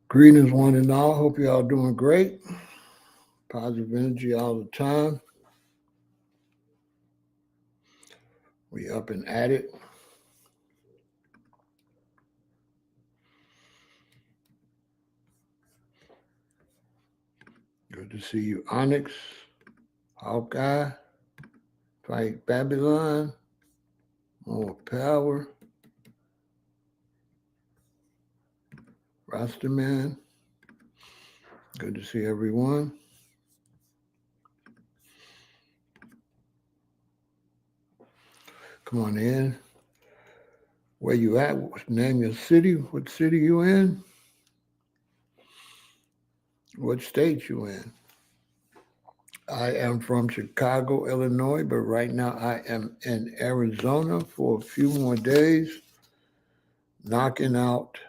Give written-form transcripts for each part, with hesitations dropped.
Greetings, one and all. Hope you all doing great. Positive energy all the time. We up and at it. Good to see you, Onyx, Hawkeye, Fight Babylon, More Power, Rastaman. Good to see everyone. Come on in. Where you at? Name your city. What city you in? What state you in? I am from Chicago, Illinois, but right now I am in Arizona for a few more days, knocking out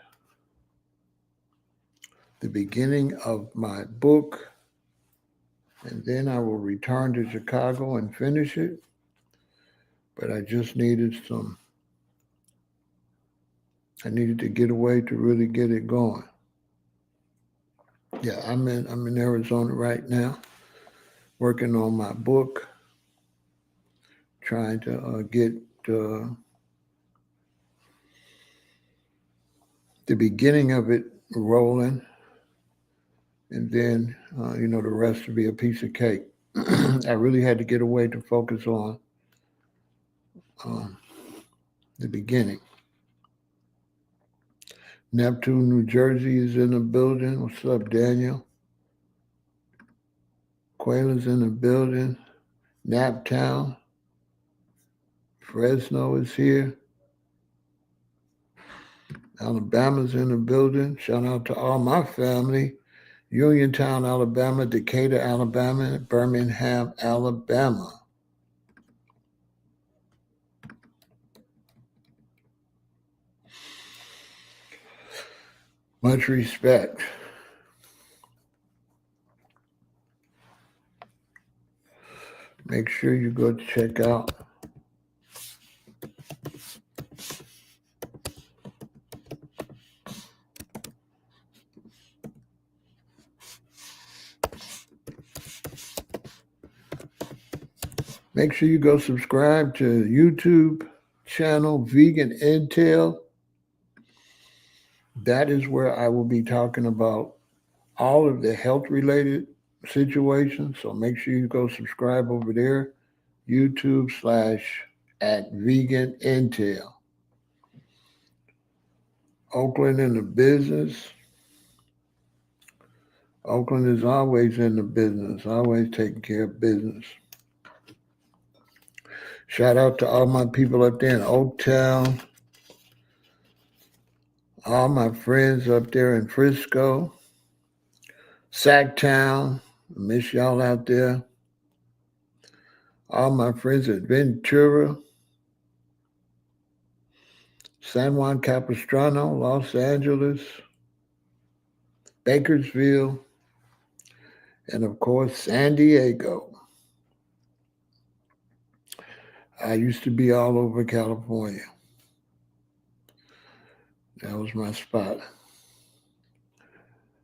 the beginning of my book, and then I will return to Chicago and finish it. But I just needed I needed to get away to really get it going. Yeah, I'm in Arizona right now, working on my book, trying to get the beginning of it rolling, and then the rest will be a piece of cake. I really had to get away to focus on the beginning. Neptune, New Jersey is in the building. What's up, Daniel? Quayla's in the building. Naptown. Fresno is here. Alabama's in the building. Shout out to all my family. Uniontown, Alabama, Decatur, Alabama, Birmingham, Alabama. Much respect. Make sure you go check out Make sure you go subscribe to YouTube channel Vegan Intel. That is where I will be talking about all of the health-related situations. So make sure you go subscribe over there, YouTube/@Vegan Intel. Oakland in the business. Oakland is always in the business, always taking care of business. Shout out to all my people up there in Oaktown, all my friends up there in Frisco, Sacktown, I miss y'all out there. All my friends at Ventura, San Juan Capistrano, Los Angeles, Bakersfield, and of course, San Diego. I used to be all over California. That was my spot.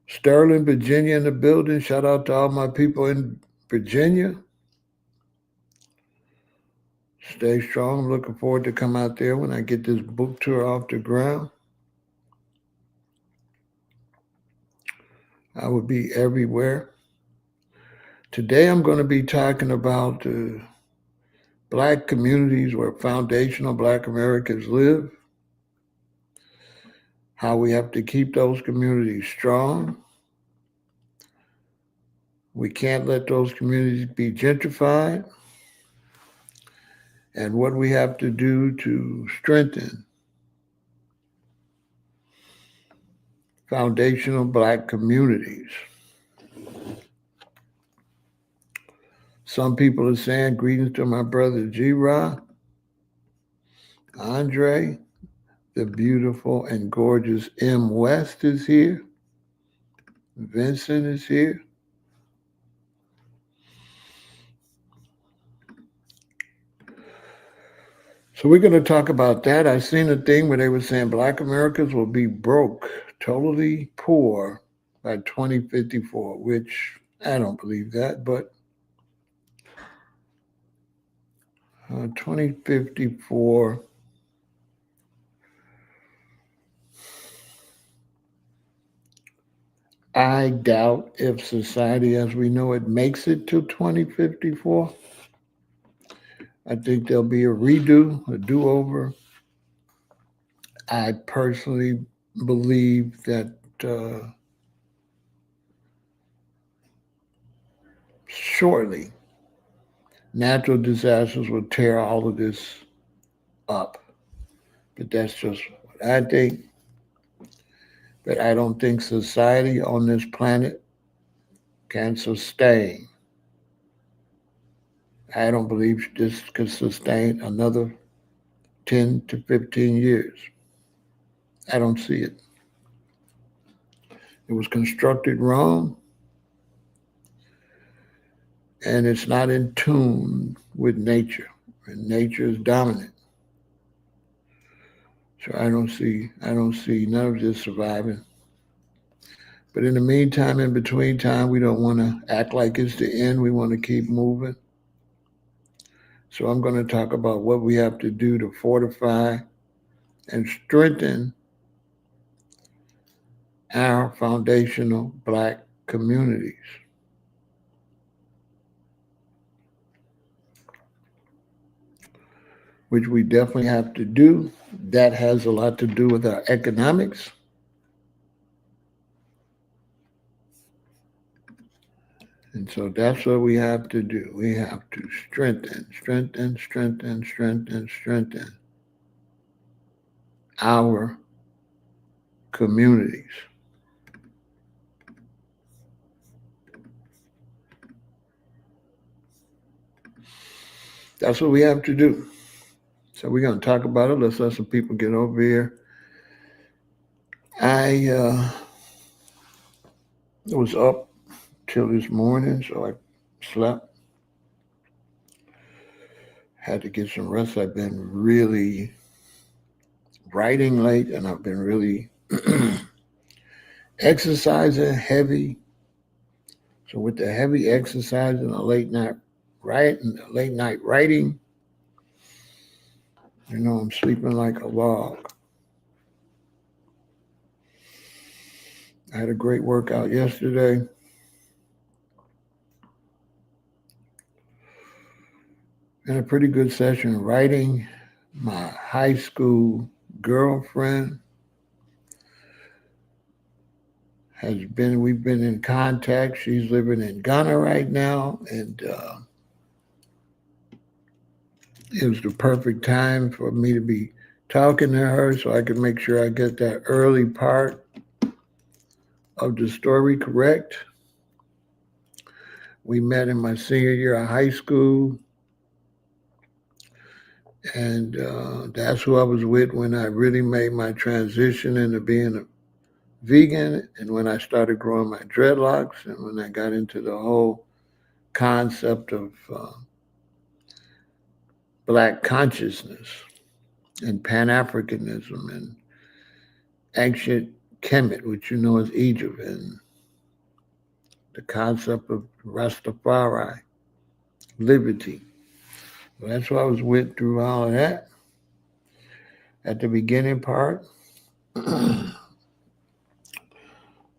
Sterling, Virginia in the building. Shout out to all my people in Virginia. Stay strong. I'm looking forward to come out there when I get this book tour off the ground. I will be everywhere. Today I'm going to be talking about Black communities where foundational Black Americans live, how we have to keep those communities strong. We can't let those communities be gentrified, and what we have to do to strengthen foundational Black communities. Some people are saying greetings to my brother G-Ra, Andre, the beautiful and gorgeous M. West is here. Vincent is here. So we're going to talk about that. I seen a thing where they were saying Black Americans will be broke, totally poor by 2054, which I don't believe that, but 2054, I doubt if society as we know it makes it to 2054. I think there'll be a redo, a do over. I personally believe that shortly natural disasters will tear all of this up. But that's just what I think. But I don't think society on this planet can sustain. I don't believe this could sustain another 10 to 15 years. I don't see it. It was constructed wrong, and it's not in tune with nature. And nature is dominant. So I don't see none of this surviving. But in the meantime, in between time, we don't want to act like it's the end. We want to keep moving. So I'm going to talk about what we have to do to fortify and strengthen our foundational Black communities. Which we definitely have to do. That has a lot to do with our economics. And so that's what we have to do. We have to strengthen our communities. That's what we have to do. So we're going to talk about it. Let's let some people get over here. I was up till this morning, so I slept. Had to get some rest. I've been really writing late, and I've been really exercising heavy. So with the heavy exercise and the late night writing, I'm sleeping like a log. I had a great workout yesterday. And a pretty good session writing. My high school girlfriend we've been in contact. She's living in Ghana right now, and it was the perfect time for me to be talking to her so I could make sure I get that early part of the story correct. We met in my senior year of high school, and that's who I was with when I really made my transition into being a vegan, and when I started growing my dreadlocks, and when I got into the whole concept of Black consciousness and Pan-Africanism and ancient Kemet, which you know is Egypt, and the concept of Rastafari, liberty. So that's what I was with through all of that. At the beginning part.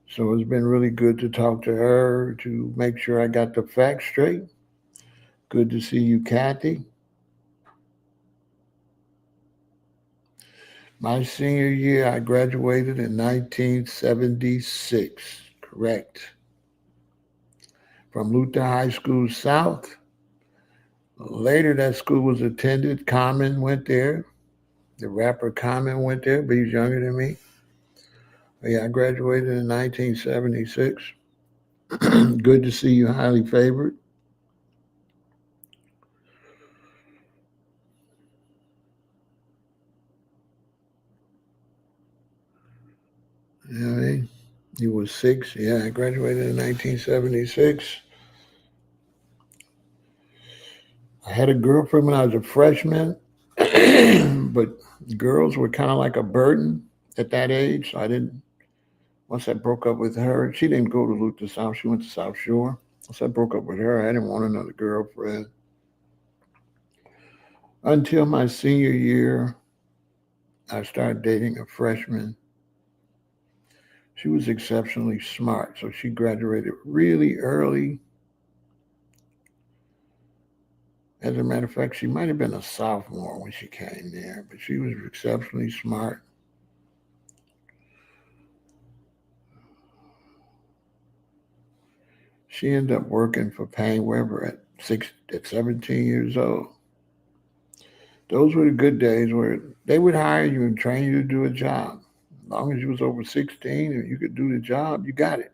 So it's been really good to talk to her to make sure I got the facts straight. Good to see you, Kathy. My senior year, I graduated in 1976, correct. From Luther High School South. Later, that school was attended. Common went there. The rapper Common went there, but he's younger than me. But yeah, I graduated in 1976. Good to see you, highly favored. You know what I mean? You was 6. Yeah, I graduated in 1976. I had a girlfriend when I was a freshman, but girls were kind of like a burden at that age. So I didn't Once I broke up with her, she didn't go to the South. She went to South Shore. Once I broke up with her, I didn't want another girlfriend. Until my senior year, I started dating a freshman. She was exceptionally smart, so she graduated really early. As a matter of fact, she might have been a sophomore when she came there, but she was exceptionally smart. She ended up working for Payne Weber at 17 years old. Those were the good days where they would hire you and train you to do a job. As long as you was over 16 and you could do the job, you got it.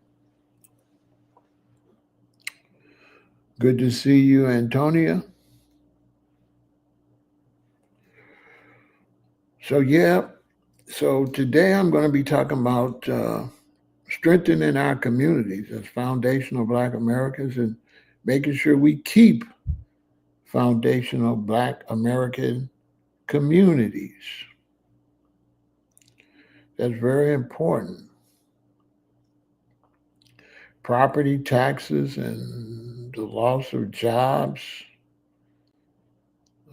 Good to see you, Antonia. So, yeah. So today I'm going to be talking about strengthening our communities as foundational Black Americans and making sure we keep foundational Black American communities. That's very important. Property taxes and the loss of jobs.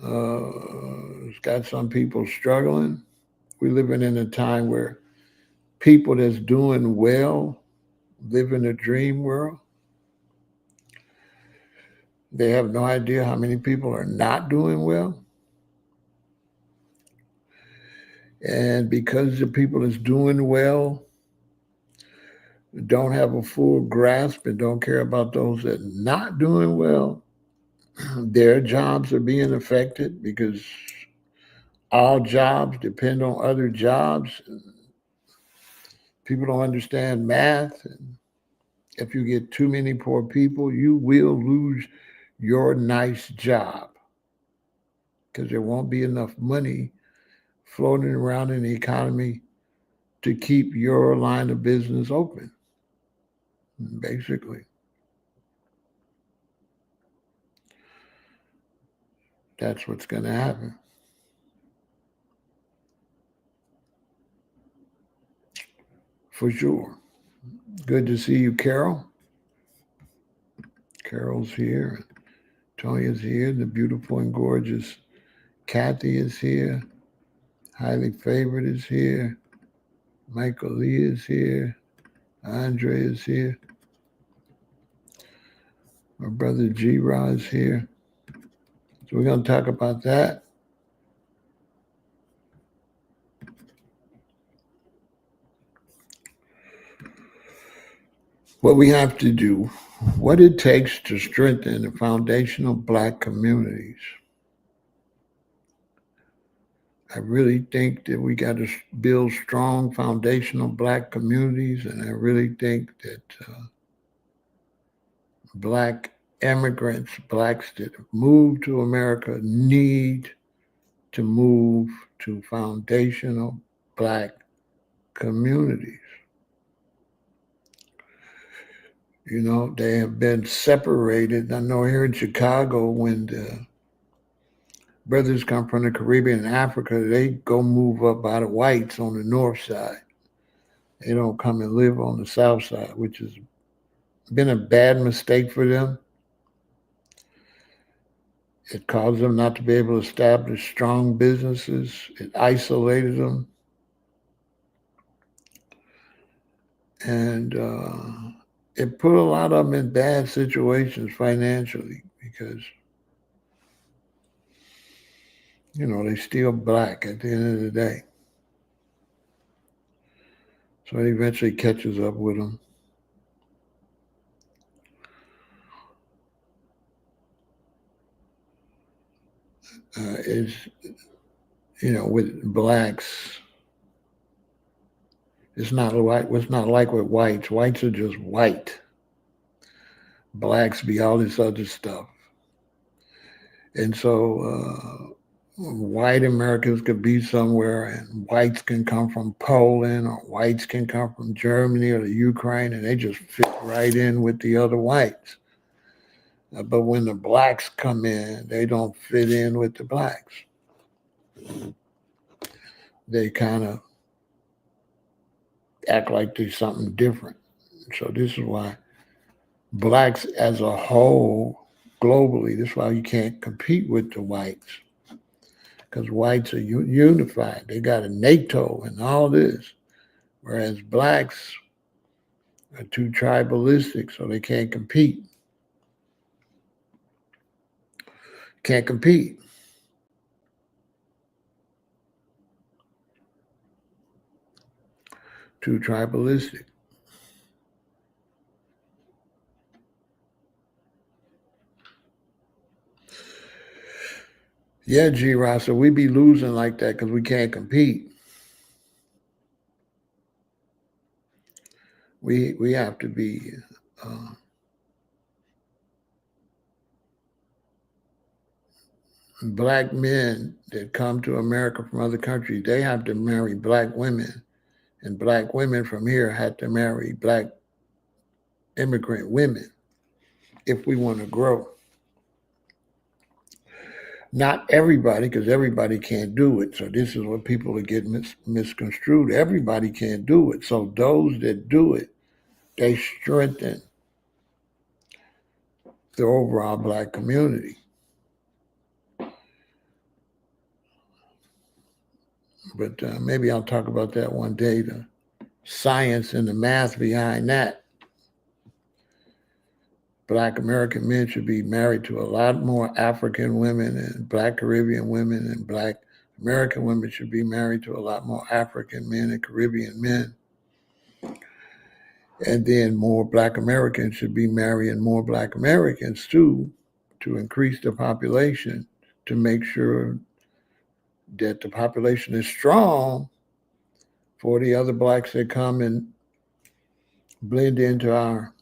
It's got some people struggling. We're living in a time where people that's doing well live in a dream world. They have no idea how many people are not doing well. And because the people that's doing well don't have a full grasp and don't care about those that are not doing well, their jobs are being affected because all jobs depend on other jobs. People don't understand math. And if you get too many poor people, you will lose your nice job because there won't be enough money floating around in the economy to keep your line of business open, basically. That's what's going to happen. For sure. Good to see you, Carol. Carol's here. Tonia's here. The beautiful and gorgeous Kathy is here. Highly Favored is here. Michael Lee is here. Andre is here. My brother G-Ra is here. So we're going to talk about that. What we have to do, what it takes to strengthen the foundational Black communities. I really think that we got to build strong foundational Black communities, and I really think that Black immigrants, Blacks that have moved to America, need to move to foundational Black communities. You know, they have been separated. I know here in Chicago, when the brothers come from the Caribbean and Africa, they go move up by the whites on the north side. They don't come and live on the south side, which has been a bad mistake for them. It caused them not to be able to establish strong businesses. It isolated them. And it put a lot of them in bad situations financially because, you know, they're still Black at the end of the day. So it eventually catches up with them. Is, you know, with Blacks, it's not like with whites. Whites are just white. Blacks be all this other stuff. And so white Americans could be somewhere and whites can come from Poland or whites can come from Germany or the Ukraine, and they just fit right in with the other whites. But when the Blacks come in, they don't fit in with the Blacks. They kind of act like there's something different. So this is why blacks as a whole, globally, this is why you can't compete with the whites. Because whites are unified. They got a NATO and all this. Whereas blacks are too tribalistic, so they can't compete. Can't compete. Too tribalistic. Yeah, G. Rosser, we be losing like that because we can't compete. We have to be black men that come to America from other countries. They have to marry black women, and black women from here have to marry black immigrant women if we want to grow. Not everybody, because everybody can't do it. So this is what people are getting misconstrued. Everybody can't do it. So those that do it, they strengthen the overall black community. But maybe I'll talk about that one day, the science and the math behind that. Black American men should be married to a lot more African women, and Black Caribbean women, and Black American women should be married to a lot more African men and Caribbean men. And then more Black Americans should be marrying more Black Americans too, to increase the population, to make sure that the population is strong for the other blacks that come and blend into our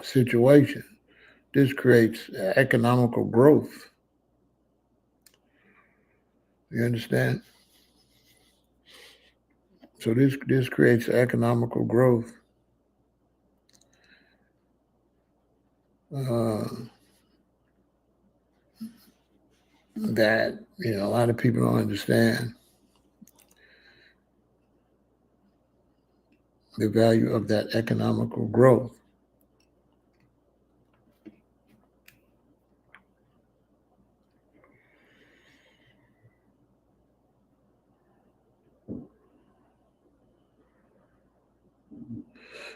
situation. This creates economical growth. You understand? So this creates economical growth. That a lot of people don't understand the value of that economical growth.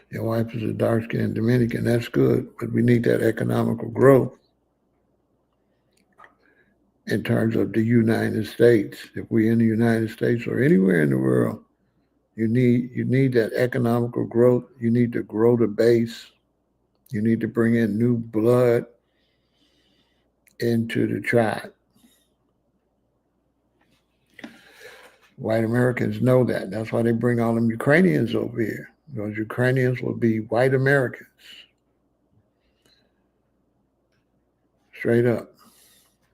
Your wife is a dark-skinned Dominican, that's good, but we need that economical growth in terms of the United States. If we're in the United States or anywhere in the world, you need that economical growth. You need to grow the base. You need to bring in new blood into the tribe. White Americans know that. That's why they bring all them Ukrainians over here. Those Ukrainians will be white Americans. Straight up.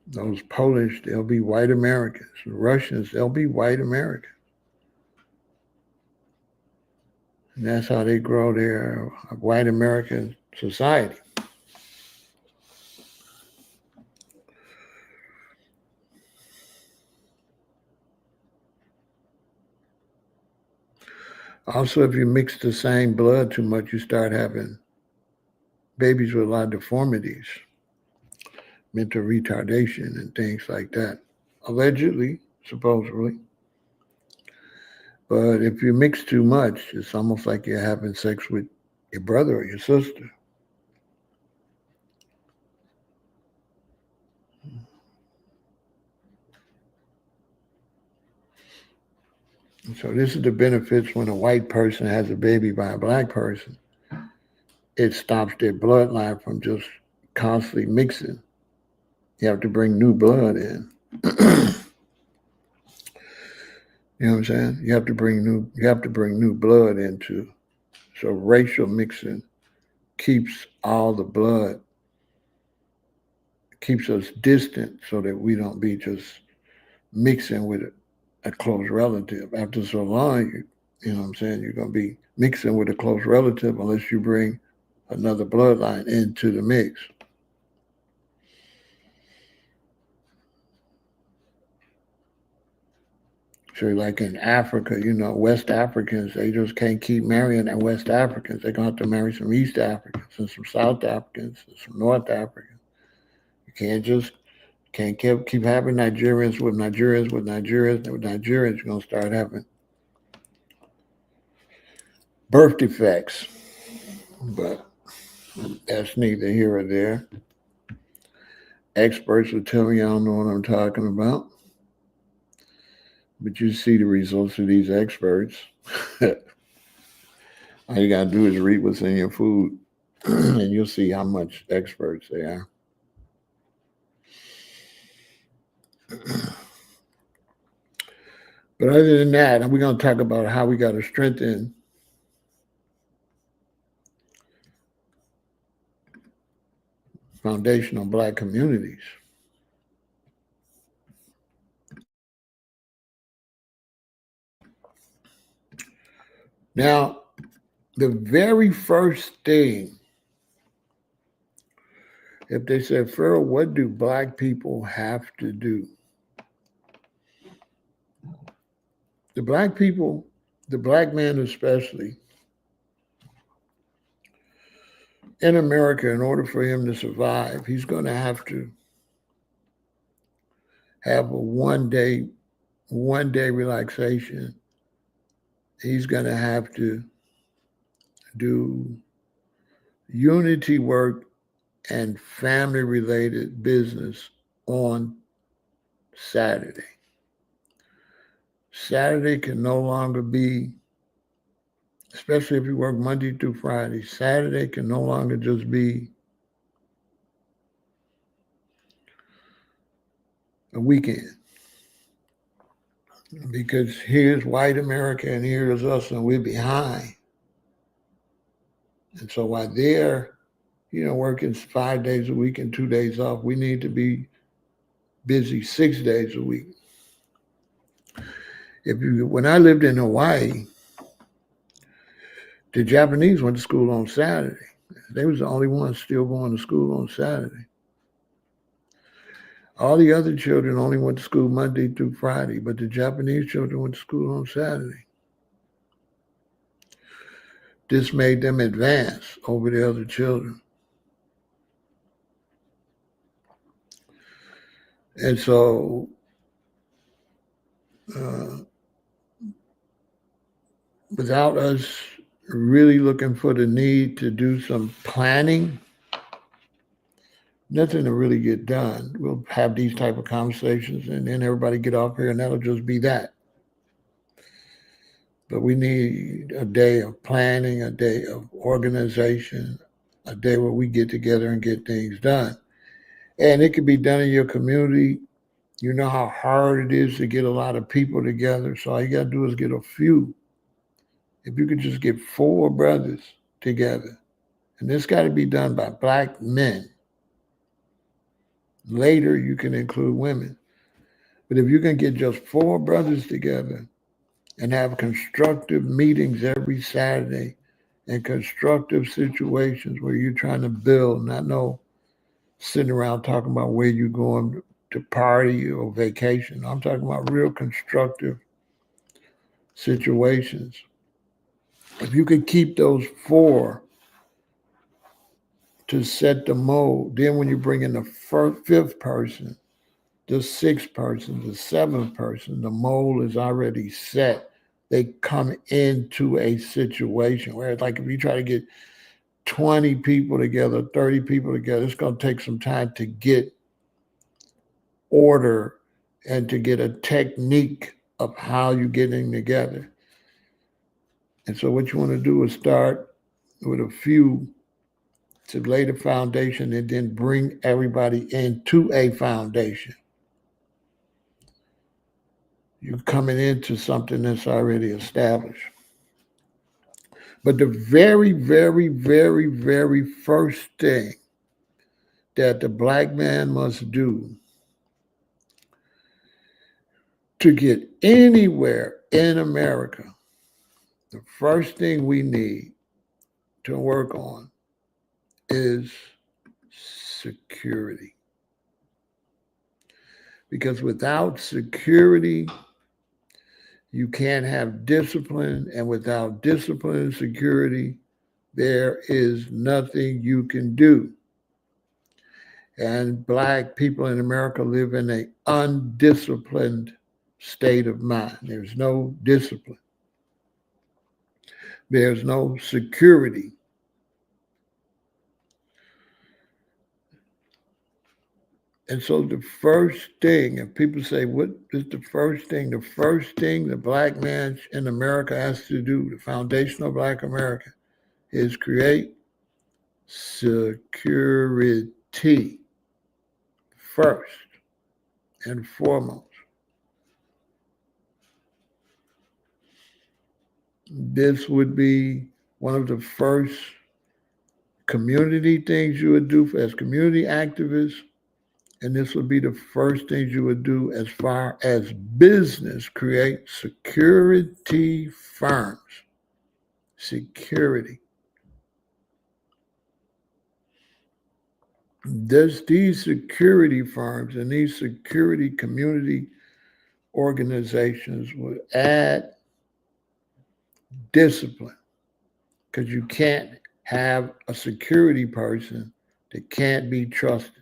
Those Polish, they'll be white Americans. The Russians, they'll be white Americans. And that's how they grow their white American society. Also, if you mix the same blood too much, you start having babies with a lot of deformities, mental retardation, and things like that. Allegedly, supposedly. But if you mix too much, it's almost like you're having sex with your brother or your sister. So this is the benefits when a white person has a baby by a black person. It stops their bloodline from just constantly mixing. You have to bring new blood in. You know what I'm saying? You have to bring new blood into. So racial mixing keeps all the blood, keeps us distant so that we don't be just mixing with a close relative. After so long, you know what I'm saying, you're going to be mixing with a close relative unless you bring another bloodline into the mix. So like in Africa, West Africans, they just can't keep marrying West Africans. They're going to have to marry some East Africans and some South Africans and some North Africans. You can't keep having Nigerians with Nigerians with Nigerians with Nigerians. You're going to start having birth defects. But that's neither here or there. Experts will tell me I don't know what I'm talking about. But you see the results of these experts. All you got to do is read what's in your food, and you'll see how much experts they are. But other than that, we're going to talk about how we got to strengthen foundational Black communities. Now, the very first thing, if they said, Pharaoh, what do Black people have to do? The Black people, the Black man especially, in America, in order for him to survive, he's going to have a one day relaxation. He's going to have to do unity work and family related business on Saturday. Saturday can no longer be, especially if you work Monday through Friday, Saturday can no longer just be a weekend. Because here's white America and here's us, and we're behind. And so while they're, working 5 days a week and 2 days off, we need to be busy 6 days a week. When I lived in Hawaii, the Japanese went to school on Saturday. They was the only ones still going to school on Saturday. All the other children only went to school Monday through Friday, but the Japanese children went to school on Saturday. This made them advance over the other children. And so without us really looking for the need to do some planning, nothing to really get done. We'll have these type of conversations and then everybody get off here and that'll just be that. But we need a day of planning, a day of organization, a day where we get together and get things done. And it can be done in your community. You know how hard it is to get a lot of people together. So all you got to do is get a few. If you could just get 4 brothers together, and this got to be done by Black men. Later, you can include women. But if you can get just 4 brothers together and have constructive meetings every Saturday and constructive situations where you're trying to build, not sitting around talking about where you're going to party or vacation. I'm talking about real constructive situations. If you could keep those 4 to set the mold, then when you bring in the 5th person, the 6th person, the 7th person, the mold is already set. They come into a situation where it's like if you try to get 20 people together, 30 people together, it's going to take some time to get order and to get a technique of how you're getting together. And so what you want to do is start with a few to lay the foundation and then bring everybody into a foundation. You're coming into something that's already established. But the very, very, very, very first thing that the Black man must do to get anywhere in America, the first thing we need to work on is security. Because without security, You can't have discipline, and without discipline and security, there is nothing you can do. And Black people in America live in an undisciplined state of mind. There's no discipline. There's no security. And so the first thing, if people say, what is the first thing? The first thing the Black man in America has to do, the foundation of Black America, is create security first and foremost. This would be one of the first community things you would do as community activists. And this would be the first things you would do as far as business, create security firms. Security. These security firms and these security community organizations would add discipline, because you can't have a security person that can't be trusted.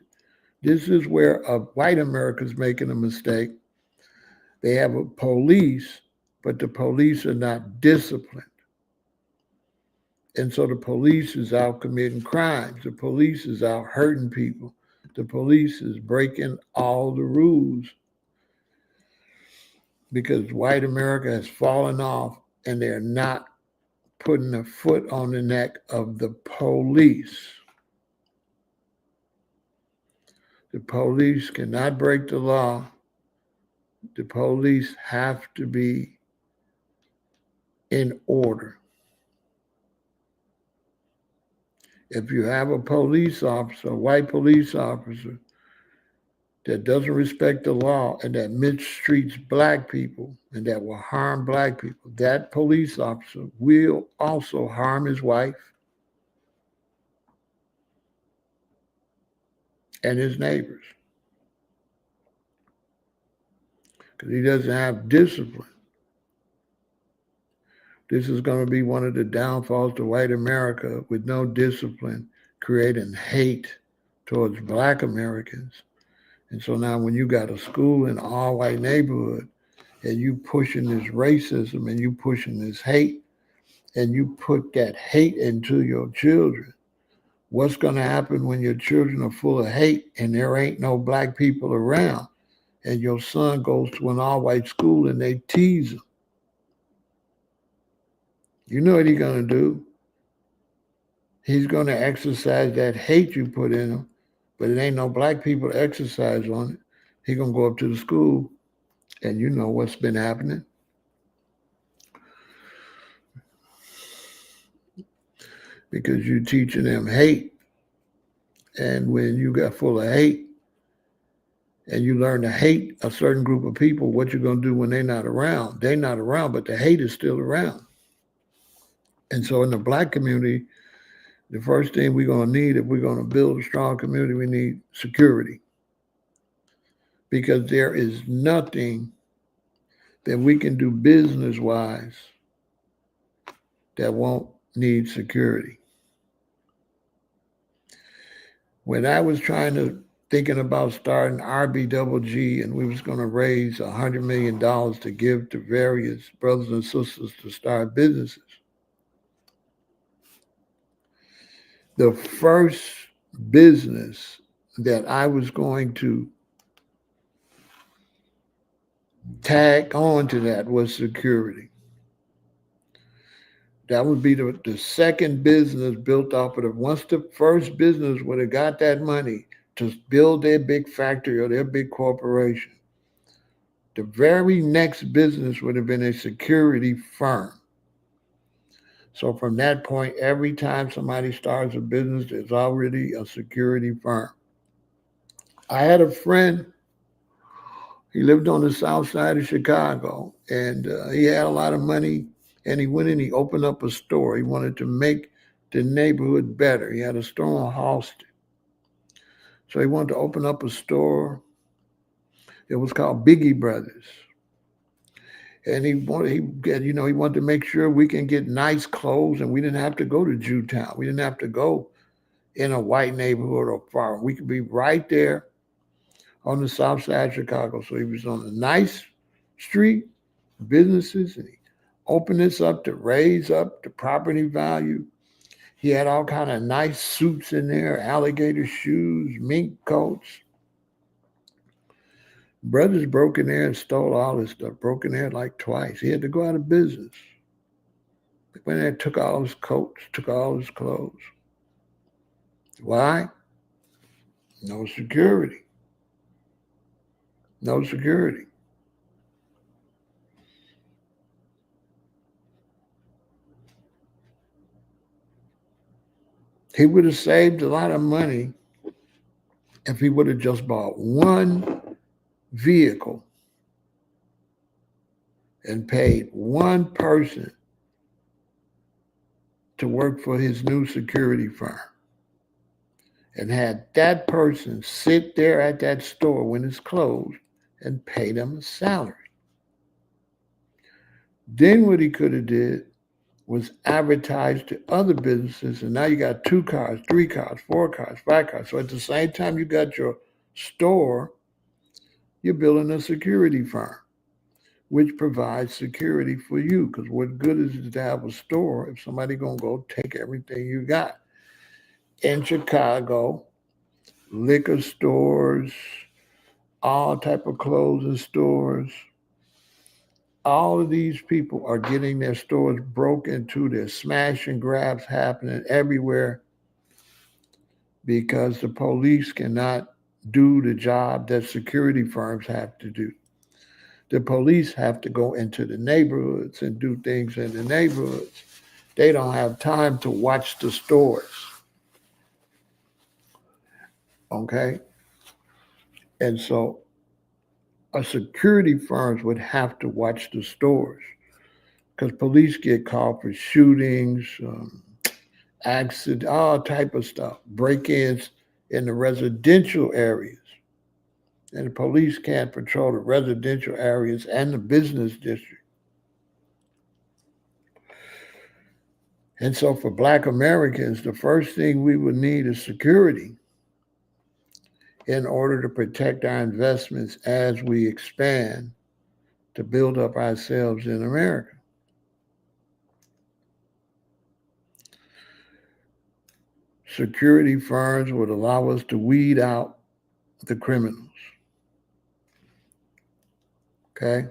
This is where white America's making a mistake. They have a police, but the police are not disciplined. And so the police is out committing crimes. The police is out hurting people. The police is breaking all the rules because white America has fallen off and they're not putting a foot on the neck of the police. The police cannot break the law. The police have to be in order. If you have a police officer, a white police officer, that doesn't respect the law and that mistreats Black people and that will harm Black people, that police officer will also harm his wife and his neighbors because he doesn't have discipline. This is going to be one of the downfalls to white America, with no discipline, creating hate towards Black Americans. And so now when you got a school in an all-white neighborhood and you pushing this racism and you pushing this hate and you put that hate into your children, what's going to happen when your children are full of hate and there ain't no Black people around and your son goes to an all-white school and they tease him? You know what he's going to do? He's going to exercise that hate you put in him, but it ain't no Black people to exercise on it. He's going to go up to the school, and you know what's been happening. Because you're teaching them hate. And when you got full of hate and you learn to hate a certain group of people, what you're going to do when they're not around? They're not around, but the hate is still around. And so in the Black community, the first thing we're going to need, if we're going to build a strong community, we need security. Because there is nothing that we can do business-wise that won't need security. When I was thinking about starting RBGG and we was going to raise $100 million to give to various brothers and sisters to start businesses, the first business that I was going to tag on to that was security. That would be the second business built off of it. Once the first business would have got that money to build their big factory or their big corporation, the very next business would have been a security firm. So from that point, every time somebody starts a business, there's already a security firm. I had a friend, he lived on the south side of Chicago, and he had a lot of money, and he went and he opened up a store. He wanted to make the neighborhood better. He had a store on Halsted. So he wanted to open up a store. It was called Biggie Brothers. And he wanted to make sure we can get nice clothes, and we didn't have to go to Jewtown. We didn't have to go in a white neighborhood or far. We could be right there on the south side of Chicago. So he was on a nice street, businesses, and he opened this up to raise up the property value. He had all kind of nice suits in there, alligator shoes, mink coats. Brothers broke in there and stole all this stuff. Broke in there like twice. He had to go out of business. They went in there, took all his coats, took all his clothes. Why? No security. No security. He would have saved a lot of money if he would have just bought one vehicle and paid one person to work for his new security firm and had that person sit there at that store when it's closed and pay them a salary. Then what he could have did was advertise to other businesses, and now you got 2 cars, 3 cars, 4 cars, 5 cars. So at the same time you got your store, you're building a security firm, which provides security for you. Because what good is it to have a store if somebody gonna go take everything you got? In Chicago, liquor stores, all type of clothing stores, all of these people are getting their stores broke into. There's smash and grabs happening everywhere because the police cannot do the job that security firms have to do. The police have to go into the neighborhoods and do things in the neighborhoods. They don't have time to watch the stores. Okay? And so a security firms would have to watch the stores because police get called for shootings, accidents, all type of stuff, break-ins in the residential areas. And the police can't patrol the residential areas and the business district. And so for Black Americans, the first thing we would need is security in order to protect our investments as we expand to build up ourselves in America. Security firms would allow us to weed out the criminals. Okay?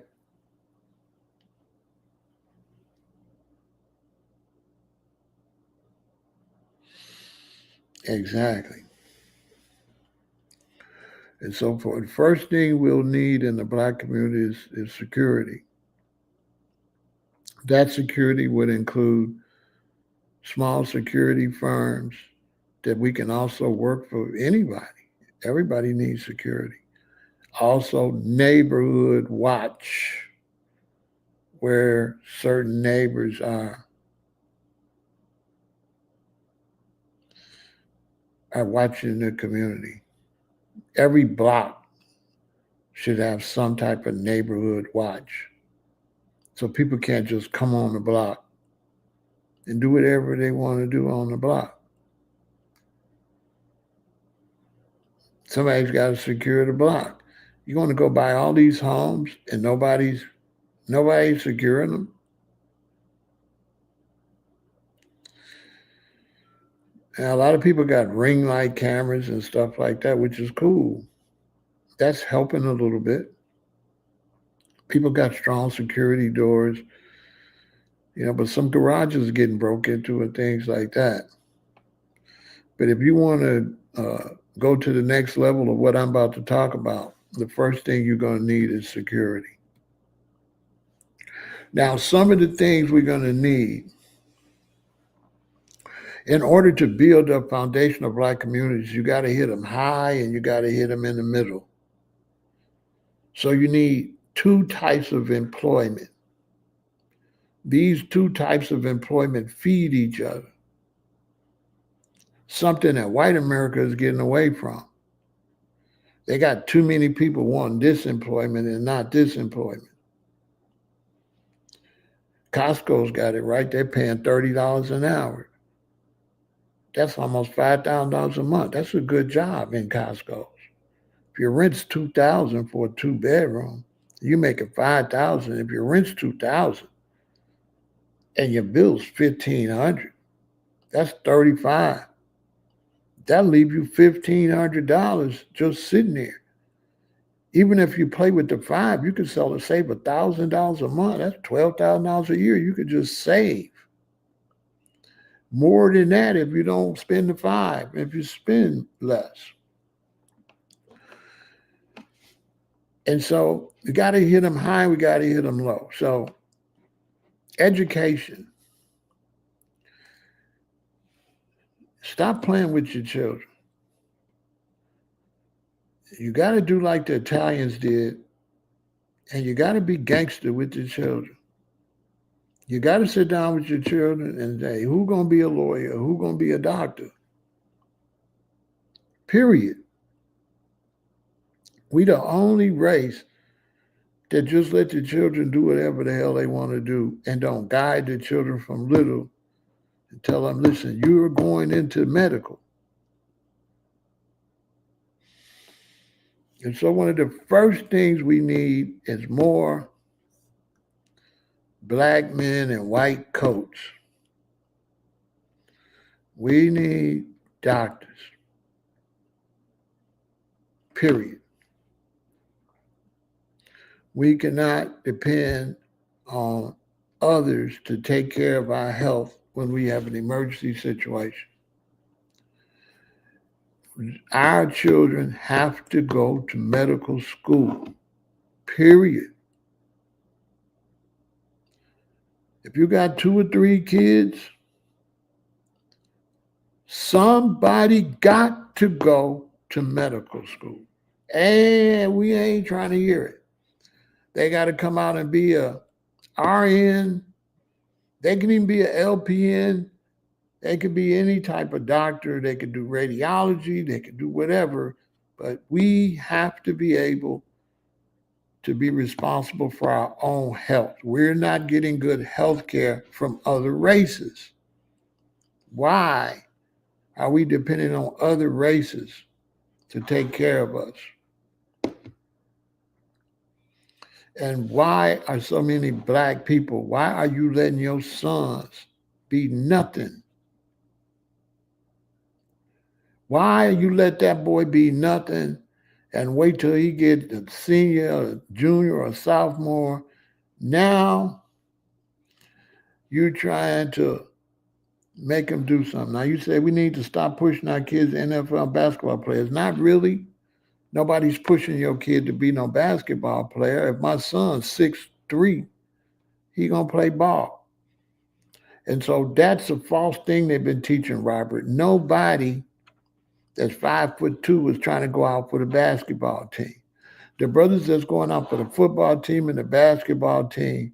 Exactly. And so for the first thing we'll need in the Black community is security. That security would include small security firms that we can also work for anybody. Everybody needs security. Also, neighborhood watch, where certain neighbors are watching the community. Every block should have some type of neighborhood watch. So people can't just come on the block and do whatever they want to do on the block. Somebody's got to secure the block. You want to go buy all these homes and nobody's securing them? And a lot of people got ring light cameras and stuff like that, which is cool. That's helping a little bit. People got strong security doors, but some garages are getting broke into and things like that. But if you want to go to the next level of what I'm about to talk about, the first thing you're going to need is security. Now, some of the things we're going to need in order to build a foundation of Black communities, you got to hit them high and you got to hit them in the middle. So you need 2 types of employment. These 2 types of employment feed each other. Something that white America is getting away from. They got too many people wanting this employment and not this employment. Costco's got it right. They're paying $30 an hour. That's almost $5,000 a month. That's a good job in Costco. If your rent's $2,000 for a 2-bedroom, you make it $5,000. If your rent's $2,000 and your bill's $1,500, that's $35. That'll leave you $1,500 just sitting there. Even if you play with the 5, you could save $1,000 a month. That's $12,000 a year. You could just save more than that if you don't spend the 5. If you spend less. And so we got to hit them high, we got to hit them low. So education. Stop playing with your children. You got to do like the Italians did, and you got to be gangster with your children. You got to sit down with your children and say, who's going to be a lawyer? Who's going to be a doctor? Period. We the only race that just let the children do whatever the hell they want to do and don't guide the children from little and tell them, listen, you're going into medical. And so one of the first things we need is more black men in white coats. We need doctors. Period. We cannot depend on others to take care of our health when we have an emergency situation. Our children have to go to medical school. Period. If you got 2 or 3 kids, somebody got to go to medical school. And we ain't trying to hear it. They got to come out and be a RN. They can even be a LPN. They could be any type of doctor. They could do radiology. They could do whatever. But we have to be able to be responsible for our own health. We're not getting good health care from other races. Why are we depending on other races to take care of us? And why are so many black people, why are you letting your sons be nothing? Why you let that boy be nothing and wait till he get a senior, or junior, or sophomore? Now you're trying to make him do something. Now you say we need to stop pushing our kids NFL basketball players. Not really. Nobody's pushing your kid to be no basketball player. If my son's 6'3", he gonna play ball. And so that's a false thing they've been teaching, Robert. Nobody that's 5'2" is trying to go out for the basketball team. The brothers that's going out for the football team and the basketball team,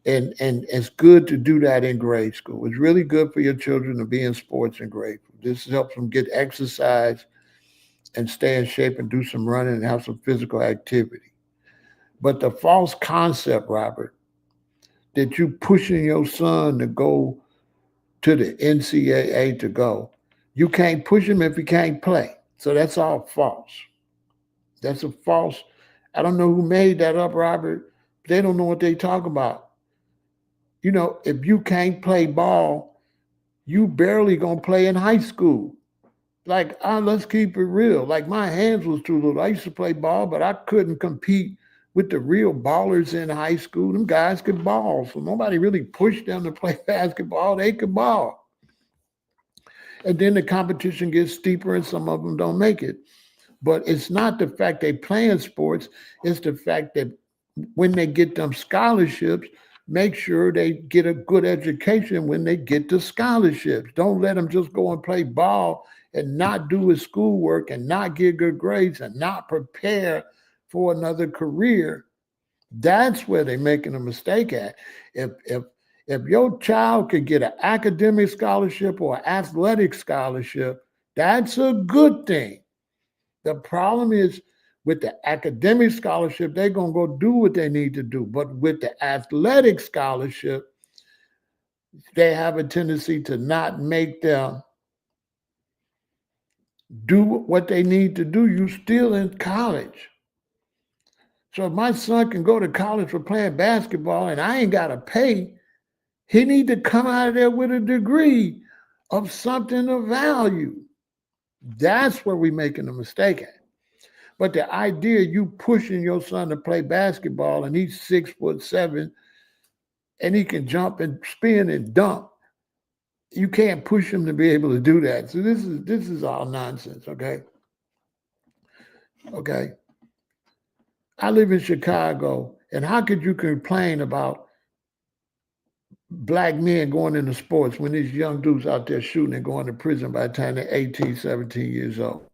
and it's good to do that in grade school. It's really good for your children to be in sports in grade school. This helps them get exercise and stay in shape and do some running and have some physical activity. But the false concept, Robert, that you pushing your son to go to the NCAA to go, you can't push him if he can't play. So that's all false. That's a false. I don't know who made that up, Robert. They don't know what they talk about. You know, if you can't play ball, you barely gonna play in high school. Like, let's keep it real. Like, my hands was too little. I used to play ball, but I couldn't compete with the real ballers in high school. Them guys could ball. So nobody really pushed them to play basketball. They could ball. And then the competition gets steeper and some of them don't make it. But it's not the fact they playing sports. It's the fact that when they get them scholarships, make sure they get a good education when they get the scholarships. Don't let them just go and play ball and not do his schoolwork and not get good grades and not prepare for another career. That's where they're making a mistake at. If your child could get an academic scholarship or an athletic scholarship, that's a good thing. The problem is with the academic scholarship, they're going to go do what they need to do. But with the athletic scholarship, they have a tendency to not make them do what they need to do. You still in college. So if my son can go to college for playing basketball and I ain't got to pay, he need to come out of there with a degree of something of value. That's where we're making a mistake at. But the idea you pushing your son to play basketball and he's 6'7" and he can jump and spin and dunk, you can't push him to be able to do that. So this is all nonsense, okay? Okay. I live in Chicago, and how could you complain about black men going into sports when these young dudes out there shooting and going to prison by the time they're 18, 17 years old?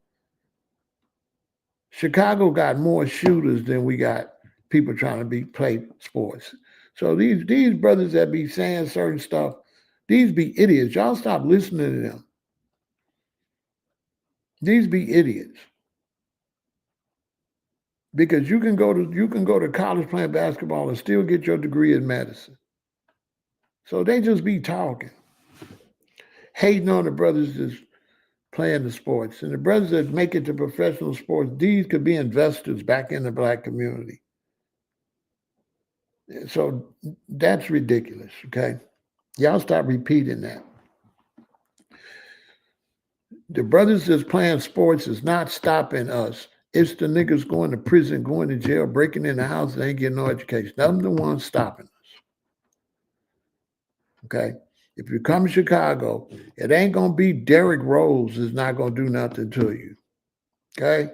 Chicago got more shooters than we got people trying to play sports. So these brothers that be saying certain stuff, these be idiots. Y'all stop listening to them. These be idiots. Because you can go to college playing basketball and still get your degree in medicine. So they just be talking, hating on the brothers that's playing the sports. And the brothers that make it to professional sports, these could be investors back in the black community. So that's ridiculous, okay? Y'all stop repeating that. The brothers that's playing sports is not stopping us. It's the niggas going to prison, going to jail, breaking in the house, and ain't getting no education. Them the ones stopping us. Okay? If you come to Chicago, it ain't going to be Derrick Rose is not going to do nothing to you. Okay?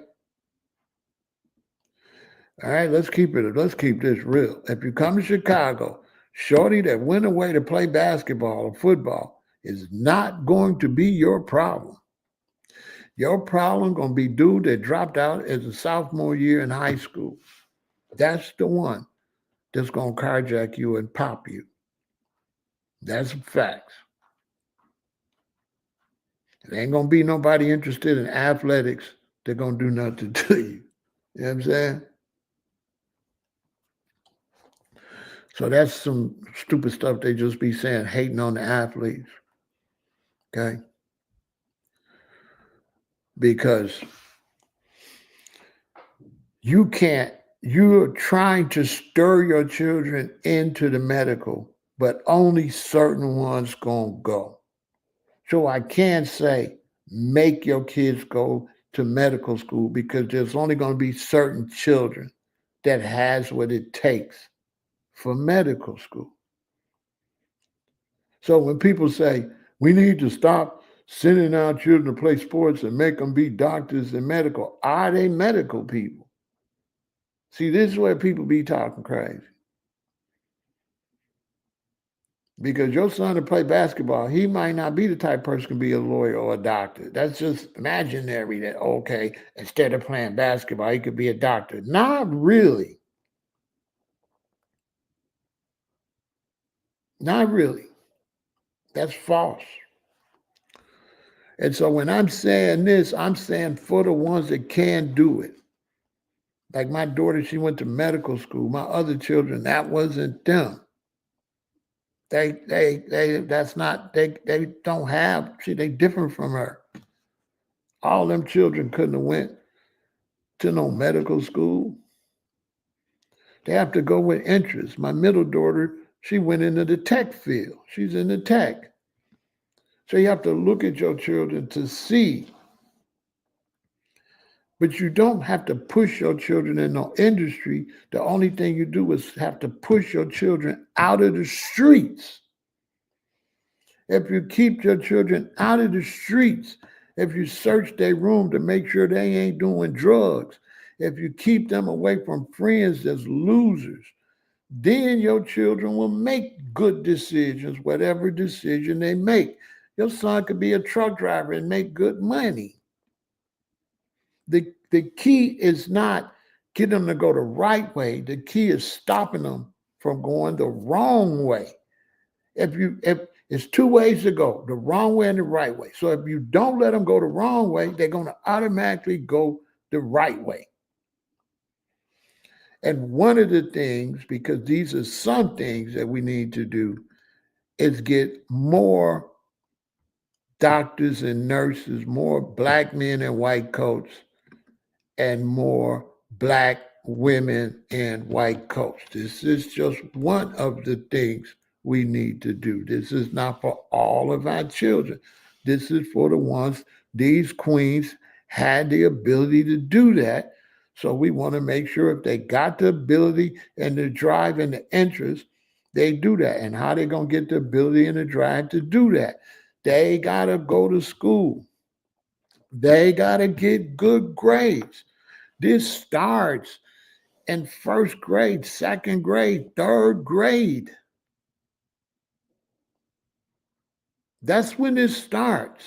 All right, let's keep this real. If you come to Chicago, shorty that went away to play basketball or football is not going to be your problem. Your problem going to be dude that dropped out as a sophomore year in high school. That's the one that's going to carjack you and pop you. That's facts. There ain't going to be nobody interested in athletics that's going to do nothing to you. You know what I'm saying? So that's some stupid stuff they just be saying, hating on the athletes. Okay? Because you're trying to stir your children into the medical, but only certain ones gonna go. So I can't say make your kids go to medical school because there's only going to be certain children that has what it takes for medical school. So when people say we need to stop sending our children to play sports and make them be doctors and medical, are they medical people? See, this is where people be talking crazy. Because your son to play basketball, he might not be the type of person to be a lawyer or a doctor. That's just imaginary that, okay, instead of playing basketball, he could be a doctor. Not really. Not really. That's false. And so when I'm saying this, I'm saying for the ones that can do it. Like my daughter, she went to medical school. My other children, that wasn't them. They don't have, see, they different from her. All them children couldn't have went to no medical school. They have to go with interest. My middle daughter, she went into the tech field. She's in the tech. So you have to look at your children to see. But you don't have to push your children in no industry. The only thing you do is have to push your children out of the streets. If you keep your children out of the streets, if you search their room to make sure they ain't doing drugs, if you keep them away from friends that's losers, then your children will make good decisions, whatever decision they make. Your son could be a truck driver and make good money. The key is not getting them to go the right way. The key is stopping them from going the wrong way. If it's two ways to go, the wrong way and the right way. So if you don't let them go the wrong way, they're going to automatically go the right way. And one of the things, because these are some things that we need to do, is get more doctors and nurses, more black men in white coats, and more black women in white coats. This is just one of the things we need to do. This is not for all of our children. This is for the ones, these queens had the ability to do that. So we want to make sure if they got the ability and the drive and the interest, they do that. And how they going to get the ability and the drive to do that? They got to go to school. They got to get good grades. This starts in first grade, second grade, third grade. That's when this starts.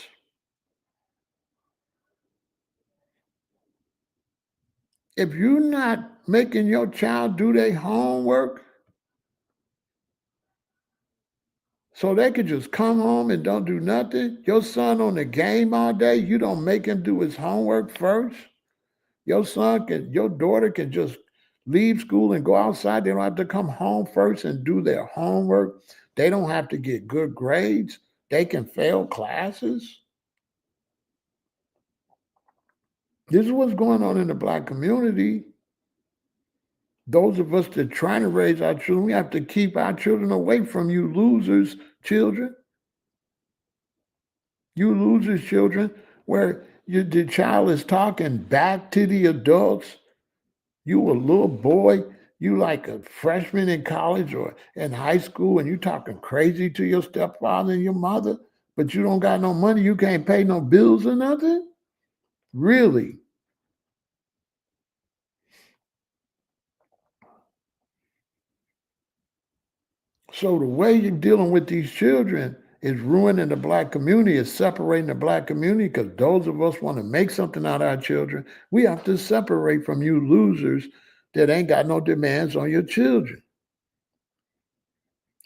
If you're not making your child do their homework so they could just come home and don't do nothing, your son on the game all day, you don't make him do his homework first. Your daughter can just leave school and go outside. They don't have to come home first and do their homework. They don't have to get good grades. They can fail classes. This is what's going on in the black community. Those of us that are trying to raise our children, we have to keep our children away from you losers' children. You losers' children, where the child is talking back to the adults. You a little boy, you like a freshman in college or in high school, and you talking crazy to your stepfather and your mother, but you don't got no money, you can't pay no bills or nothing? Really? So the way you're dealing with these children is ruining the black community, is separating the black community, because those of us want to make something out of our children. We have to separate from you losers that ain't got no demands on your children.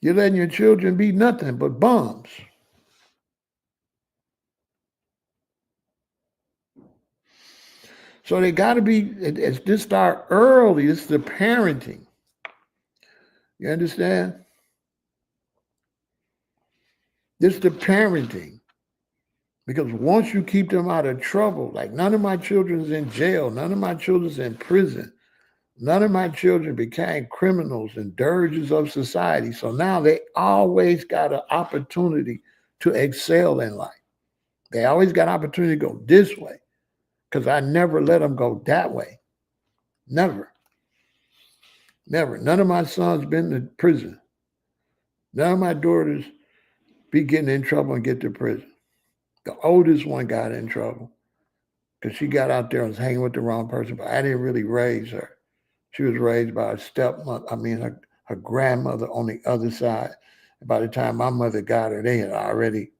You're letting your children be nothing but bums. So they got to be, it's this start early. It's the parenting. You understand? This the parenting. Because once you keep them out of trouble, like none of my children's in jail, none of my children's in prison, none of my children became criminals and dirges of society. So now they always got an opportunity to excel in life. They always got opportunity to go this way, because I never let them go that way. Never. Never. None of my sons been to prison. None of my daughters be getting in trouble and get to prison. The oldest one got in trouble because she got out there and was hanging with the wrong person, but I didn't really raise her. She was raised by her stepmother, her grandmother on the other side. And by the time my mother got her, they had already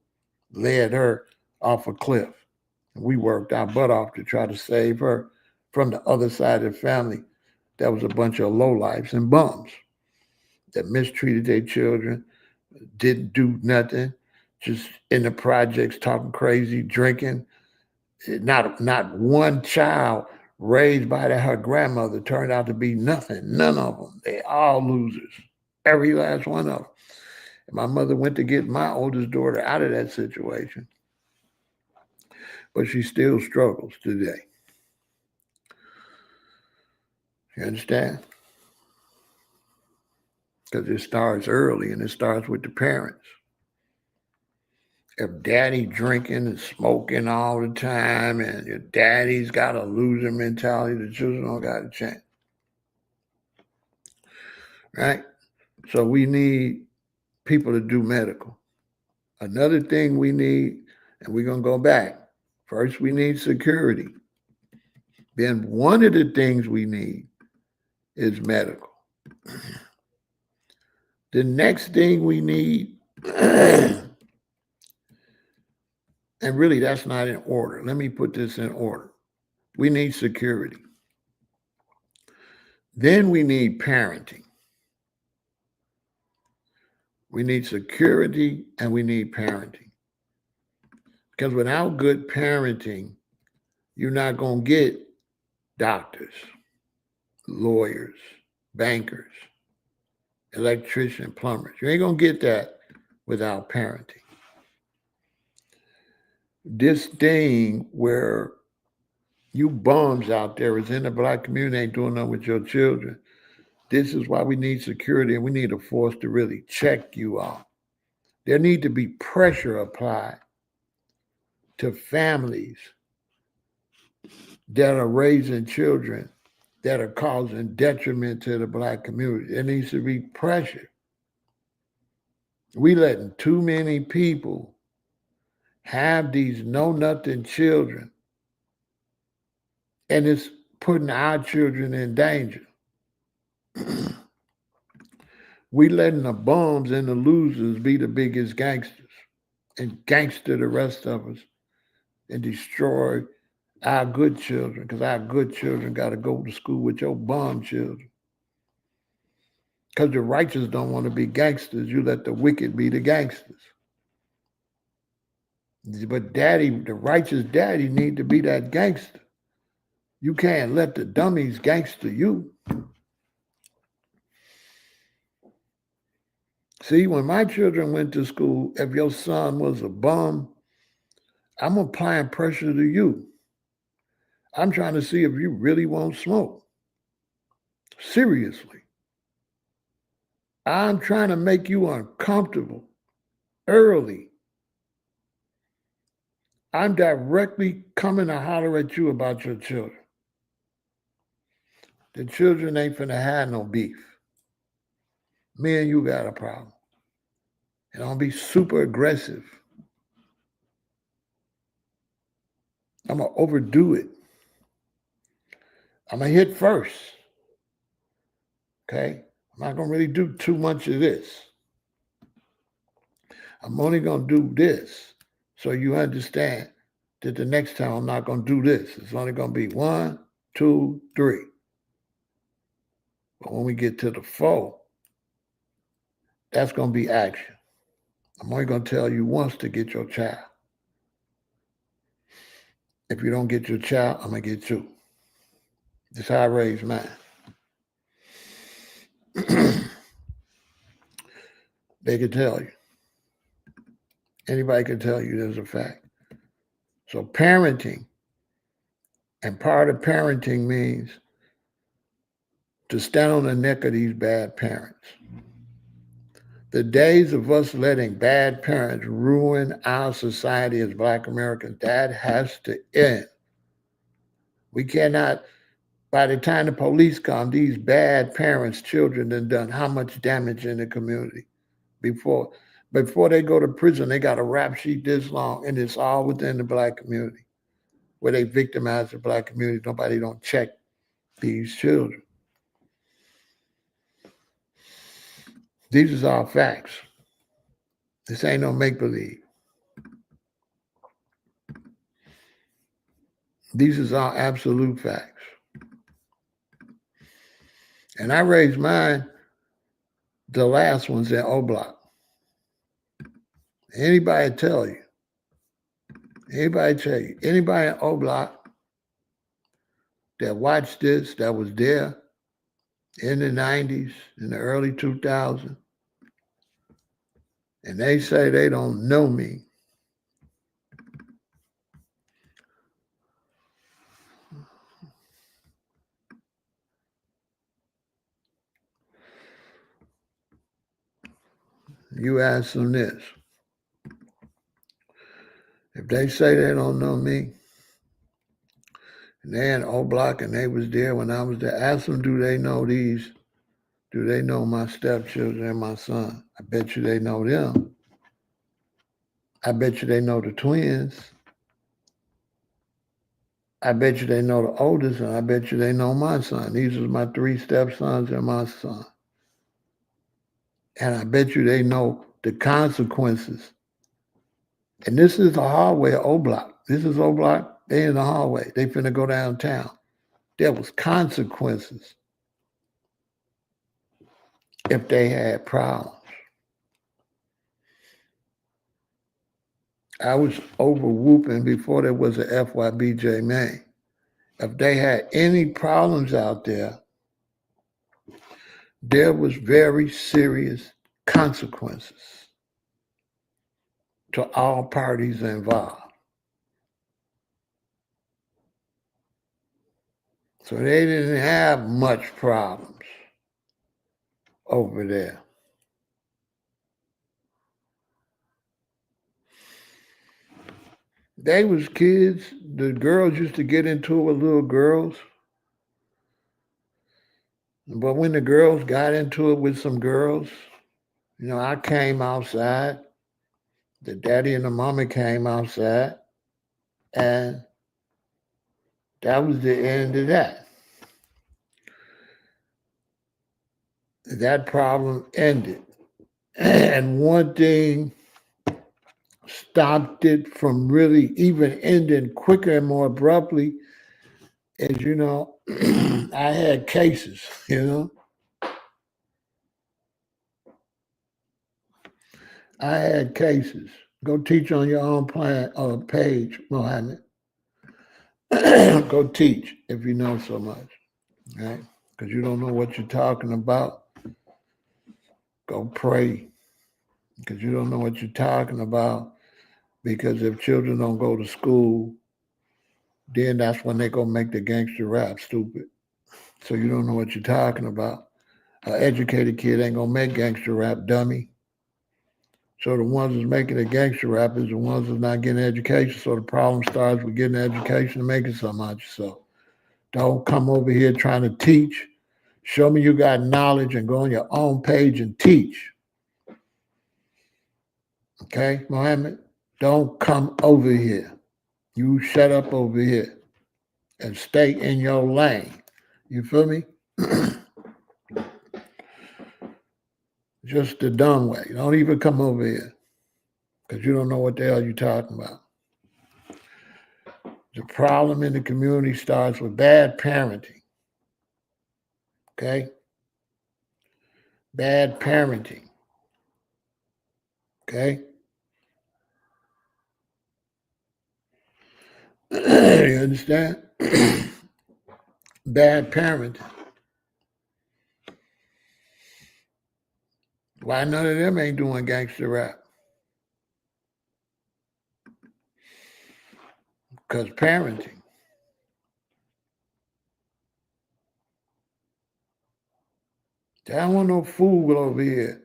led her off a cliff. And we worked our butt off to try to save her from the other side of the family. That was a bunch of lowlifes and bums that mistreated their children, didn't do nothing, just in the projects talking crazy, drinking. Not one child raised by her grandmother turned out to be nothing. None of them. They all losers. Every last one of them. And my mother went to get my oldest daughter out of that situation. But she still struggles today. You understand? Because it starts early and it starts with the parents. If daddy drinking and smoking all the time and your daddy's got a loser mentality, the children don't got a chance. Right? So we need people to do medical. Another thing we need, and we're going to go back. First, we need security. Then one of the things we need is medical. The next thing we need, and really that's not in order. Let me put this in order. We need security. Then we need parenting. We need security and we need parenting. Because without good parenting, you're not going to get doctors, lawyers, bankers, electricians, plumbers. You ain't going to get that without parenting. This thing where you bums out there is in the Black community ain't doing nothing with your children. This is why we need security, and we need a force to really check you all. There need to be pressure applied to families that are raising children that are causing detriment to the Black community. There needs to be pressure. We letting too many people have these know-nothing children, and it's putting our children in danger. We letting the bums and the losers be the biggest gangsters and gangster the rest of us and destroy our good children, because our good children got to go to school with your bum children. Because the righteous don't want to be gangsters. You let the wicked be the gangsters. But daddy, the righteous daddy need to be that gangster. You can't let the dummies gangster you. See, when my children went to school, if your son was a bum, I'm applying pressure to you. I'm trying to see if you really won't smoke. Seriously. I'm trying to make you uncomfortable early. I'm directly coming to holler at you about your children. The children ain't finna have no beef. Me and you got a problem. And I'll be super aggressive. I'm going to overdo it. I'm going to hit first. Okay? I'm not going to really do too much of this. I'm only going to do this so you understand that the next time I'm not going to do this. It's only going to be 1, 2, 3. But when we get to the 4, that's going to be action. I'm only going to tell you once to get your child. If you don't get your child, I'm going to get you. That's how I raised mine. They can tell you. Anybody can tell you there's a fact. So parenting, and part of parenting means to stand on the neck of these bad parents. The days of us letting bad parents ruin our society as Black Americans, that has to end. We cannot, by the time the police come, these bad parents' children have done how much damage in the community. Before they go to prison, they got a rap sheet this long, and it's all within the Black community, where they victimize the Black community. Nobody don't check these children. These is all facts. This ain't no make-believe. These is all absolute facts. And I raised mine, the last ones in O-Block. Anybody tell you, anybody in O-Block that watched this, that was there in the 90s, in the early 2000s, and they say they don't know me, you ask them this. If they say they don't know me, and they in O-Block and they was there when I was there, ask them, do they know these? Do they know my stepchildren and my son? I bet you they know them. I bet you they know the twins. I bet you they know the oldest, and I bet you they know my son. These are my 3 stepsons and my son. And I bet you they know the consequences. And this is the hallway of O-Block. This is O-Block. They in the hallway. They finna go downtown. There was consequences if they had problems. I was over whooping before there was an FYBJ Maine. If they had any problems out there, there was very serious consequences. to all parties involved. So they didn't have much problems over there. They was kids. The girls used to get into it with little girls. But when the girls got into it with some girls, I came outside. The daddy and the mama came outside. And that was the end of that. That problem ended. And one thing stopped it from really even ending quicker and more abruptly is, I had cases, I had cases. Go teach on your own page, Mohammed. Go teach if you know so much, right? Because you don't know what you're talking about. Go pray because you don't know what you're talking about. Because if children don't go to school, then that's when they go make the gangster rap stupid. So you don't know what you're talking about. An educated kid ain't gonna make gangster rap, dummy. So the ones that's making the gangster rap is the ones that's not getting education. So the problem starts with getting education and making something out of yourself. Don't come over here trying to teach. Show me you got knowledge and go on your own page and teach. Okay, Mohammed? Don't come over here. You shut up over here and stay in your lane. You feel me? Just the dumb way. Don't even come over here because you don't know what the hell you're talking about. The problem in the community starts with bad parenting. Okay? Bad parenting. Okay? You understand? Bad parenting. Why none of them ain't doing gangster rap? Because parenting. There don't want no fool over here.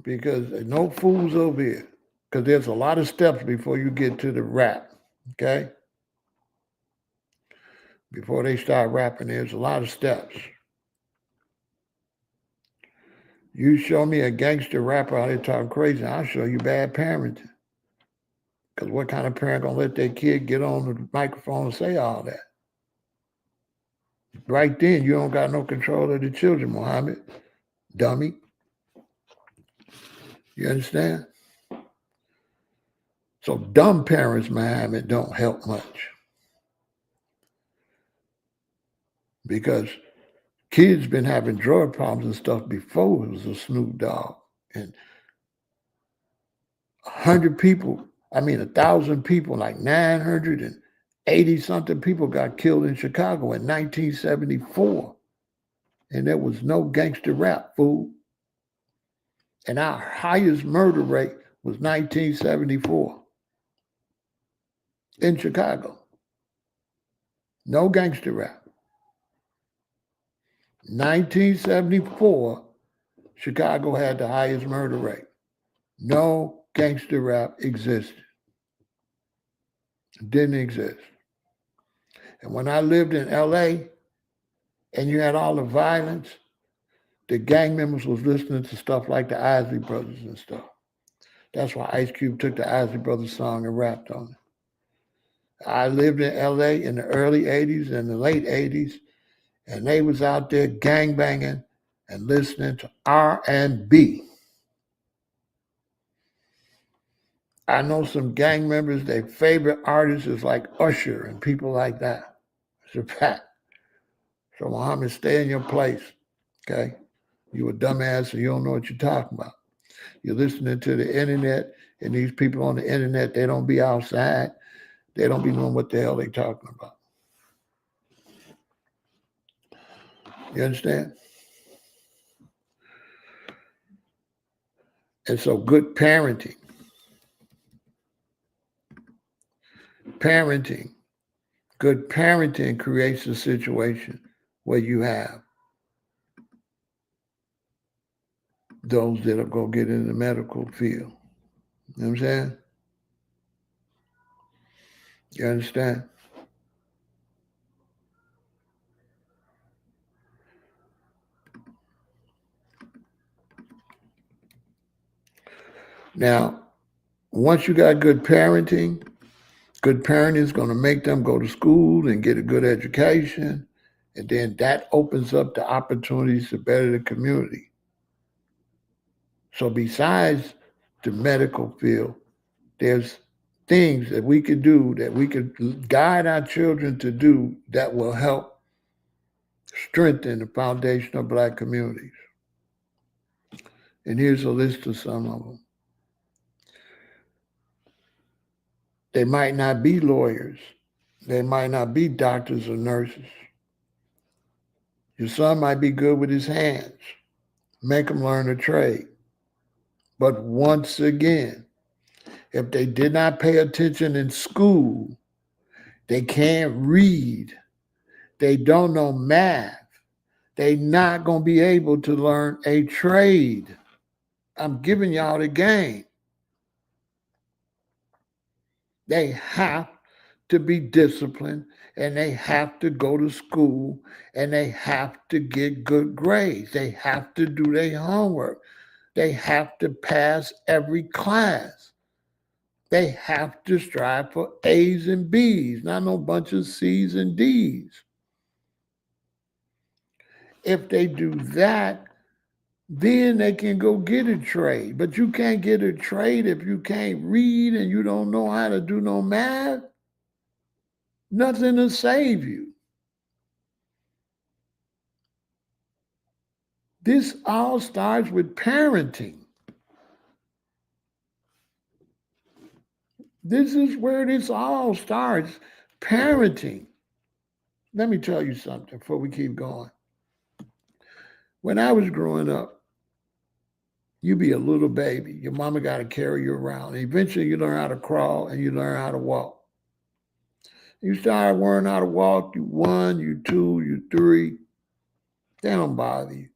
Because no fools over here. Because there's a lot of steps before you get to the rap. Okay? Before they start rapping, there's a lot of steps. You show me a gangster rapper out here talking crazy, I'll show you bad parenting. Because what kind of parent gonna let their kid get on the microphone and say all that? Right then, you don't got no control of the children, Muhammad. Dummy. You understand? So dumb parents, Muhammad, don't help much. Because kids been having drug problems and stuff before it was a Snoop Dogg. And 100 people, 1,000 people, like 980 something people got killed in Chicago in 1974. And there was no gangster rap, fool. And our highest murder rate was 1974 in Chicago. No gangster rap. 1974, Chicago had the highest murder rate. No gangster rap existed. It didn't exist. And when I lived in LA and you had all the violence, the gang members was listening to stuff like the Isley Brothers and stuff. That's why Ice Cube took the Isley Brothers song and rapped on it. I lived in LA in the early 80s and the late 80s, and they was out there gangbanging and listening to R&B. I know some gang members, their favorite artists is like Usher and people like that. It's a fact. So Muhammad, stay in your place, okay? You a dumbass and you don't know what you're talking about. You're listening to the internet, and these people on the internet, they don't be outside. They don't be knowing what the hell they talking about. You understand? And so good parenting, good parenting creates a situation where you have those that are going to get in the medical field. You know what I'm saying? You understand? Now, once you got good parenting is going to make them go to school and get a good education. And then that opens up the opportunities to better the community. So besides the medical field, there's things that we could do, that we could guide our children to do, that will help strengthen the foundation of Black communities. And here's a list of some of them. They might not be lawyers. They might not be doctors or nurses. Your son might be good with his hands. Make him learn a trade. But once again, if they did not pay attention in school, they can't read, they don't know math, they're not going to be able to learn a trade. I'm giving y'all the game. They have to be disciplined, and they have to go to school, and they have to get good grades. They have to do their homework. They have to pass every class. They have to strive for A's and B's, not no bunch of C's and D's. If they do that, then they can go get a trade. But you can't get a trade if you can't read and you don't know how to do no math. Nothing to save you. This all starts with parenting. This is where this all starts, parenting. Let me tell you something before we keep going. When I was growing up, you be a little baby. Your mama got to carry you around. Eventually, you learn how to crawl and you learn how to walk. You start learning how to walk. You 1, you 2, you 3. They don't bother you.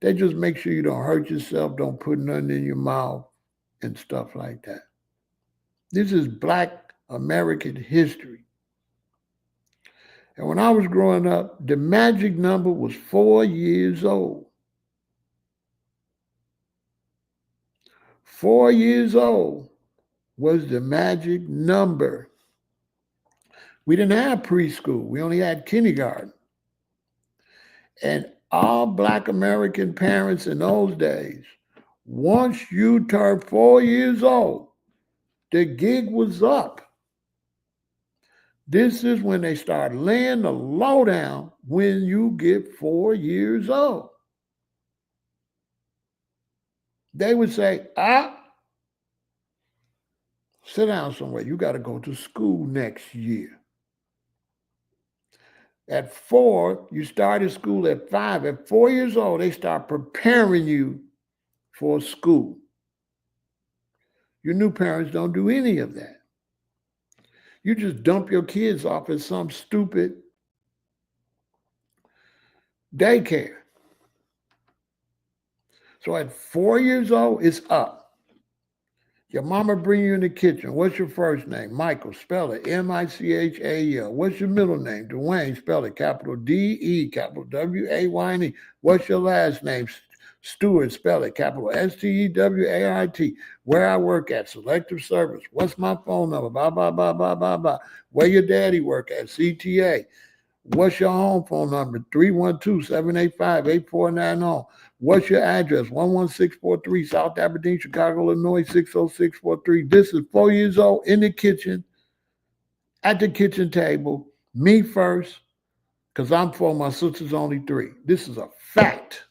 They just make sure you don't hurt yourself, don't put nothing in your mouth and stuff like that. This is Black American history. And when I was growing up, the magic number was 4 years old. 4 years old was the magic number. We didn't have preschool. We only had kindergarten. And all Black American parents in those days, once you turned 4 years old, the gig was up. This is when they start laying the lowdown when you get 4 years old. They would say, sit down somewhere. You got to go to school next year. At 4, you started school at 5. At 4 years old, they start preparing you for school. Your new parents don't do any of that. You just dump your kids off at some stupid daycare. So at 4 years old, it's up. Your mama bring you in the kitchen. What's your first name? Michael, spell it M-I-C-H-A-E-L. What's your middle name? Dwayne, spell it capital D-E, capital W-A-Y-N-E. What's your last name? Stewart, spell it capital S-T-E-W-A-R-T. Where I work at, selective service. What's my phone number? Blah, blah, blah, blah, blah, blah. Where your daddy work at, CTA. What's your home phone number? 312-785-8490. What's your address? 11643 South Aberdeen, Chicago, Illinois, 60643. This is 4 years old in the kitchen, at the kitchen table, me first, because I'm 4, my sister's only 3. This is a fact.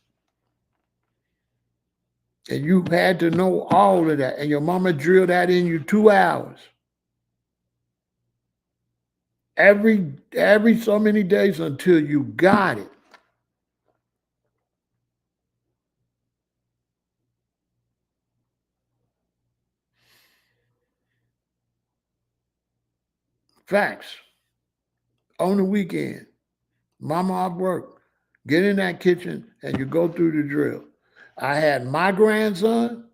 And you had to know all of that. And your mama drilled that in you 2 hours. Every so many days until you got it. Facts. On the weekend, mama off work, get in that kitchen and you go through the drill. I had my grandson,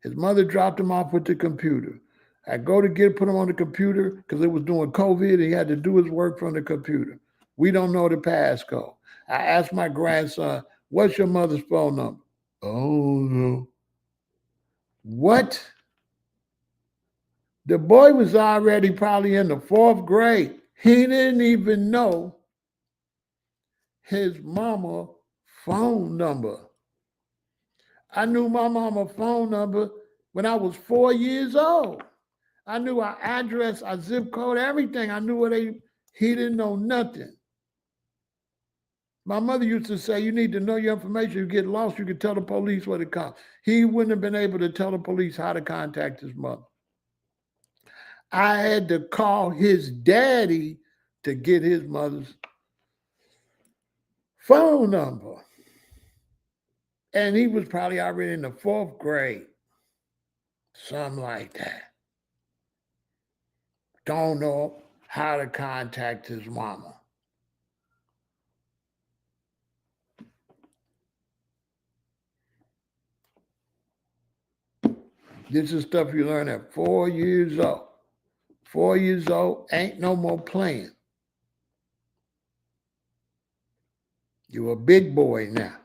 his mother dropped him off with the computer. I go to put him on the computer because it was doing COVID and he had to do his work from the computer. We don't know the passcode. I asked my grandson, what's your mother's phone number? Oh, no. What? The boy was already probably in the fourth grade. He didn't even know his mama phone number. I knew my mama phone number when I was 4 years old. I knew our address, our zip code, everything. I knew where he didn't know nothing. My mother used to say, you need to know your information. You get lost, you can tell the police where to come. He wouldn't have been able to tell the police how to contact his mother. I had to call his daddy to get his mother's phone number. And he was probably already in the fourth grade. Something like that. Don't know how to contact his mama. This is stuff you learn at 4 years old. 4 years old, ain't no more playing. You're a big boy now.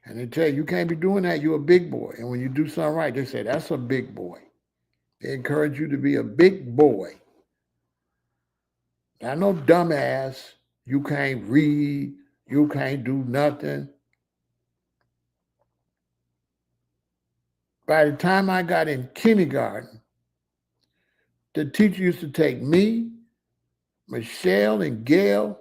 And they tell you can't be doing that, you're a big boy. And when you do something right, they say, that's a big boy. They encourage you to be a big boy. Not no dumbass, you can't read, you can't do nothing. By the time I got in kindergarten, the teacher used to take me, Michelle and Gail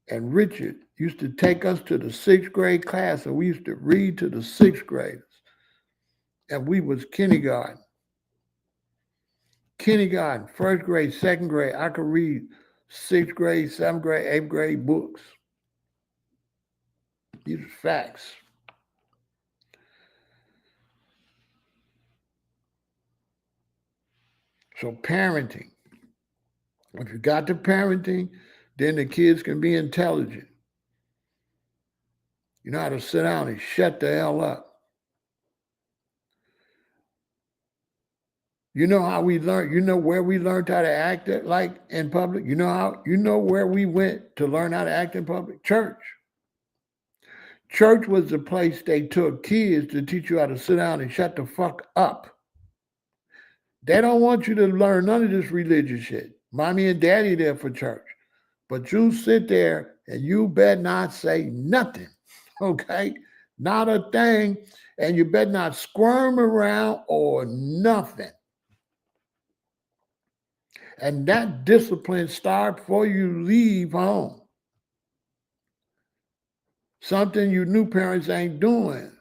and Richard used to take us to the sixth grade class, and we used to read to the sixth graders. And we was kindergarten. Kindergarten, first grade, second grade, I could read sixth grade, seventh grade, eighth grade books. These are facts. So parenting. If you got the parenting, then the kids can be intelligent. You know how to sit down and shut the hell up. You know how we learned, you know where we learned how to act like in public? You know where we went to learn how to act in public? Church. Church was the place they took kids to teach you how to sit down and shut the fuck up. They don't want you to learn none of this religious shit. Mommy and daddy there for church. But you sit there and you better not say nothing, okay? Not a thing. And you better not squirm around or nothing. And that discipline starts before you leave home. Something you new parents ain't doing.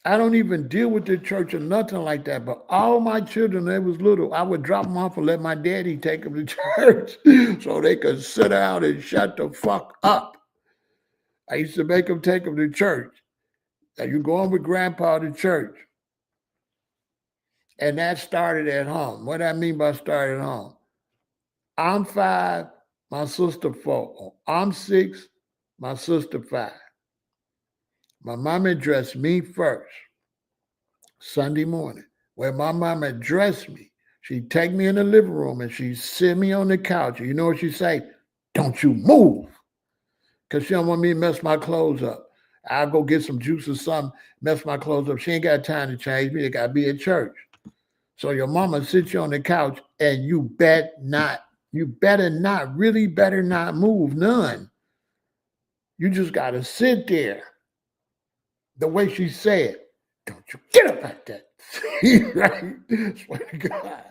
I don't even deal with the church or nothing like that, but all my children, they was little, I would drop them off and let my daddy take them to church so they could sit down and shut the fuck up. I used to make them take them to church. And you go on with grandpa to church. And that started at home. What do I mean by started at home? I'm 5, my sister 4. I'm 6, my sister 5. My mama dressed me first, Sunday morning. When my mama dressed me, she'd take me in the living room and she'd sit me on the couch. And you know what she'd say? Don't you move. Because she don't want me to mess my clothes up. I'll go get some juice or something, mess my clothes up. She ain't got time to change me. They got to be at church. So your mama sits you on the couch and you better not move none. You just got to sit there. The way she said, don't you get up like that. Right? Swear to God.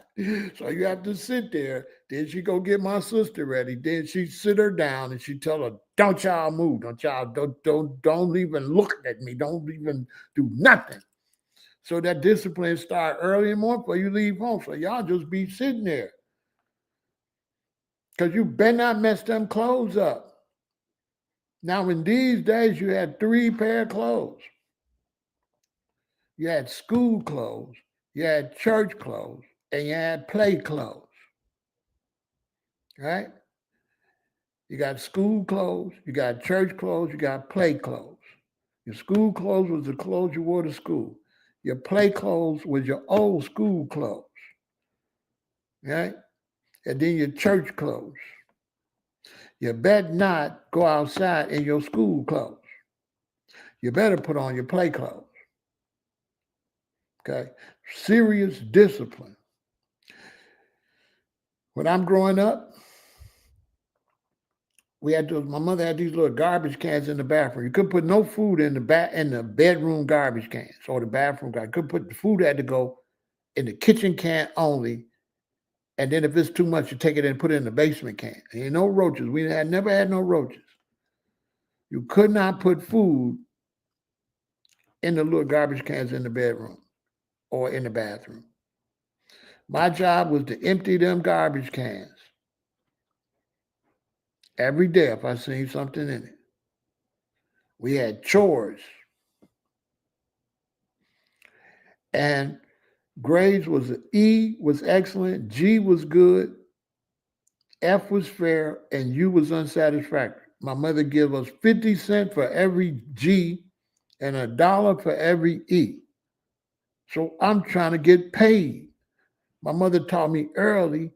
So you have to sit there. Then she go get my sister ready. Then she sit her down and she tell her, don't y'all move. Don't even look at me. Don't even do nothing. So that discipline start early in the morning before you leave home. So y'all just be sitting there. Because you better not mess them clothes up. Now, in these days, you had 3 pair of clothes. You had school clothes. You had church clothes, and you had play clothes, right? You got school clothes, you got church clothes, you got play clothes. Your school clothes was the clothes you wore to school. Your play clothes was your old school clothes, right? And then your church clothes. You better not go outside in your school clothes. You better put on your play clothes. Okay? Serious discipline. When I'm growing up, my mother had these little garbage cans in the bathroom. You couldn't put no food in the bedroom garbage cans or the bathroom garbage. Couldn't put the food had to go in the kitchen can only. And then if it's too much, you take it and put it in the basement can. And ain't no roaches. We had never had no roaches. You could not put food in the little garbage cans in the bedroom or in the bathroom. My job was to empty them garbage cans every day if I seen something in it. We had chores. And grades was E was excellent, G was good, F was fair, and U was unsatisfactory. My mother gave us 50 cents for every G and $1 for every E. So I'm trying to get paid. My mother taught me early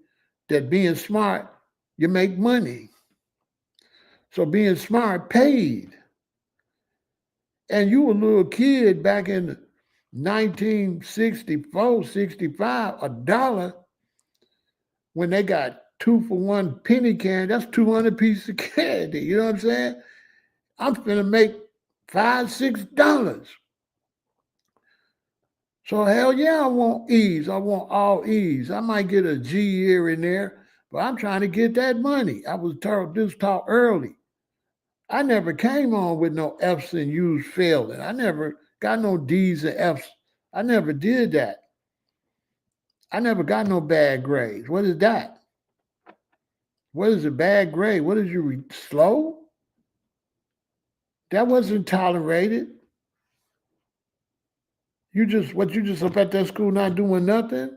that being smart, you make money. So being smart paid. And you were a little kid back in 1964, 65, $1 when they got 2-for-1 penny candy, that's 200 pieces of candy. You know what I'm saying? I'm gonna make $5, $6. So hell yeah, I want E's. I want all E's. I might get a G here and there, but I'm trying to get that money. I was taught early. I never came on with no F's and U's failing. I never got no D's and F's. I never did that. I never got no bad grades. What is that? What is a bad grade? What is you slow? That wasn't tolerated. You just up at that school not doing nothing?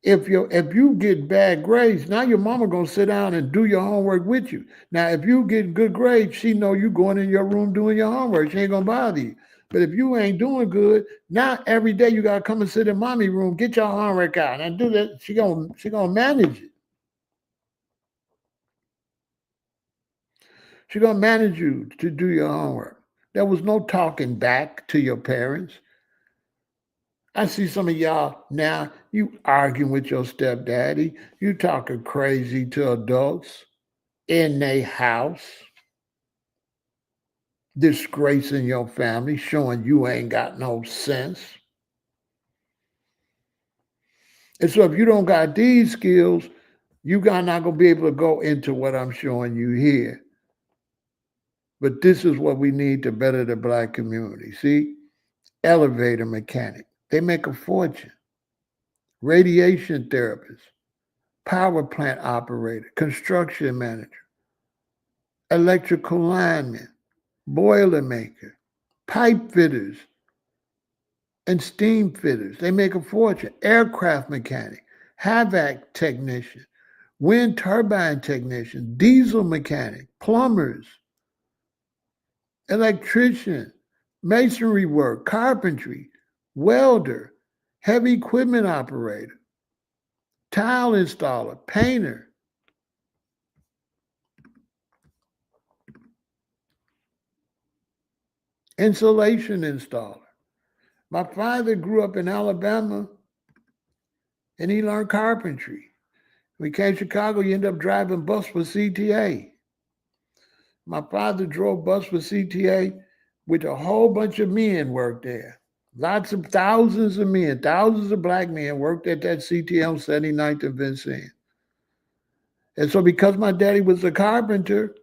If you get bad grades, now your mama gonna sit down and do your homework with you. Now, if you get good grades, she know you going in your room doing your homework. She ain't gonna bother you. But if you ain't doing good, now every day you gotta come and sit in mommy room, get your homework out, and do that. She gonna manage it. She gonna manage you to do your homework. There was no talking back to your parents. I see some of y'all now, you arguing with your stepdaddy, you talking crazy to adults in their house, disgracing your family, showing you ain't got no sense. And so if you don't got these skills, you are not going to be able to go into what I'm showing you here. But this is what we need to better the Black community. See, elevator mechanic, they make a fortune. Radiation therapist, power plant operator, construction manager, electrical lineman, boiler maker, pipe fitters, and steam fitters. They make a fortune. Aircraft mechanic, HVAC technician, wind turbine technician, diesel mechanic, plumbers, electrician, masonry work, carpentry, welder, heavy equipment operator, tile installer, painter, insulation installer. My father grew up in Alabama and he learned carpentry. When he came to Chicago, he ended up driving bus for CTA. My father drove bus for CTA with a whole bunch of men worked there. Lots of thousands of men, thousands of black men worked at that CTA on 79th and Vincennes. And so because my daddy was a carpenter,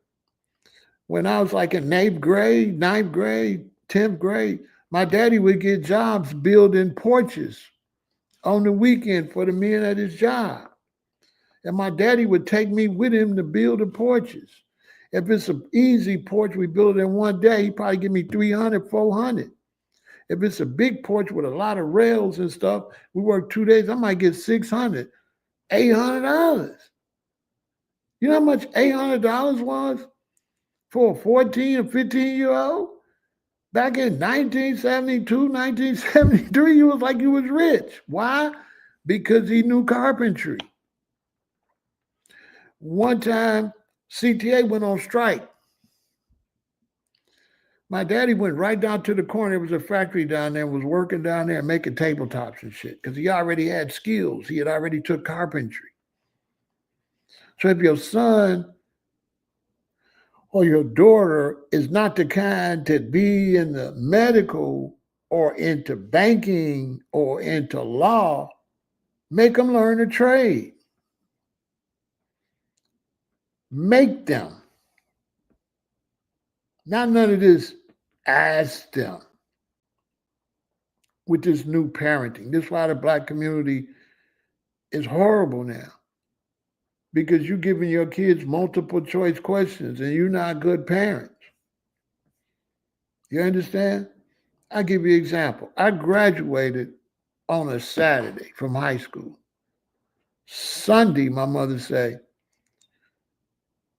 when I was like in ninth grade, 10th grade, my daddy would get jobs building porches on the weekend for the men at his job. And my daddy would take me with him to build the porches. If it's an easy porch we build in one day, he'd probably give me 300, 400. If it's a big porch with a lot of rails and stuff, we work 2 days, I might get $600, $800. You know how much $800 was for a 14 or 15-year-old? Back in 1972, 1973, you was like you was rich. Why? Because he knew carpentry. One time, CTA went on strike. My daddy went right down to the corner. There was a factory down there, was working down there making tabletops and shit because he already had skills. He had already took carpentry. So if your son or your daughter is not the kind to be in the medical or into banking or into law, make them learn a trade. Make them. Not none of this ask them with this new parenting. This is why the black community is horrible now. Because you're giving your kids multiple choice questions and you're not good parents. You understand? I'll give you an example. I graduated on a Saturday from high school. Sunday, my mother said,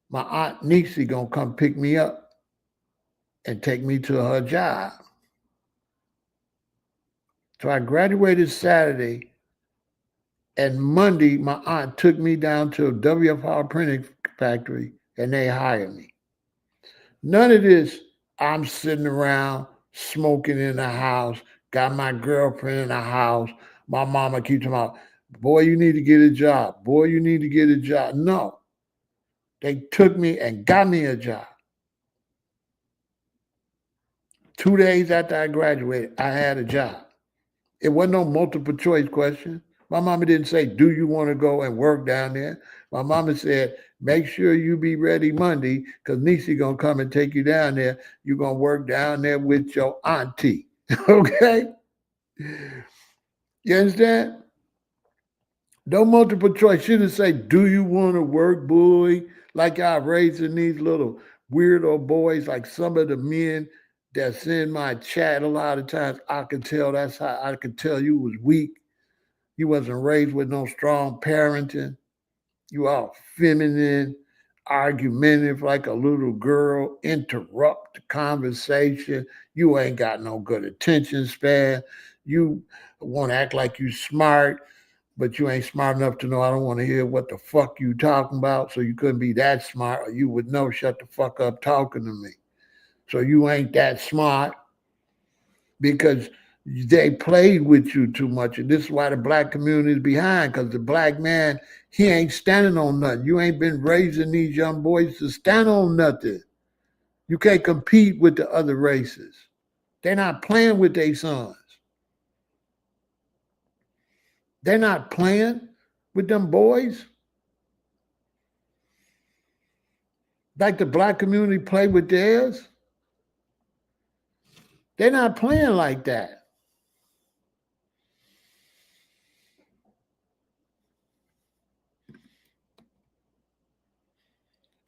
my aunt Niecy gonna come pick me up and take me to her job. So I graduated Saturday, and Monday, my aunt took me down to a WFR printing factory and they hired me. None of this, I'm sitting around smoking in the house, got my girlfriend in the house. My mama keeps talking about, boy, you need to get a job. Boy, you need to get a job. No, they took me and got me a job. 2 days after I graduated, I had a job. It wasn't no multiple choice question. My mama didn't say, do you want to go and work down there? My mama said, make sure you be ready Monday because Niecy going to come and take you down there. You're going to work down there with your auntie. Okay? You understand? No multiple choice. She didn't say, do you want to work, boy? Like y'all raising these little weirdo boys, like some of the men that's in my chat a lot of times. I could tell that's how I could tell you was weak. You wasn't raised with no strong parenting. You all feminine, argumentative like a little girl, interrupt the conversation. You ain't got no good attention span. You want to act like you smart, but you ain't smart enough to know I don't want to hear what the fuck you talking about. So you couldn't be that smart, or you would know shut the fuck up talking to me. So you ain't that smart because they played with you too much. And this is why the black community is behind, because the black man, he ain't standing on nothing. You ain't been raising these young boys to stand on nothing. You can't compete with the other races. They're not playing with their sons. They're not playing with them boys like the black community play with theirs. They're not playing like that.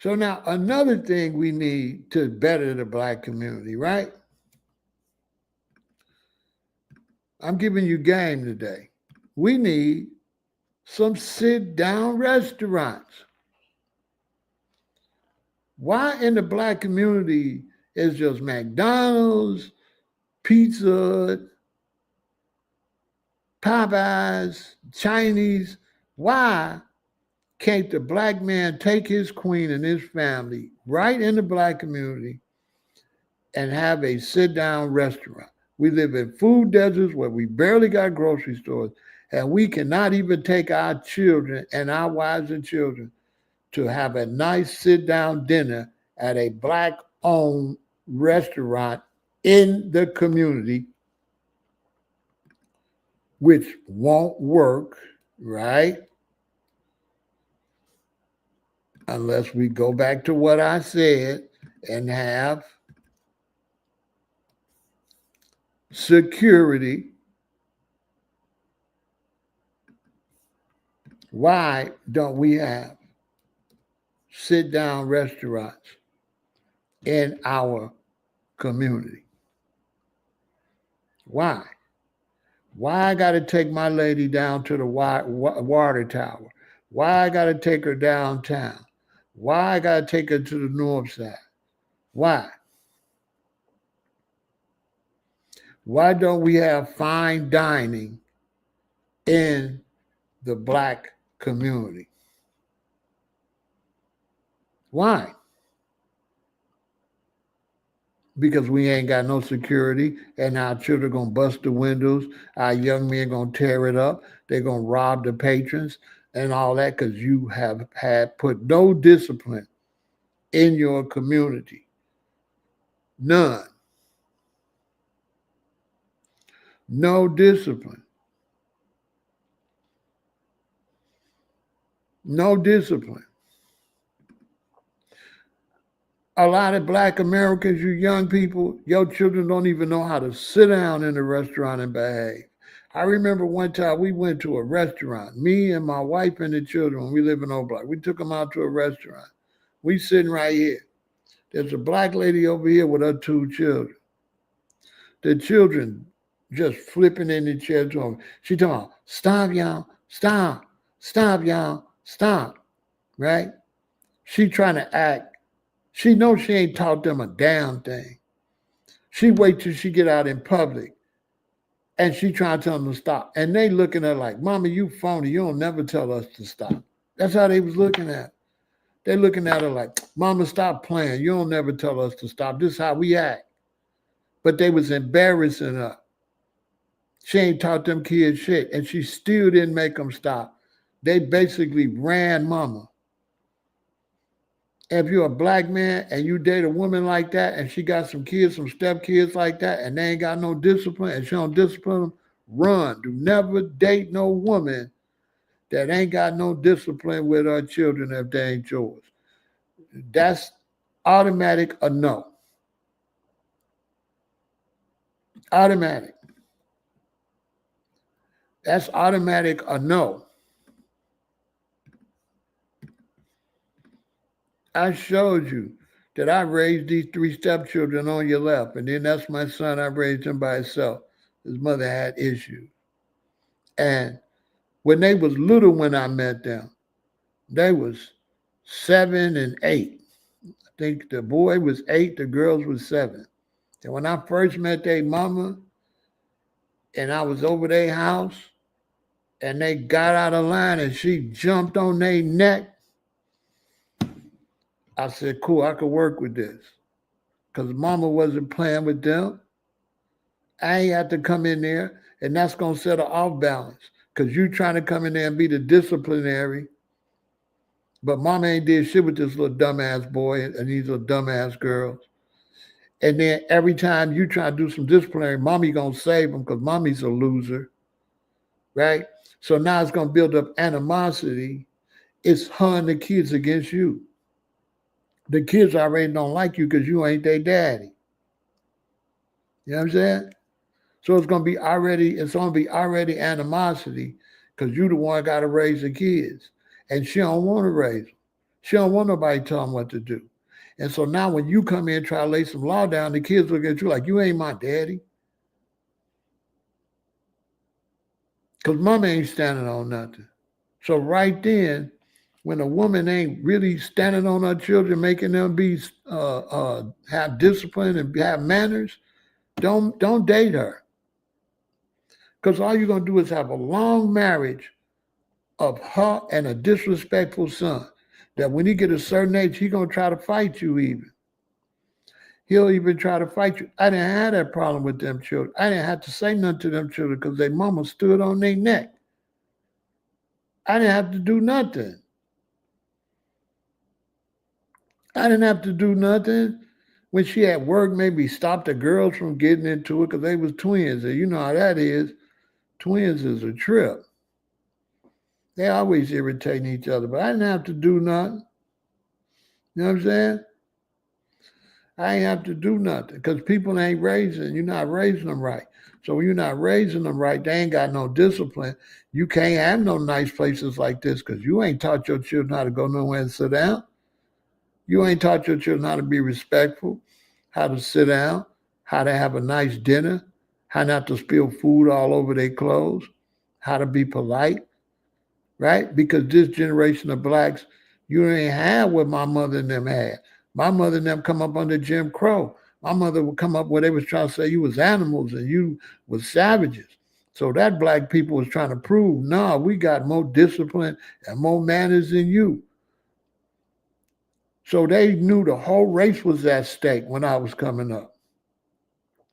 So now another thing we need to better the black community, right? I'm giving you game today. We need some sit-down restaurants. Why in the black community is just McDonald's, Pizza, Popeyes, Chinese? Why can't the black man take his queen and his family right in the black community and have a sit-down restaurant? We live in food deserts where we barely got grocery stores, and we cannot even take our children and our wives and children to have a nice sit-down dinner at a black-owned restaurant in the community, which won't work, right? Unless we go back to what I said and have security. Why don't we have sit-down restaurants in our community? Why? Why I got to take my lady down to the water tower? Why I got to take her downtown? Why I got to take her to the north side? Why? Why don't we have fine dining in the black community? Why? Because we ain't got no security and our children gonna bust the windows, our young men gonna tear it up, they're gonna rob the patrons and all that because you have had put no discipline in your community. None. No discipline. No discipline. A lot of black Americans, you young people, your children don't even know how to sit down in a restaurant and behave. I remember one time we went to a restaurant, me and my wife and the children, when we live in Old Block. We took them out to a restaurant. We sitting right here. There's a black lady over here with her two children. The children just flipping in the chair to them. She talking about, stop, y'all, stop, stop, y'all, stop, right? She trying to act. She knows she ain't taught them a damn thing. She wait till she get out in public and she trying to tell them to stop. And they looking at her like, Mama, you phony. You don't never tell us to stop. That's how they was looking at her. They looking at her like, Mama, stop playing. You don't never tell us to stop. This is how we act. But they was embarrassing her. She ain't taught them kids shit. And she still didn't make them stop. They basically ran Mama. If you're a black man and you date a woman like that and she got some kids, some stepkids like that, and they ain't got no discipline and she don't discipline them, run. Do never date no woman that ain't got no discipline with her children if they ain't yours. That's automatic a no. Automatic. That's automatic a no. I showed you that I raised these three stepchildren on your left, and then that's my son. I raised him by himself. His mother had issues. And when they was little when I met them, they was 7 and 8. I think the boy was 8, the girls was 7. And when I first met their mama, and I was over their house, and they got out of line and she jumped on their neck, I said, cool, I could work with this. Because mama wasn't playing with them. I ain't had to come in there, and that's going to set her off balance. Because you trying to come in there and be the disciplinary, but mama ain't did shit with this little dumbass boy and these little dumbass girls. And then every time you try to do some disciplinary, mommy going to save them because mommy's a loser, right? So now it's going to build up animosity. It's her and the kids against you. The kids already don't like you because you ain't their daddy. You know what I'm saying? So it's going to be already animosity because you the one got to raise the kids. And she don't want to raise them. She don't want nobody tell them what to do. And so now when you come in and try to lay some law down, the kids look at you like, you ain't my daddy. Because mama ain't standing on nothing. So right then, when a woman ain't really standing on her children, making them be have discipline and have manners, don't date her. Because all you're going to do is have a long marriage of her and a disrespectful son. That when he get a certain age, he going to try to fight you even. He'll even try to fight you. I didn't have that problem with them children. I didn't have to say nothing to them children because their mama stood on their neck. I didn't have to do nothing. I didn't have to do nothing. When she at work, maybe stop the girls from getting into it because they was twins. And you know how that is. Twins is a trip. They always irritating each other, but I didn't have to do nothing. You know what I'm saying? I ain't have to do nothing because people ain't raising. You're not raising them right. So when you're not raising them right, they ain't got no discipline. You can't have no nice places like this because you ain't taught your children how to go nowhere and sit down. You ain't taught your children how to be respectful, how to sit down, how to have a nice dinner, how not to spill food all over their clothes, how to be polite, right? Because this generation of blacks, you ain't had what my mother and them had. My mother and them come up under Jim Crow. My mother would come up where they was trying to say you was animals and you was savages. So that black people was trying to prove, nah, we got more discipline and more manners than you. So they knew the whole race was at stake when I was coming up.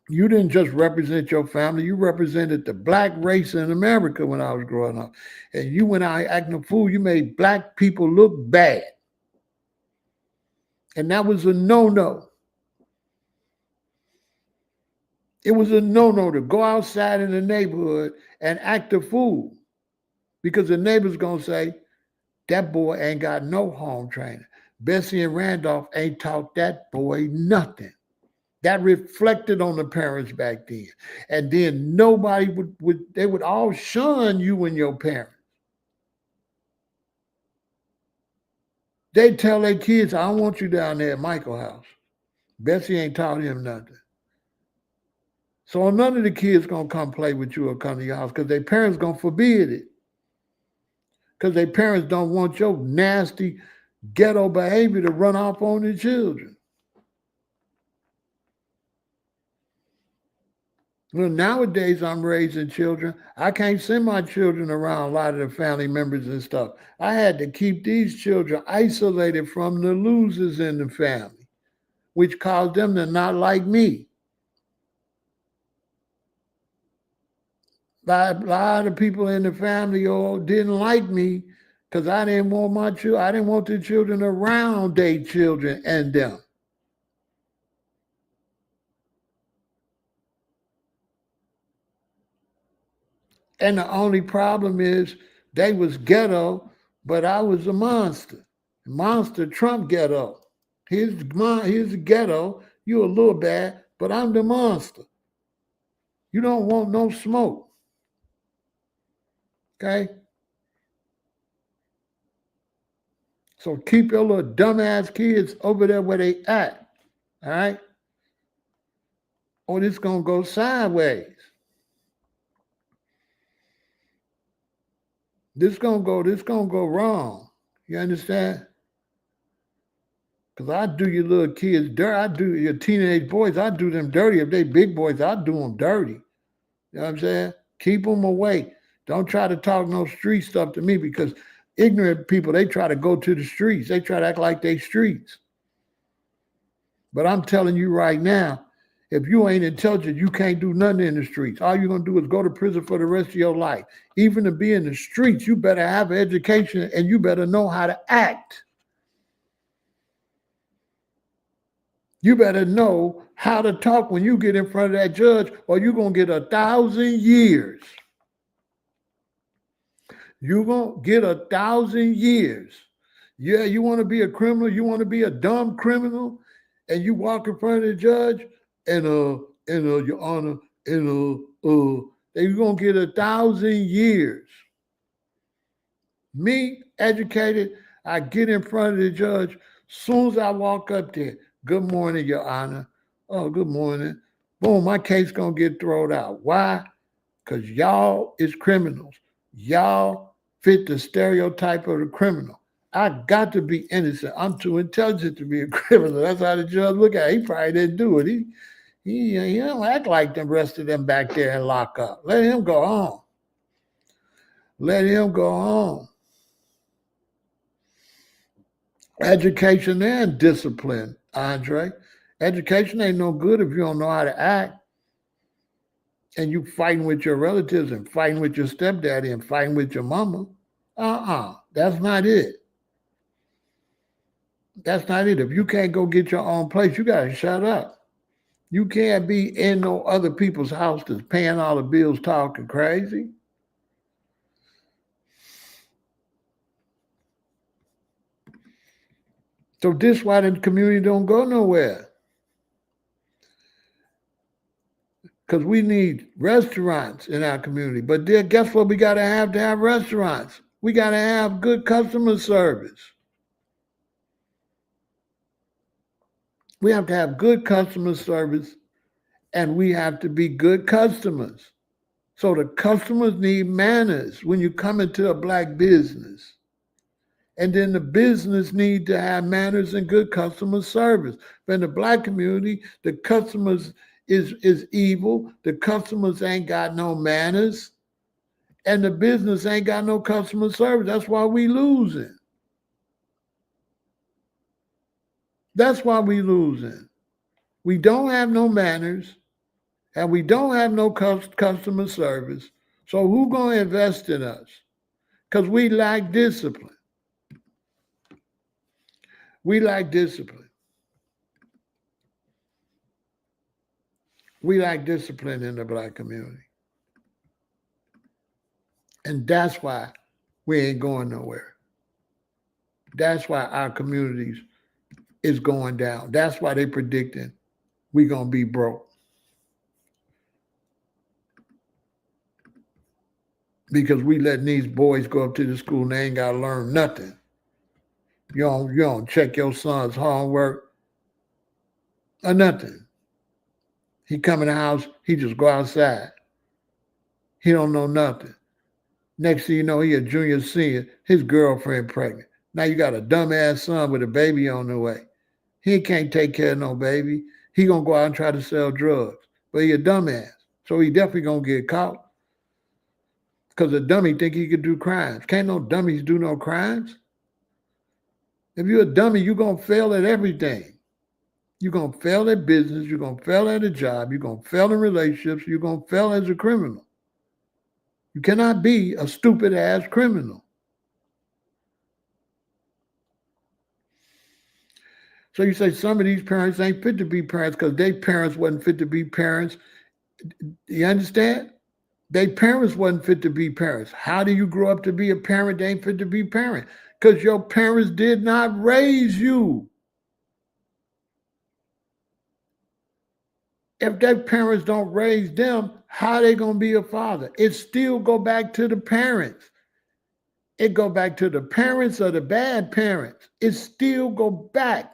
You didn't just represent your family, you represented the black race in America when I was growing up. And you went out acting a fool, you made black people look bad. And that was a no-no. It was a no-no to go outside in the neighborhood and act a fool. Because the neighbor's gonna say, that boy ain't got no home training. Bessie and Randolph ain't taught that boy nothing. That reflected on the parents back then. And then nobody they would all shun you and your parents. They tell their kids, I don't want you down there at Michael's house. Bessie ain't taught him nothing. So none of the kids gonna come play with you or come to your house because their parents gonna forbid it. Because their parents don't want your nasty ghetto behavior to run off on their children. Well, nowadays I'm raising children. I can't send my children around a lot of the family members and stuff. I had to keep these children isolated from the losers in the family, which caused them to not like me. A lot of people in the family didn't like me because I didn't want my children. I didn't want the children around their children and them. And the only problem is they was ghetto, but I was a monster. Monster Trump ghetto. Here's the ghetto. You a little bad, but I'm the monster. You don't want no smoke. Okay? So keep your little dumbass kids over there where they at. All right? Or it's gonna go sideways. This gonna go wrong. You understand? Because I do your little kids dirty. I do your teenage boys, I do them dirty. If they big boys, I do them dirty. You know what I'm saying? Keep them away. Don't try to talk no street stuff to me because ignorant people, they try to go to the streets. They try to act like they streets. But I'm telling you right now, if you ain't intelligent, you can't do nothing in the streets. All you're going to do is go to prison for the rest of your life. Even to be in the streets, you better have an education and you better know how to act. You better know how to talk when you get in front of that judge or you're going to get 1,000 years. You're going to get 1,000 years. Yeah, you want to be a criminal? You want to be a dumb criminal? And you walk in front of the judge and your honor, and then you're going to get 1,000 years. Me, educated, I get in front of the judge. Soon as I walk up there, good morning, your honor. Oh, good morning. Boom, my case going to get thrown out. Why? Because y'all is criminals. Y'all fit the stereotype of the criminal. I got to be innocent. I'm too intelligent to be a criminal. That's how the judge look at it. He probably didn't do it. He don't act like the rest of them back there and lock up. Let him go on. Let him go on. Education and discipline, Andre. Education ain't no good if you don't know how to act. And you fighting with your relatives and fighting with your stepdaddy and fighting with your mama. That's not it. That's not it. If you can't go get your own place, you got to shut up. You can't be in no other people's house that's paying all the bills talking crazy. So this why the community don't go nowhere. Because we need restaurants in our community. But then guess what we got to have restaurants? We got to have good customer service. We have to have good customer service And we have to be good customers. So the customers need manners when you come into a black business. And then the business need to have manners and good customer service. But in the black community, the customers is evil. The customers ain't got no manners. And the business ain't got no customer service. That's why we losing. That's why we losing. We don't have no manners and we don't have no customer service. So who gonna invest in us? Because we lack discipline. We lack discipline. We lack discipline in the black community. And that's why we ain't going nowhere. That's why our communities is going down. That's why they predicting we gonna be broke. Because we letting these boys go up to the school and they ain't gotta learn nothing. You don't check your son's homework or nothing. He come in the house, he just go outside. He don't know nothing. Next thing you know, he a junior, senior, his girlfriend pregnant. Now you got a dumbass son with a baby on the way. He can't take care of no baby. He gonna go out and try to sell drugs. But he a dumbass. So he definitely gonna get caught. Because a dummy think he could do crimes. Can't no dummies do no crimes. If you're a dummy, you're gonna fail at everything. You're gonna fail at business, you're gonna fail at a job, you're gonna fail in relationships, you're gonna fail as a criminal. You cannot be a stupid ass criminal. So you say some of these parents ain't fit to be parents because their parents wasn't fit to be parents. You understand? Their parents wasn't fit to be parents. How do you grow up to be a parent that ain't fit to be parent? Because your parents did not raise you. If their parents don't raise them, how are they going to be a father? It still go back to the parents. It go back to the parents or the bad parents. It still go back.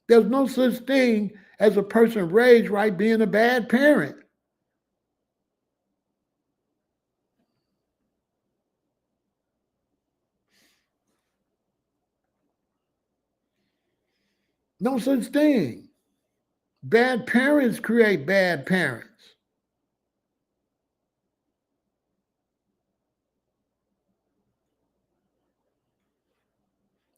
There's no such thing as a person raised right being a bad parent. No such thing. Bad parents create bad parents.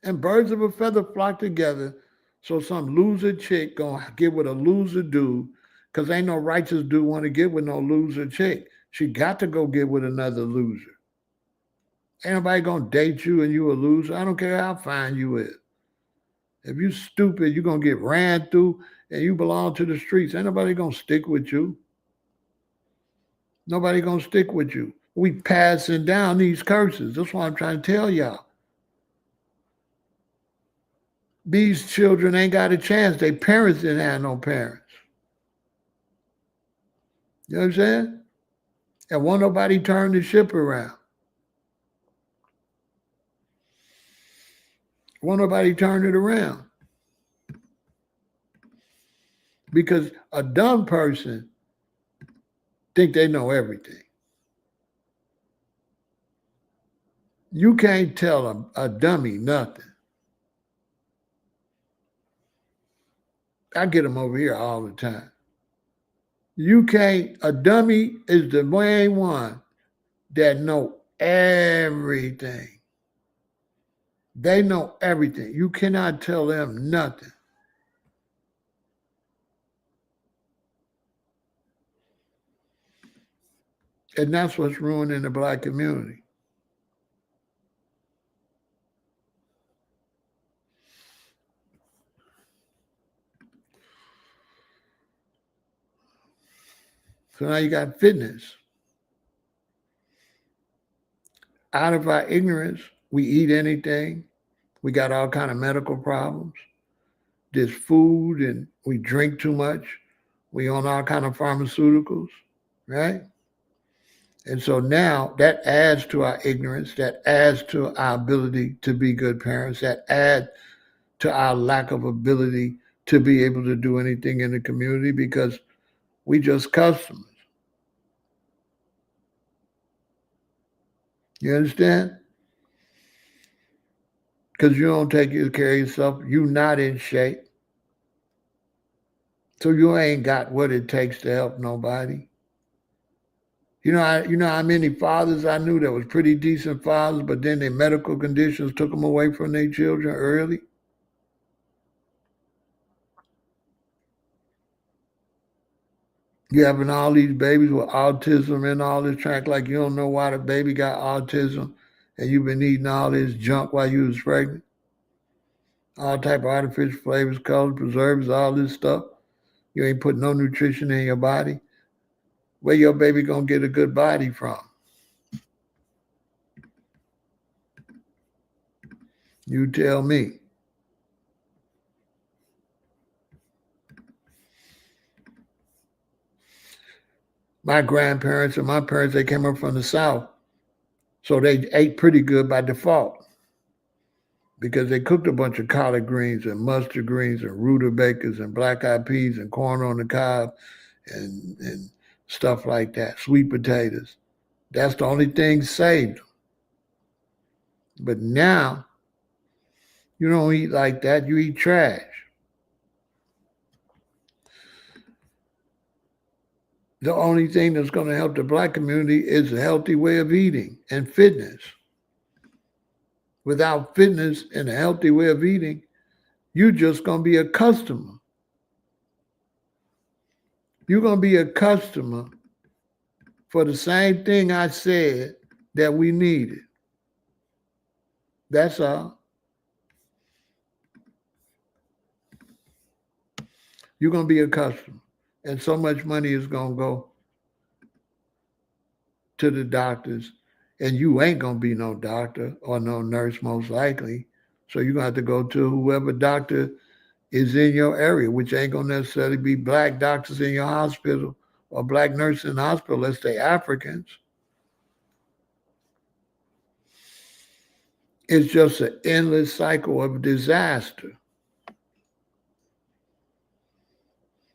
And birds of a feather flock together. So some loser chick gonna get with a loser dude, because ain't no righteous dude want to get with no loser chick. She got to go get with another loser. Ain't nobody gonna date you and you a loser. I don't care how fine you is. If you stupid, you're gonna get ran through and you belong to the streets. Ain't nobody gonna stick with you. Nobody gonna stick with you. We passing down these curses. That's what I'm trying to tell y'all. These children ain't got a chance. Their parents didn't have no parents. You know what I'm saying? And won't nobody turn the ship around. Won't nobody turn it around. Because a dumb person think they know everything. You can't tell a dummy nothing. I get them over here all the time. You can't, a dummy is the main one that know everything. They know everything. You cannot tell them nothing. And that's what's ruining the black community. So now you got fitness. Out of our ignorance, we eat anything. We got all kind of medical problems. There's food and we drink too much. We own all kind of pharmaceuticals, right? And so now that adds to our ignorance, that adds to our ability to be good parents, that adds to our lack of ability to be able to do anything in the community because we just customers. You understand? Because you don't take care of yourself. You not in shape. So you ain't got what it takes to help nobody. You know how many fathers I knew that was pretty decent fathers, but then their medical conditions took them away from their children early? You having all these babies with autism and all this track like you don't know why the baby got autism and you've been eating all this junk while you was pregnant. All type of artificial flavors, colors, preservatives, all this stuff. You ain't putting no nutrition in your body. Where your baby gonna get a good body from? You tell me. My grandparents and my parents, they came up from the South. So they ate pretty good by default because they cooked a bunch of collard greens and mustard greens and rutabagas and black-eyed peas and corn on the cob and stuff like that, sweet potatoes. That's the only thing saved them. But now, you don't eat like that. You eat trash. The only thing that's going to help the black community is a healthy way of eating and fitness. Without fitness and a healthy way of eating, you're just going to be a customer. You're going to be a customer for the same thing I said that we needed. That's all. You're going to be a customer. And so much money is going to go to the doctors. And you ain't going to be no doctor or no nurse, most likely. So you're going to have to go to whoever doctor is in your area, which ain't going to necessarily be black doctors in your hospital or black nurses in the hospital, unless they're Africans. It's just an endless cycle of disaster.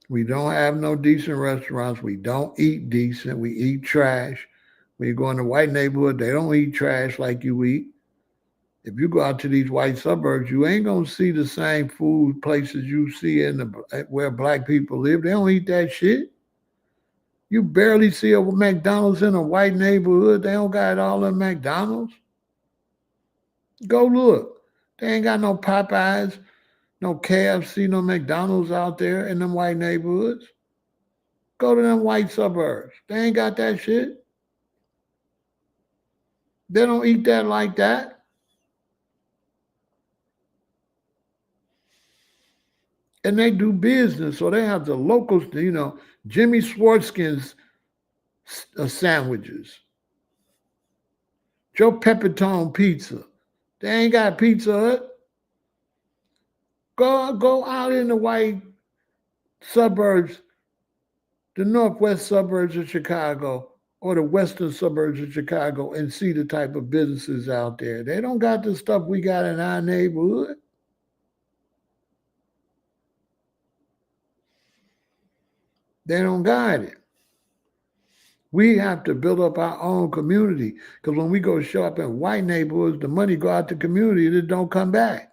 We don't have no decent restaurants. We don't eat decent. We eat trash. When you go in the white neighborhood, they don't eat trash like you eat. If you go out to these white suburbs, you ain't gonna see the same food places you see in the where black people live. They don't eat that shit. You barely see a McDonald's in a white neighborhood. They don't got all in McDonald's. Go look. They ain't got no Popeyes, no KFC, no McDonald's out there in them white neighborhoods. Go to them white suburbs. They ain't got that shit. They don't eat that like that. And they do business. So they have the locals, Jimmy Schwartzkins sandwiches, Joe Pepitone pizza. They ain't got Pizza Hut. Go out in the white suburbs, the northwest suburbs of Chicago or the western suburbs of Chicago and see the type of businesses out there. They don't got the stuff we got in our neighborhood. They don't got it. We have to build up our own community because when we go show up in white neighborhoods, the money go out to community and it don't come back.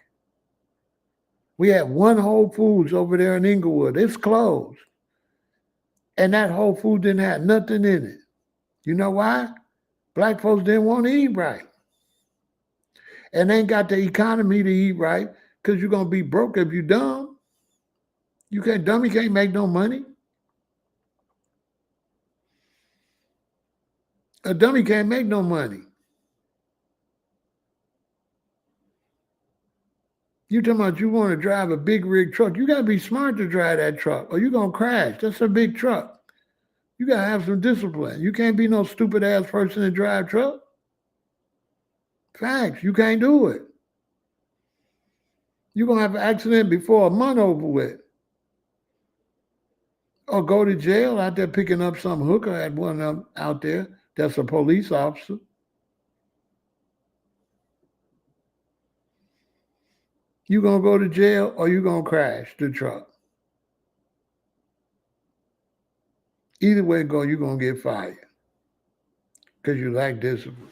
We had one Whole Foods over there in Inglewood. It's closed. And that Whole Foods didn't have nothing in it. You know why? Black folks didn't want to eat right. And they ain't got the economy to eat right because you're going to be broke if you're dumb. You can't make no money. A dummy can't make no money. You talking about you want to drive a big rig truck. You got to be smart to drive that truck or you're going to crash. That's a big truck. You got to have some discipline. You can't be no stupid ass person to drive truck. Facts. You can't do it. You're going to have an accident before a month over with. Or go to jail out there picking up some hooker at one of them out there that's a police officer. You going to go to jail or you going to crash the truck. Either way it go, you're going to get fired because you lack discipline.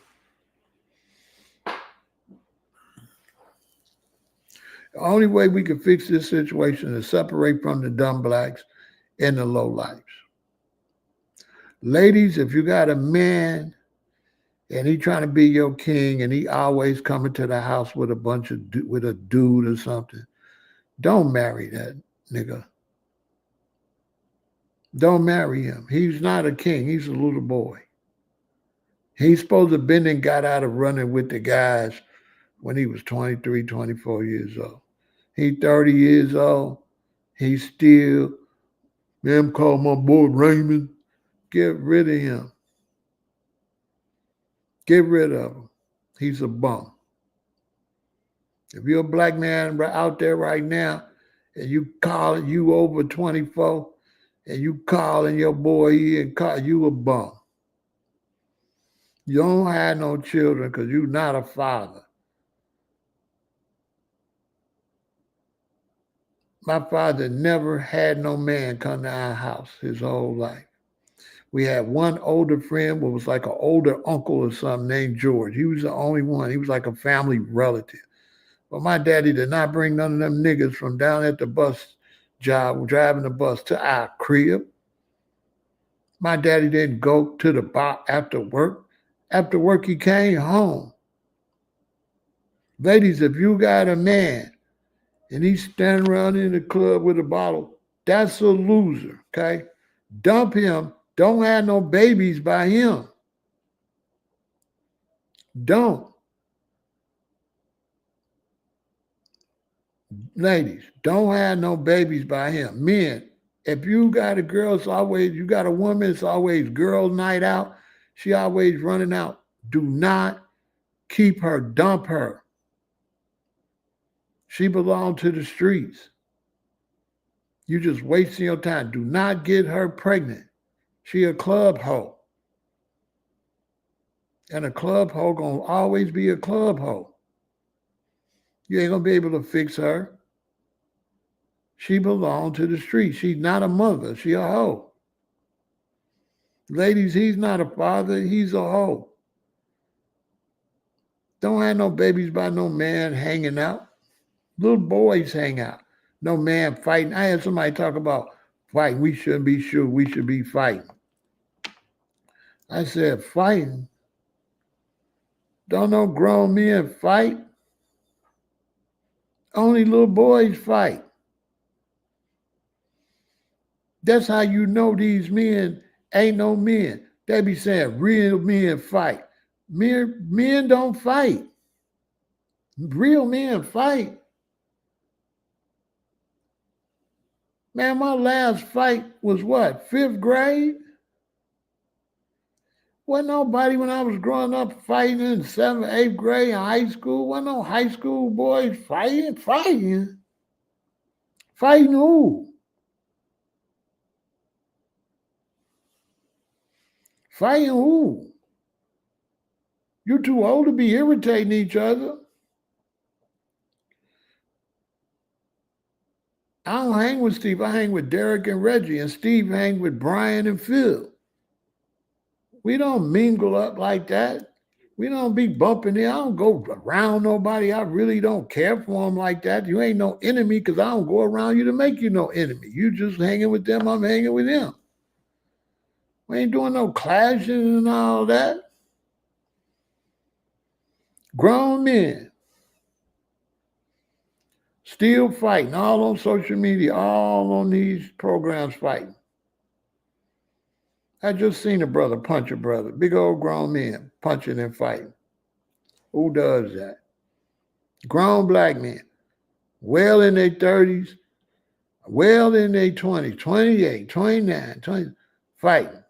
The only way we can fix this situation is separate from the dumb blacks and the low lives. Ladies, if you got a man and he trying to be your king and he always coming to the house with with a dude or something, don't marry that nigga. Don't marry him. He's not a king. He's a little boy. He's supposed to have been and got out of running with the guys when he was 23, 24 years old. He 30 years old. He's still, man, call my boy Raymond. Get rid of him. Get rid of him. He's a bum. If you're a black man out there right now and you calling you over 24 and you calling your boy here and call you a bum. You don't have no children because you're not a father. My father never had no man come to our house his whole life. We had one older friend who was like an older uncle or something named George. He was the only one. He was like a family relative. But my daddy did not bring none of them niggas from down at the bus job, driving the bus to our crib. My daddy didn't go to the bar after work. After work, he came home. Ladies, if you got a man and he's standing around in the club with a bottle, that's a loser, okay? Dump him. Don't have no babies by him. Don't. Ladies, don't have no babies by him. Men, if you got a girl, it's always, you got a woman, it's always girl night out. She always running out. Do not keep her, dump her. She belongs to the streets. You just wasting your time. Do not get her pregnant. She a club hoe. And a club hoe gonna always be a club hoe. You ain't gonna be able to fix her. She belongs to the streets. She's not a mother. She a hoe. Ladies, he's not a father. He's a hoe. Don't have no babies by no man hanging out. Little boys hang out. No man fighting. I had somebody talk about fighting. We shouldn't be sure. We should be fighting. I said, fighting? Don't no grown men fight? Only little boys fight. That's how you know these men ain't no men. They be saying real men fight. Men don't fight. Real men fight. Man, my last fight was what, 5th grade? Wasn't nobody when I was growing up fighting in 7th, 8th grade in high school. Wasn't no high school boys fighting. Fighting who? Fighting who? You're too old to be irritating each other. I don't hang with Steve. I hang with Derek and Reggie, and Steve hang with Brian and Phil. We don't mingle up like that. We don't be bumping it. I don't go around nobody. I really don't care for them like that. You ain't no enemy because I don't go around you to make you no enemy. You just hanging with them, I'm hanging with them. We ain't doing no clashing and all that. Grown men still fighting, all on social media, all on these programs fighting. I just seen a brother punch a brother, big old grown men punching and fighting. Who does that? Grown black men, well in their 30s, well in their 20s, 28, 29, 20, fighting.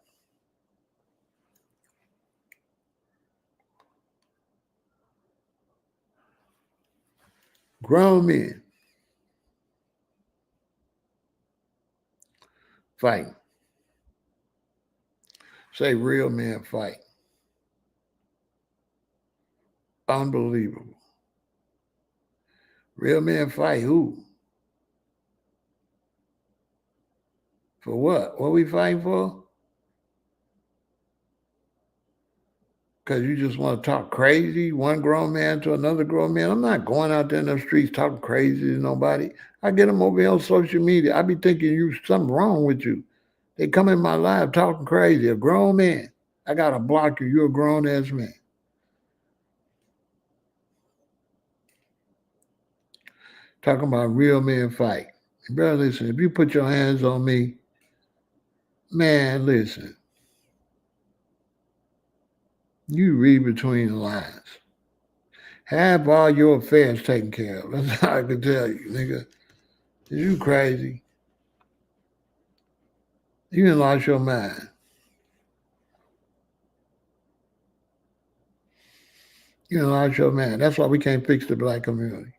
Grown men fighting. Say real men fight. Unbelievable. Real men fight who? For what? What we fighting for? because you just want to talk crazy, one grown man to another grown man. I'm not going out there in the streets talking crazy to nobody. I get them over here on social media. I be thinking you something wrong with you. They come in my life talking crazy. A grown man. I gotta block you. You're a grown ass man. Talking about real men fight. Brother, listen, if you put your hands on me, man, listen. You read between the lines. Have all your affairs taken care of. That's all I can tell you, nigga. Is you crazy? You done lost your mind. You done lost your mind. That's why we can't fix the black community.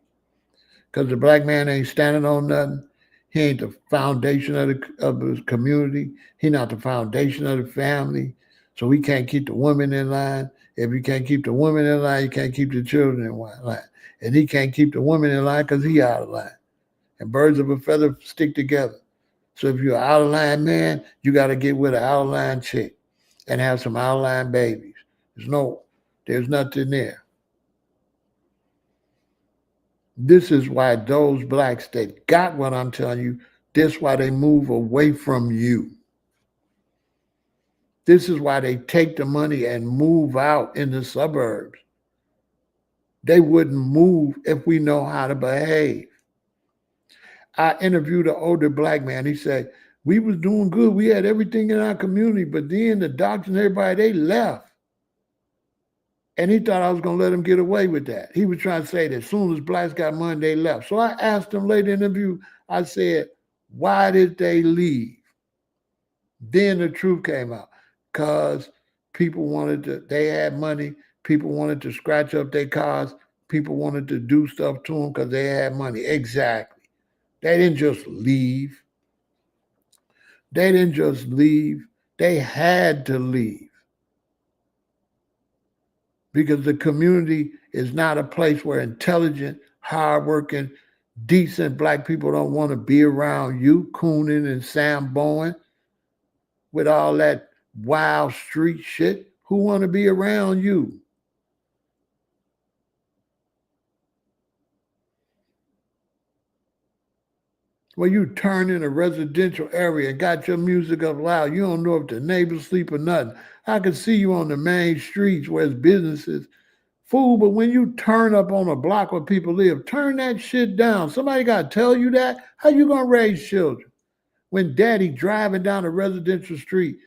Because the black man ain't standing on nothing. He ain't the foundation of the community. He not the foundation of the family. So we can't keep the women in line. If you can't keep the women in line, you can't keep the children in line. And he can't keep the women in line because he out of line. And birds of a feather stick together. So if you're an out of line man, you got to get with an out of line chick and have some out of line babies. There's nothing there. This is why those blacks that got what I'm telling you, this is why they move away from you. This is why they take the money and move out in the suburbs. They wouldn't move if we know how to behave. I interviewed an older black man. He said, we was doing good. We had everything in our community, but then the doctors and everybody, they left. And he thought I was going to let him get away with that. He was trying to say that as soon as blacks got money, they left. So I asked him later in the interview, I said, why did they leave? Then the truth came out. Because they had money. People wanted to scratch up their cars. People wanted to do stuff to them because they had money. Exactly. They didn't just leave. They didn't just leave. They had to leave. Because the community is not a place where intelligent, hardworking, decent black people don't want to be around you, Coonan and Sam Bowen, with all that wild street shit. Who want to be around you? Well, you turn in a residential area and got your music up loud. You don't know if the neighbors sleep or nothing. I can see you on the main streets where it's businesses. Fool, but when you turn up on a block where people live, turn that shit down. Somebody got to tell you that. How you going to raise children? When daddy driving down a residential street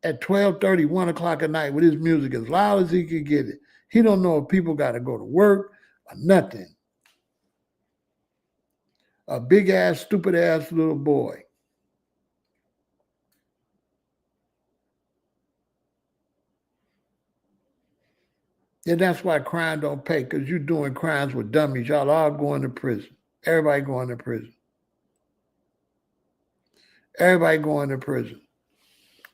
at 12:30, 1 o'clock at night with his music as loud as he can get it. He don't know if people got to go to work or nothing. A big ass, stupid ass little boy. And that's why crime don't pay, because you're doing crimes with dummies. Y'all all going to prison. Everybody going to prison. Everybody going to prison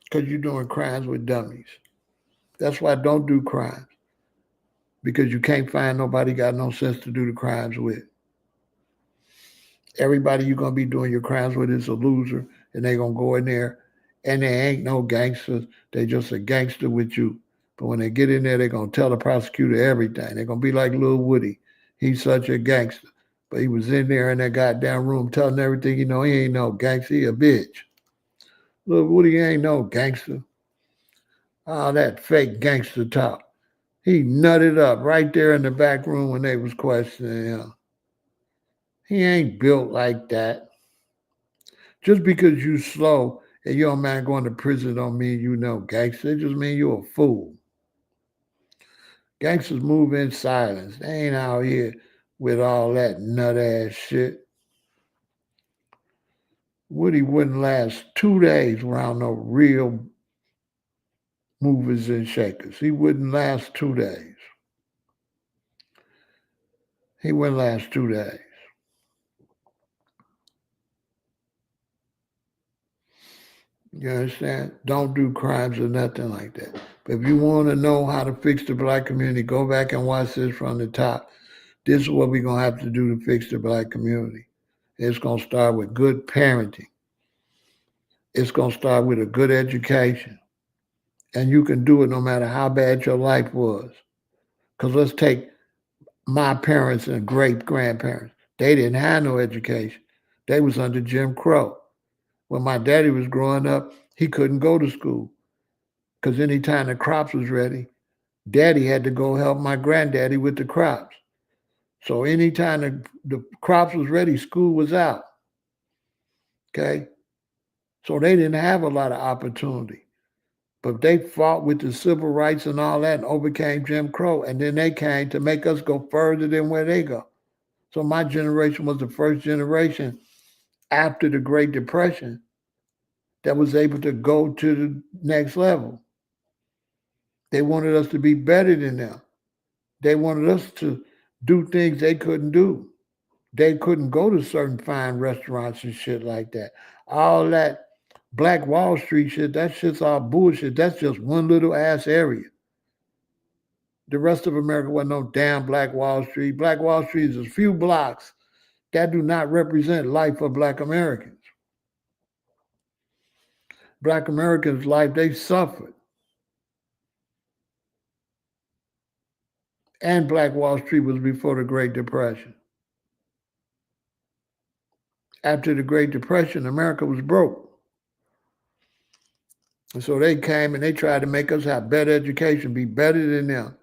because you're doing crimes with dummies. That's why I don't do crimes, because you can't find nobody got no sense to do the crimes with. Everybody you're going to be doing your crimes with is a loser, and they're going to go in there, and they ain't no gangsters. They just a gangster with you. But when they get in there, they're going to tell the prosecutor everything. They're going to be like Lil Woody. He's such a gangster. But he was in there in that goddamn room telling everything, he ain't no gangster. He a bitch. Lil Woody ain't no gangster. All that fake gangster talk. He nutted up right there in the back room when they was questioning him. He ain't built like that. Just because you slow and you don't mind going to prison don't mean you know gangster. It just mean you a fool. Gangsters move in silence. They ain't out here with all that nut ass shit. Woody wouldn't last 2 days around no real movers and shakers. He wouldn't last 2 days. He wouldn't last 2 days. You understand? Don't do crimes or nothing like that. But if you want to know how to fix the black community, go back and watch this from the top. This is what we're going to have to do to fix the black community. It's going to start with good parenting. It's going to start with a good education. And you can do it no matter how bad your life was. Because let's take my parents and great grandparents. They didn't have no education. They was under Jim Crow. When my daddy was growing up, he couldn't go to school because anytime the crops was ready, daddy had to go help my granddaddy with the crops. So anytime the crops was ready, school was out. Okay. So they didn't have a lot of opportunity. But they fought with the civil rights and all that and overcame Jim Crow. And then they came to make us go further than where they go. So my generation was the first generation after the Great Depression that was able to go to the next level. They wanted us to be better than them. They wanted us to do things they couldn't do. They couldn't go to certain fine restaurants and shit like that. All that Black Wall Street shit, that shit's all bullshit. That's just one little ass area. The rest of America wasn't no damn Black Wall Street. Black Wall Street is a few blocks that do not represent life of Black Americans. Black Americans' life, they suffered. And Black Wall Street was before the Great Depression. After the Great Depression, America was broke. And so they came and they tried to make us have better education, be better than them.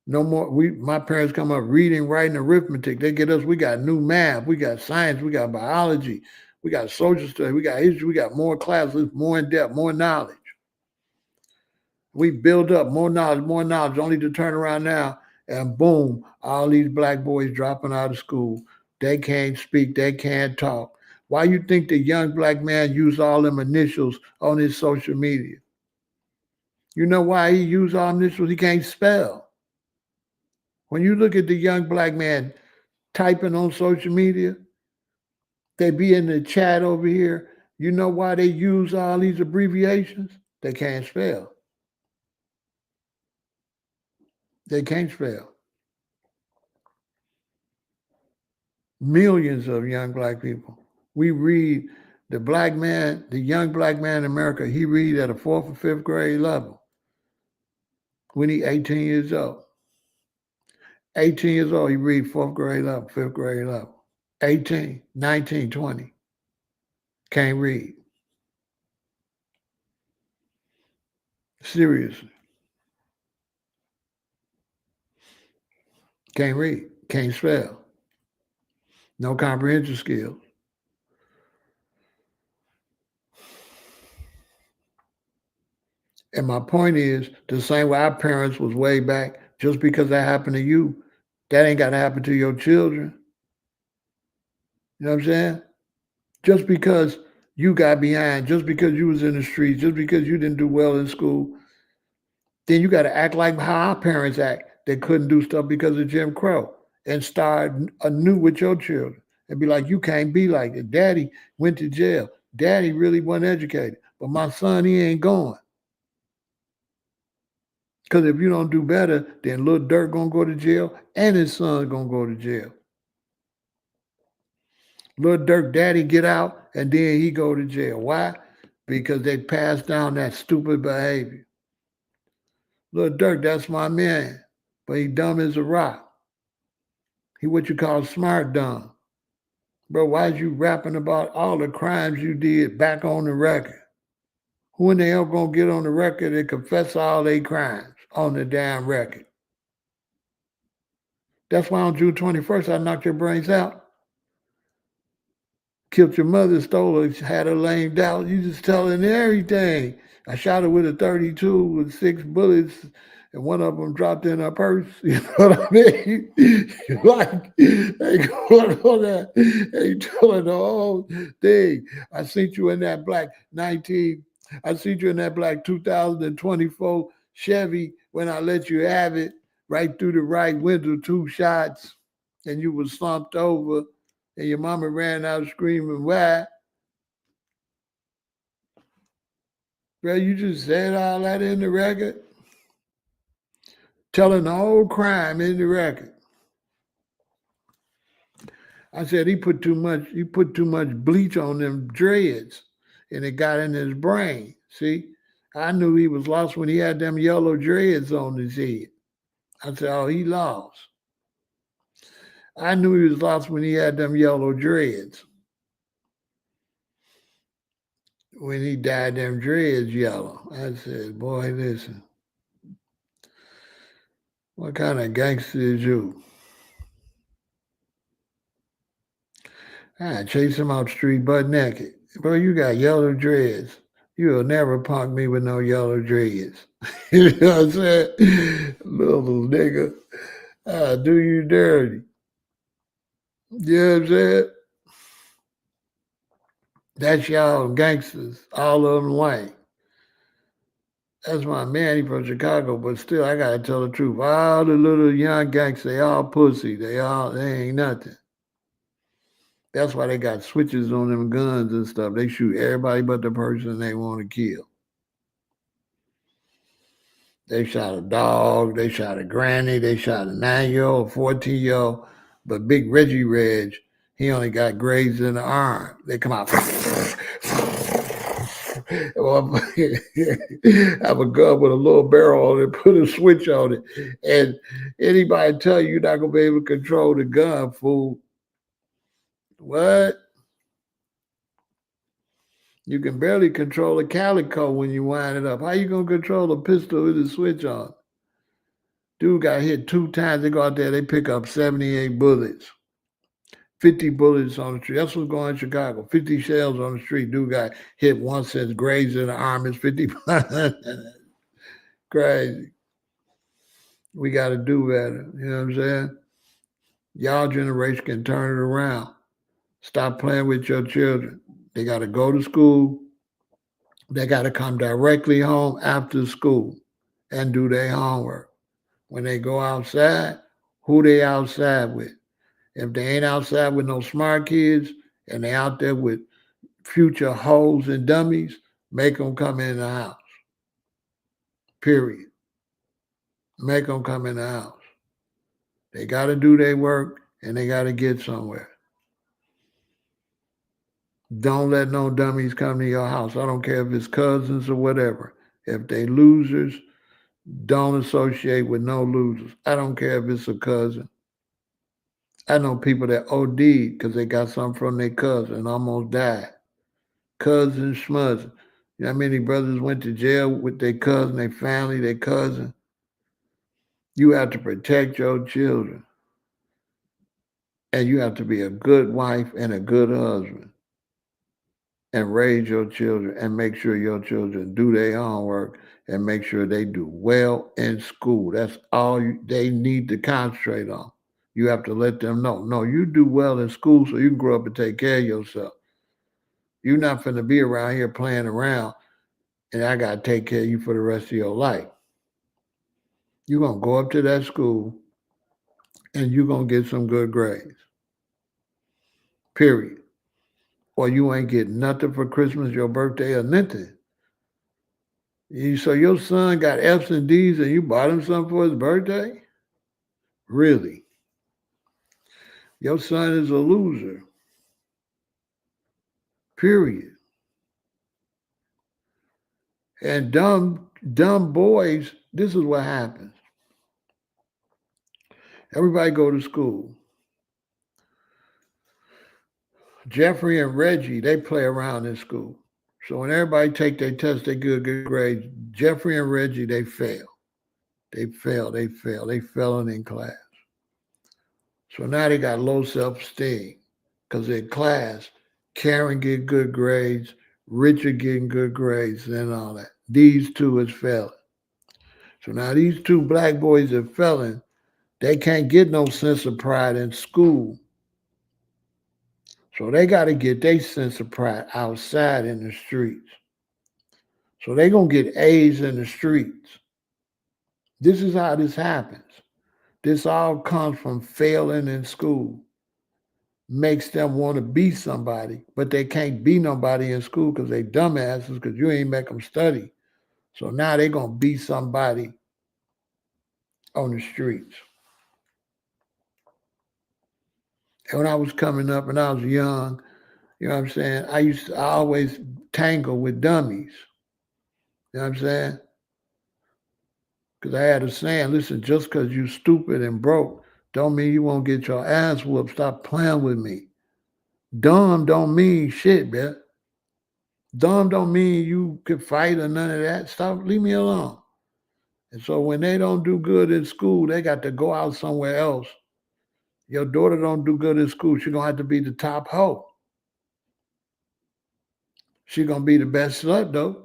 No more. My parents come up reading, writing, arithmetic. They get us. We got new math. We got science. We got biology. We got social studies. We got history. We got more classes, more in depth, more knowledge. We build up more knowledge, only to turn around now and boom, all these black boys dropping out of school. They can't speak. They can't talk. Why you think the young black man used all them initials on his social media? You know why he used all initials? He can't spell. When you look at the young black man typing on social media, they be in the chat over here. You know why they use all these abbreviations? They can't spell. They can't spell. Millions of young black people. We read the young black man in America, he read at a 4th or 5th grade level when he 18 years old. 18 years old, he read 4th grade level, 5th grade level. 18, 19, 20. Can't read. Seriously. Can't read. Can't spell. No comprehension skills. And my point is, the same way our parents was way back, just because that happened to you, that ain't got to happen to your children. You know what I'm saying? Just because you got behind, just because you was in the streets, just because you didn't do well in school, then you got to act like how our parents act. They couldn't do stuff because of Jim Crow and start anew with your children and be like, you can't be like it. Daddy went to jail. Daddy really wasn't educated, but my son, he ain't going. Because if you don't do better, then little Dirk gonna go to jail and his son gonna go to jail. Little Dirk daddy get out and then he go to jail. Why? Because they passed down that stupid behavior. Little Dirk, that's my man, but he dumb as a rock. He what you call smart dumb. Bro, why is you rapping about all the crimes you did back on the record? Who in the hell gonna get on the record and confess all their crimes on the damn record? That's why on June 21st, I knocked your brains out. Killed your mother, stole her, had her lamed out. You just telling everything. I shot her with a 32 with 6 bullets, and one of them dropped in her purse. You know what I mean? Like, they going on that. They telling the whole thing. I seen you in that black 2024 Chevy when I let you have it, right through the right window, 2 shots, and you was slumped over. And your mama ran out screaming, why? Bro, you just said all that in the record? Telling the whole crime in the record. I said he put too much bleach on them dreads and it got in his brain. See? I knew he was lost when he had them yellow dreads on his head. I said, oh, he lost. I knew he was lost when he had them yellow dreads. When he dyed them dreads yellow. I said, boy, listen, what kind of gangster is you? I chase him out the street butt naked. Bro, you got yellow dreads. You'll never punk me with no yellow dreads. You know what I'm saying? Little nigga, I'll do you dirty. You know what I'm saying? That's y'all gangsters, all of them white. That's my man, he from Chicago, but still, I gotta tell the truth. All the little young gangsters, they all pussy. They ain't nothing. That's why they got switches on them guns and stuff. They shoot everybody but the person they want to kill. They shot a dog, they shot a granny, they shot a 9-year-old, 14-year-old. But Big Reggie Reg, he only got grazed in the arm. They come out. Have a gun with a little barrel on it, put a switch on it. And anybody tell you you're not going to be able to control the gun, fool. What? You can barely control a calico when you wind it up. How you going to control a pistol with a switch on? Dude got hit 2 times. They go out there, they pick up 78 bullets. 50 bullets on the street. That's what's going on in Chicago. 50 shells on the street. Dude got hit once, says grazed in the arm. It's 50. Crazy. We got to do better. You know what I'm saying? Y'all generation can turn it around. Stop playing with your children. They got to go to school. They got to come directly home after school and do their homework. When they go outside, who they outside with? If they ain't outside with no smart kids and they out there with future hoes and dummies, make them come in the house. Period. Make them come in the house. They got to do their work and they got to get somewhere. Don't let no dummies come to your house. I don't care if it's cousins or whatever. If they losers, don't associate with no losers. I don't care if it's a cousin. I know people that OD'd because they got something from their cousin and almost died. Cousin schmuzzin. You know how many brothers went to jail with their cousin, their family, their cousin? You have to protect your children. And you have to be a good wife and a good husband. And raise your children and make sure your children do their homework and make sure they do well in school. That's all they need to concentrate on. You have to let them know. No, you do well in school so you can grow up and take care of yourself. You're not going to be around here playing around and I got to take care of you for the rest of your life. You're going to go up to that school and you're going to get some good grades. Period. Or you ain't getting nothing for Christmas, your birthday, or nothing. So your son got F's and D's and you bought him something for his birthday? Really? Your son is a loser. Period. And dumb boys, this is what happens. Everybody go to school. Jeffrey and Reggie, they play around in school. So when everybody take their test, they get good grades. Jeffrey and Reggie, they fail. They failing in class. So now they got low self-esteem because in class, Karen get good grades, Richard getting good grades, and all that. These two is failing. So now these two black boys are failing. They can't get no sense of pride in school. So they got to get their sense of pride outside in the streets. So they going to get A's in the streets. This is how this happens. This all comes from failing in school. Makes them want to be somebody, but they can't be nobody in school because they dumbasses because you ain't make them study. So now they're going to be somebody on the streets. And when I was coming up and I was young, you know what I'm saying? I always tangle with dummies. You know what I'm saying? Because I had a saying, listen, just because you stupid and broke, don't mean you won't get your ass whooped. Stop playing with me. Dumb don't mean shit, man. Dumb don't mean you could fight or none of that. Stop, leave me alone. And so when they don't do good in school, they got to go out somewhere else. Your daughter don't do good in school, she gonna have to be the top hoe. She gonna be the best slut though.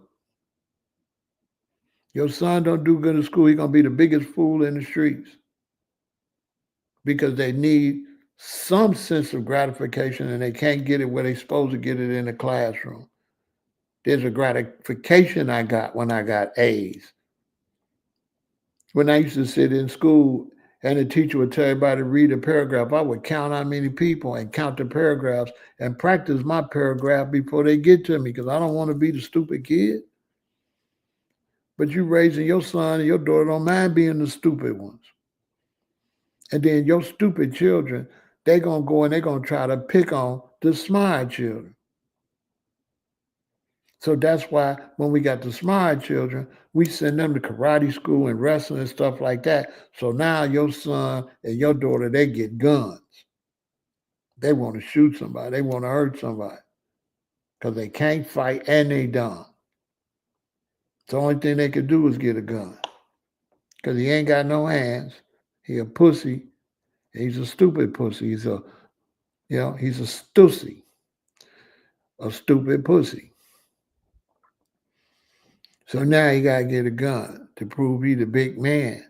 Your son don't do good in school, he gonna be the biggest fool in the streets because they need some sense of gratification and they can't get it where they supposed to get it in the classroom. There's a gratification I got when I got A's. When I used to sit in school and the teacher would tell everybody to read a paragraph, I would count how many people and count the paragraphs and practice my paragraph before they get to me because I don't want to be the stupid kid. But you raising your son and your daughter don't mind being the stupid ones. And then your stupid children, they're going to go and they're going to try to pick on the smart children. So that's why when we got the smart children, we send them to karate school and wrestling and stuff like that. So now your son and your daughter, they get guns. They want to shoot somebody. They want to hurt somebody because they can't fight and they dumb. The only thing they could do is get a gun because he ain't got no hands. He a pussy. He's a stupid pussy. He's a stussy, a stupid pussy. So now he got to get a gun to prove he the big man.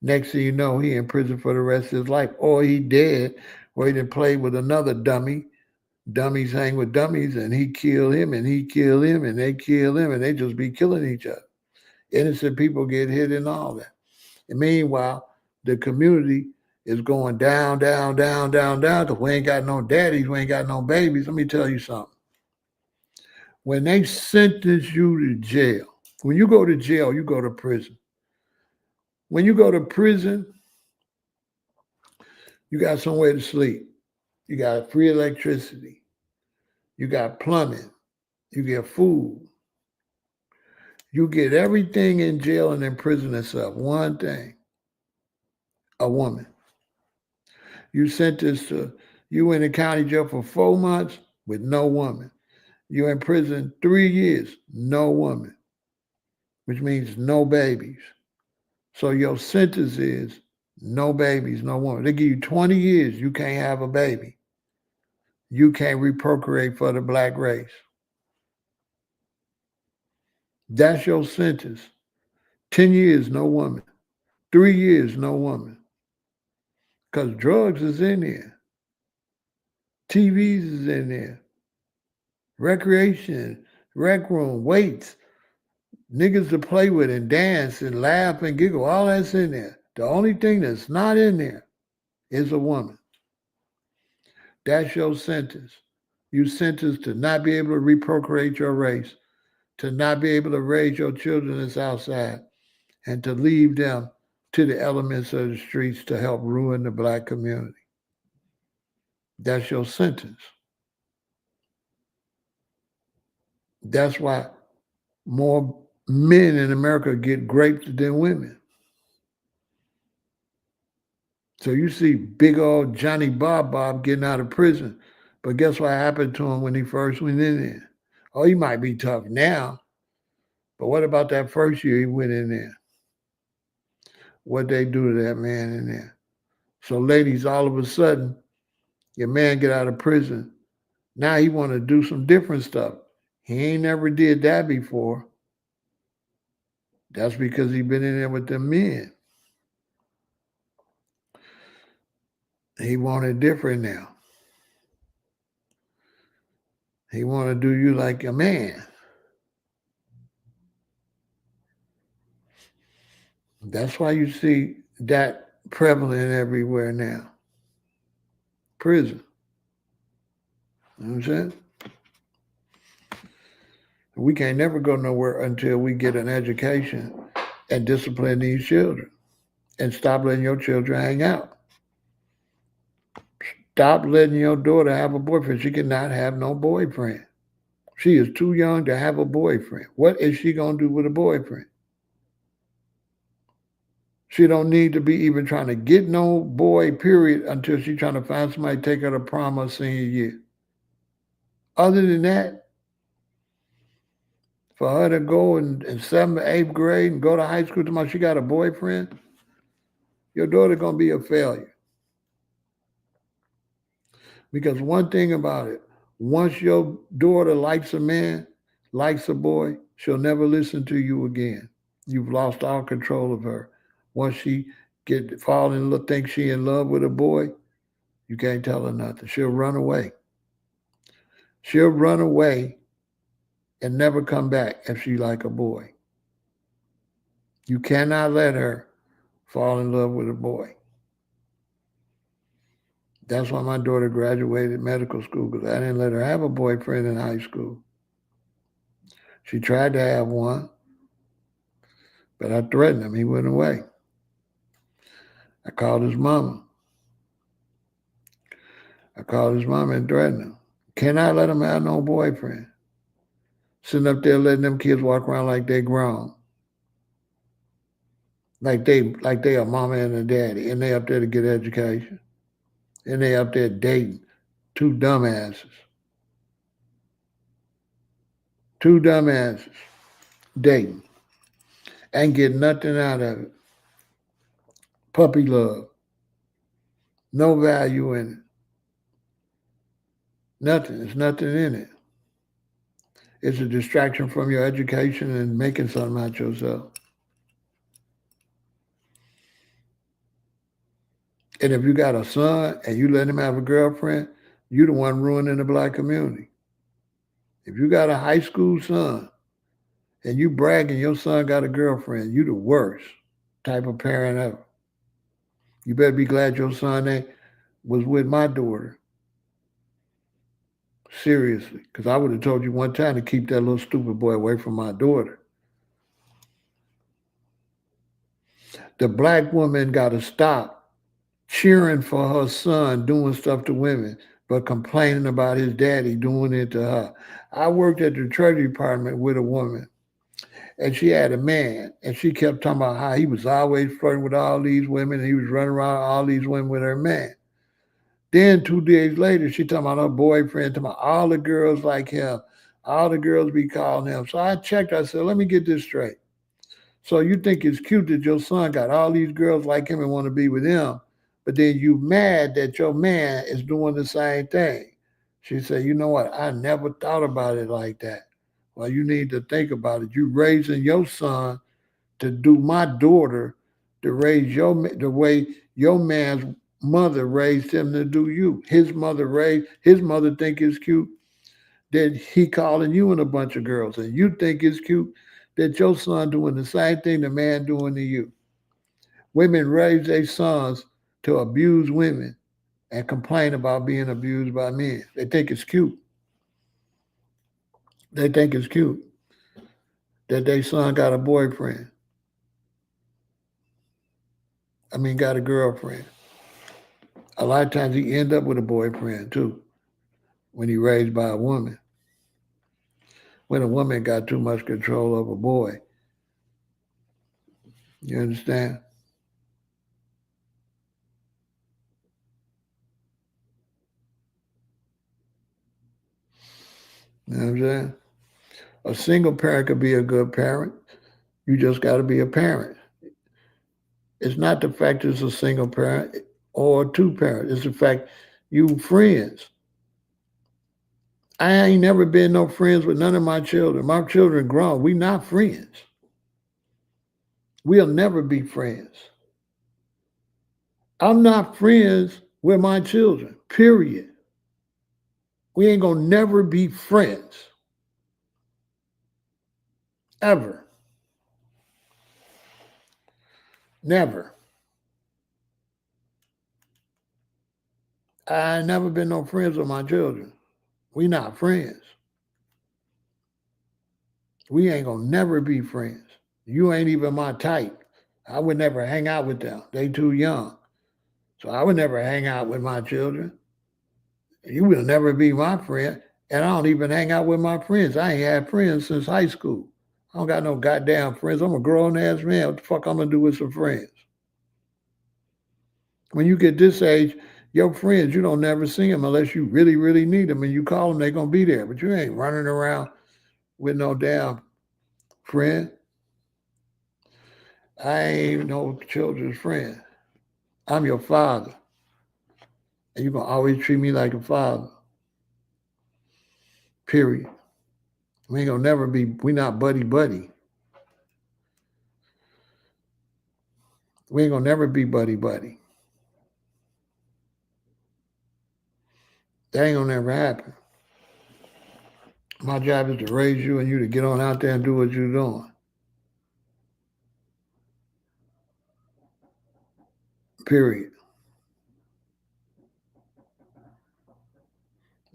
Next thing you know, he in prison for the rest of his life. Or he dead, or he done played with another dummy. Dummies hang with dummies, and he kill him, and he kill him, and they kill him, and they just be killing each other. Innocent people get hit and all that. And meanwhile, the community is going down, down, down, down, down, because we ain't got no daddies, we ain't got no babies. Let me tell you something. When they sentence you to jail, when you go to jail, you go to prison. When you go to prison, you got somewhere to sleep. You got free electricity. You got plumbing. You get food. You get everything in jail and in prison except one thing: a woman. You sentenced to, you in the county jail for 4 months with no woman. You in prison 3 years, no woman, which means no babies. So your sentence is no babies, no woman. They give you 20 years, you can't have a baby. You can't reprocreate for the black race. That's your sentence. 10 years, no woman. 3 years, no woman. Because drugs is in there. TVs is in there. Recreation, rec room, weights, niggas to play with and dance and laugh and giggle, all that's in there. The only thing that's not in there is a woman. That's your sentence. You sentenced to not be able to reprocreate your race, to not be able to raise your children that's outside, and to leave them to the elements of the streets to help ruin the black community. That's your sentence. That's why more men in America get raped than women. So you see big old Johnny Bob getting out of prison. But guess what happened to him when he first went in there? Oh, he might be tough now. But what about that first year he went in there? What they do to that man in there? So ladies, all of a sudden, your man get out of prison. Now he want to do some different stuff. He ain't never did that before. That's because he been in there with them men. He wanted different now. He want to do you like a man. That's why you see that prevalent everywhere now. Prison. You know what I'm saying? We can't never go nowhere until we get an education and discipline these children and stop letting your children hang out. Stop letting your daughter have a boyfriend. She cannot have no boyfriend. She is too young to have a boyfriend. What is she going to do with a boyfriend? She don't need to be even trying to get no boy, period, until she's trying to find somebody to take her to prom her senior year. Other than that, for her to go in 7th or 8th grade and go to high school tomorrow, she got a boyfriend, your daughter going to be a failure. Because one thing about it, once your daughter likes a man, likes a boy, she'll never listen to you again. You've lost all control of her. Once she fall in love, think she in love with a boy, you can't tell her nothing. She'll run away. She'll run away and never come back if she like a boy. You cannot let her fall in love with a boy. That's why my daughter graduated medical school, because I didn't let her have a boyfriend in high school. She tried to have one, but I threatened him. He went away. I called his mama. And threatened him. Cannot let him have no boyfriend. Sitting up there letting them kids walk around like they grown. Like they a mama and a daddy, and they up there to get education. And they up there dating two dumbasses. Dating. Ain't getting nothing out of it. Puppy love. No value in it. Nothing. There's nothing in it. It's a distraction from your education and making something out yourself. And if you got a son and you let him have a girlfriend, you the one ruining the black community. If you got a high school son and you bragging your son got a girlfriend, you the worst type of parent ever. You better be glad your son was with my daughter. Seriously, because I would have told you one time to keep that little stupid boy away from my daughter. The black woman got to stop cheering for her son doing stuff to women, but complaining about his daddy doing it to her. I worked at the Treasury Department with a woman, and she had a man, and she kept talking about how he was always flirting with all these women, and he was running around all these women with her man. Then 2 days later, she talking about her boyfriend, talking about all the girls like him, all the girls be calling him. So I checked, I said, let me get this straight. So you think it's cute that your son got all these girls like him and want to be with him, but then you mad that your man is doing the same thing. She said, you know what? I never thought about it like that. Well, you need to think about it. You raising your son to do my daughter, to raise the way your man's mother raised him to do you. His mother think it's cute that he calling you and a bunch of girls, and you think it's cute that your son doing the same thing the man doing to you. Women raise their sons to abuse women and complain about being abused by men. They think it's cute. They think it's cute that their son got a boyfriend. Got a girlfriend. A lot of times he end up with a boyfriend too when he raised by a woman. When a woman got too much control of a boy. You understand? You know what I'm saying? A single parent could be a good parent. You just got to be a parent. It's not the fact it's a single parent or two parents. It's the fact you friends. I ain't never been no friends with none of my children. My children grown. We not friends. We'll never be friends. I'm not friends with my children, period. We ain't gonna never be friends. Ever. Never. I ain't never been no friends with my children. We not friends. We ain't gonna never be friends. You ain't even my type. I would never hang out with them. They too young. So I would never hang out with my children. You will never be my friend. And I don't even hang out with my friends. I ain't had friends since high school. I don't got no goddamn friends. I'm a grown ass man. What the fuck I'm gonna do with some friends? When you get this age, your friends, you don't never see them unless you really, really need them. And you call them, they're gonna be there. But you ain't running around with no damn friend. I ain't no children's friend. I'm your father. And you're gonna always treat me like a father. Period. We ain't gonna never be, we not buddy buddy. We ain't gonna never be buddy buddy. That ain't gonna never happen. My job is to raise you and you to get on out there and do what you're doing. Period.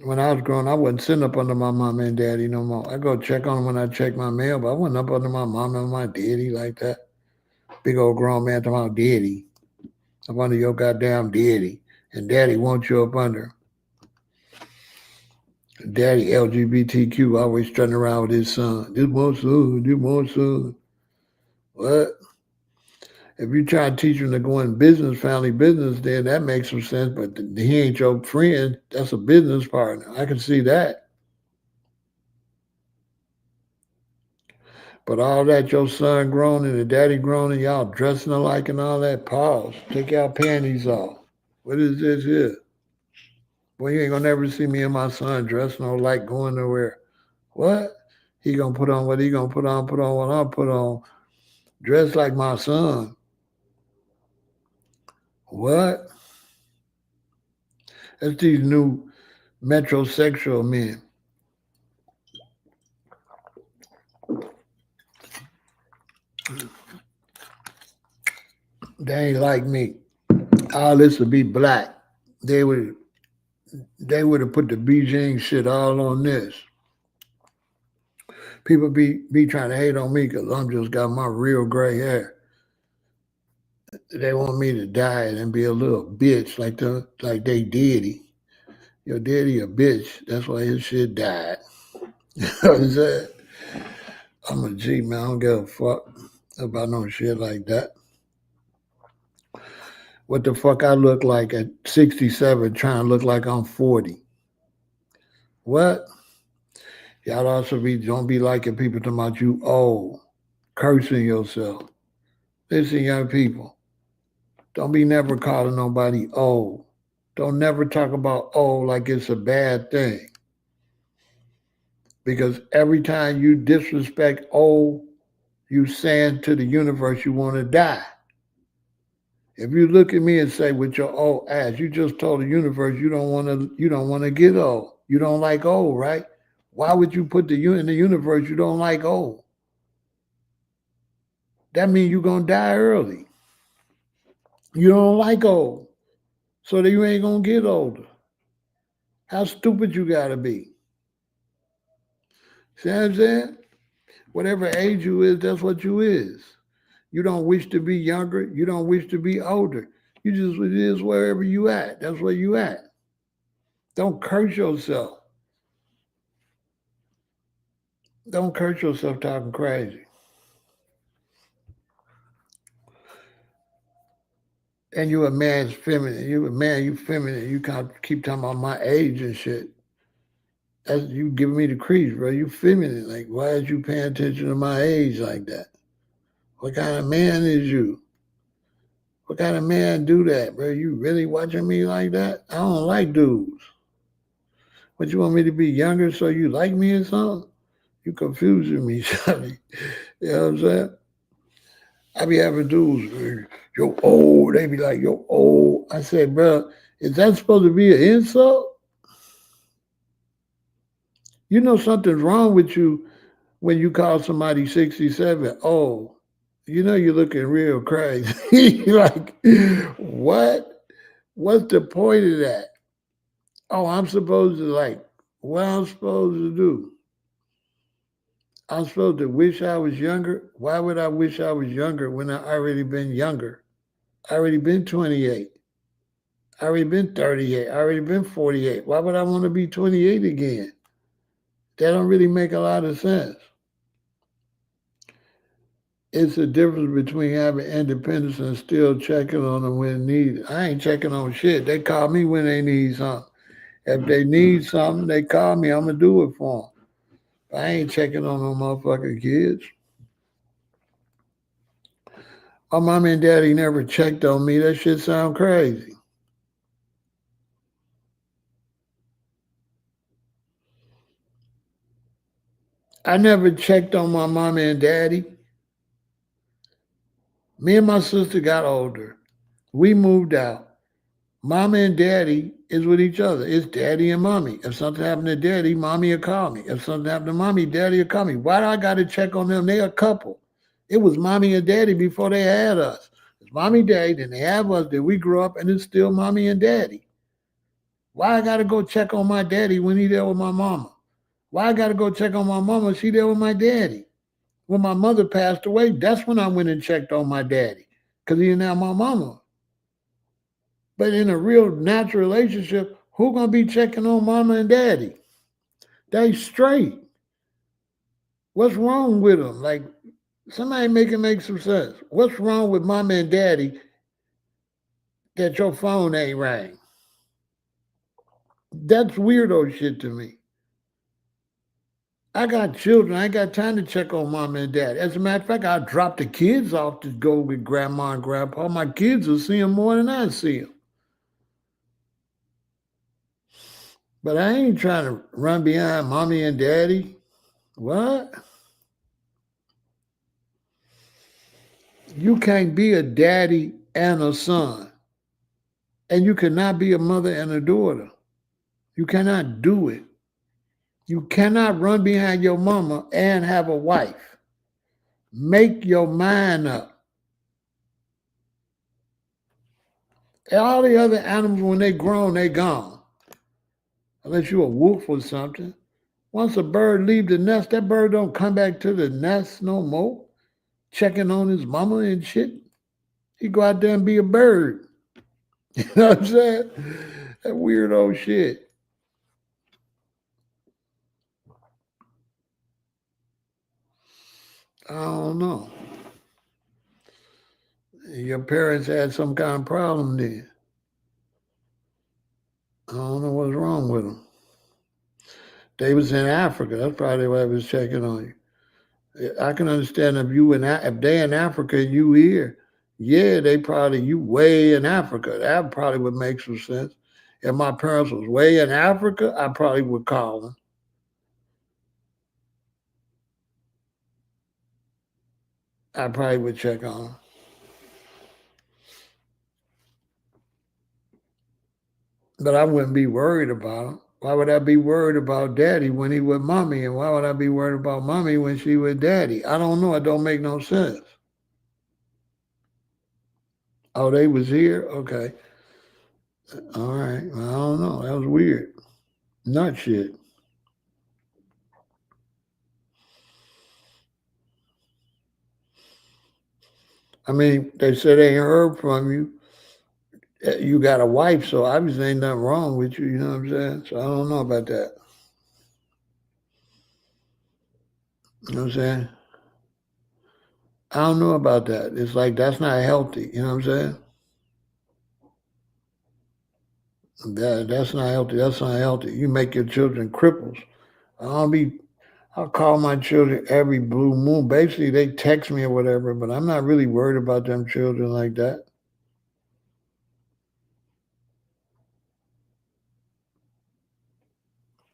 When I was growing, I wasn't sitting up under my mom and daddy no more. I go check on them when I check my mail, but I wasn't up under my mom and my daddy like that. Big old grown man talking about daddy. Up under your goddamn daddy. And daddy wants you up under. Daddy LGBTQ always strutting around with his son. This my son, this my son. What? If you try to teach him to go in business, family business, then that makes some sense. But he ain't your friend. That's a business partner. I can see that. But all that, your son grown and the daddy grown and y'all dressing alike and all that, pause. Take y'all panties off. What is this here? Well, you ain't gonna never see me and my son dressing alike going nowhere. What? He gonna put on what he gonna put on what I put on. Dress like my son. What? That's these new metrosexual men. They ain't like me. All this would be black. They would have put the Beijing shit all on this. People be trying to hate on me because I'm just got my real gray hair. They want me to die and be a little bitch like they daddy. Your daddy a bitch. That's why his shit died. You know what I'm saying? I'm a G, man. I don't give a fuck about no shit like that. What the fuck I look like at 67 trying to look like I'm 40? What? Y'all also don't be liking people talking about you old, cursing yourself. Listen, young people, don't be never calling nobody old. Don't never talk about old like it's a bad thing. Because every time you disrespect old, you saying to the universe you want to die. If you look at me and say with your old ass, you just told the universe you don't want to get old. You don't like old, right? Why would you put you in the universe you don't like old? That means you're gonna die early. You don't like old. So that you ain't gonna get older. How stupid you gotta be. See what I'm saying? Whatever age you is, that's what you is. You don't wish to be younger. You don't wish to be older. You just it is wherever you at. That's where you at. Don't curse yourself. Don't curse yourself talking crazy. And you a man's feminine. You a man, you feminine. You can't keep talking about my age and shit. That's you giving me the crease, bro. You feminine. Like, why is you paying attention to my age like that? What kind of man is you? What kind of man do that, bro? You really watching me like that? I don't like dudes. But you want me to be younger so you like me or something? You confusing me, Sonny. You know what I'm saying? I be having dudes, yo old. They be like, yo old. I said, bro, is that supposed to be an insult? You know something's wrong with you when you call somebody 67 old. You know you're looking real crazy. Like, what? What's the point of that? Oh, I'm supposed to like, what I'm supposed to do? I'm supposed to wish I was younger? Why would I wish I was younger when I already been younger? I already been 28. I already been 38. I already been 48. Why would I want to be 28 again? That don't really make a lot of sense. It's the difference between having independence and still checking on them when needed. I ain't checking on shit. They call me when they need something. If they need something, they call me. I'm going to do it for them. I ain't checking on no motherfucking kids. My mom and daddy never checked on me. That shit sound crazy. I never checked on my mom and daddy. Me and my sister got older. We moved out. Mama and daddy is with each other. It's daddy and mommy. If something happened to daddy, mommy will call me. If something happened to mommy, daddy will call me. Why do I got to check on them? They a couple. It was mommy and daddy before they had us. It's mommy, daddy, then they have us, then we grew up, and it's still mommy and daddy. Why I got to go check on my daddy when he there with my mama? Why I got to go check on my mama? She there with my daddy. When my mother passed away, that's when I went and checked on my daddy because he didn't have my mama. But in a real natural relationship, who gonna be checking on mama and daddy? They straight. What's wrong with them? Like, somebody make some sense. What's wrong with mama and daddy that your phone ain't rang? That's weirdo shit to me. I got children. I ain't got time to check on mama and dad. As a matter of fact, I drop the kids off to go with grandma and grandpa. My kids will see them more than I see them. But I ain't trying to run behind mommy and daddy. What? You can't be a daddy and a son. And you cannot be a mother and a daughter. You cannot do it. You cannot run behind your mama and have a wife. Make your mind up. All the other animals, when they grown, they gone. Unless you're a wolf or something. Once a bird leave the nest, that bird don't come back to the nest no more. Checking on his mama and shit. He go out there and be a bird. You know what I'm saying? That weirdo shit. I don't know. Your parents had some kind of problem then. I don't know what's wrong with them. They was in Africa. That's probably why I was checking on you. I can understand if they in Africa and you here, yeah, they probably you way in Africa. That probably would make some sense. If my parents was way in Africa, I probably would call them. I probably would check on them. But I wouldn't be worried about him. Why would I be worried about daddy when he with mommy? And why would I be worried about mommy when she with daddy? I don't know. It don't make no sense. Oh, they was here? Okay. All right. Well, I don't know. That was weird. Nut shit. I mean, they said they ain't heard from you. You got a wife, so obviously ain't nothing wrong with you. You know what I'm saying? So I don't know about that. You know what I'm saying? I don't know about that. It's like that's not healthy. You know what I'm saying? That's not healthy. That's not healthy. You make your children cripples. I'll call my children every blue moon. Basically, they text me or whatever, but I'm not really worried about them children like that.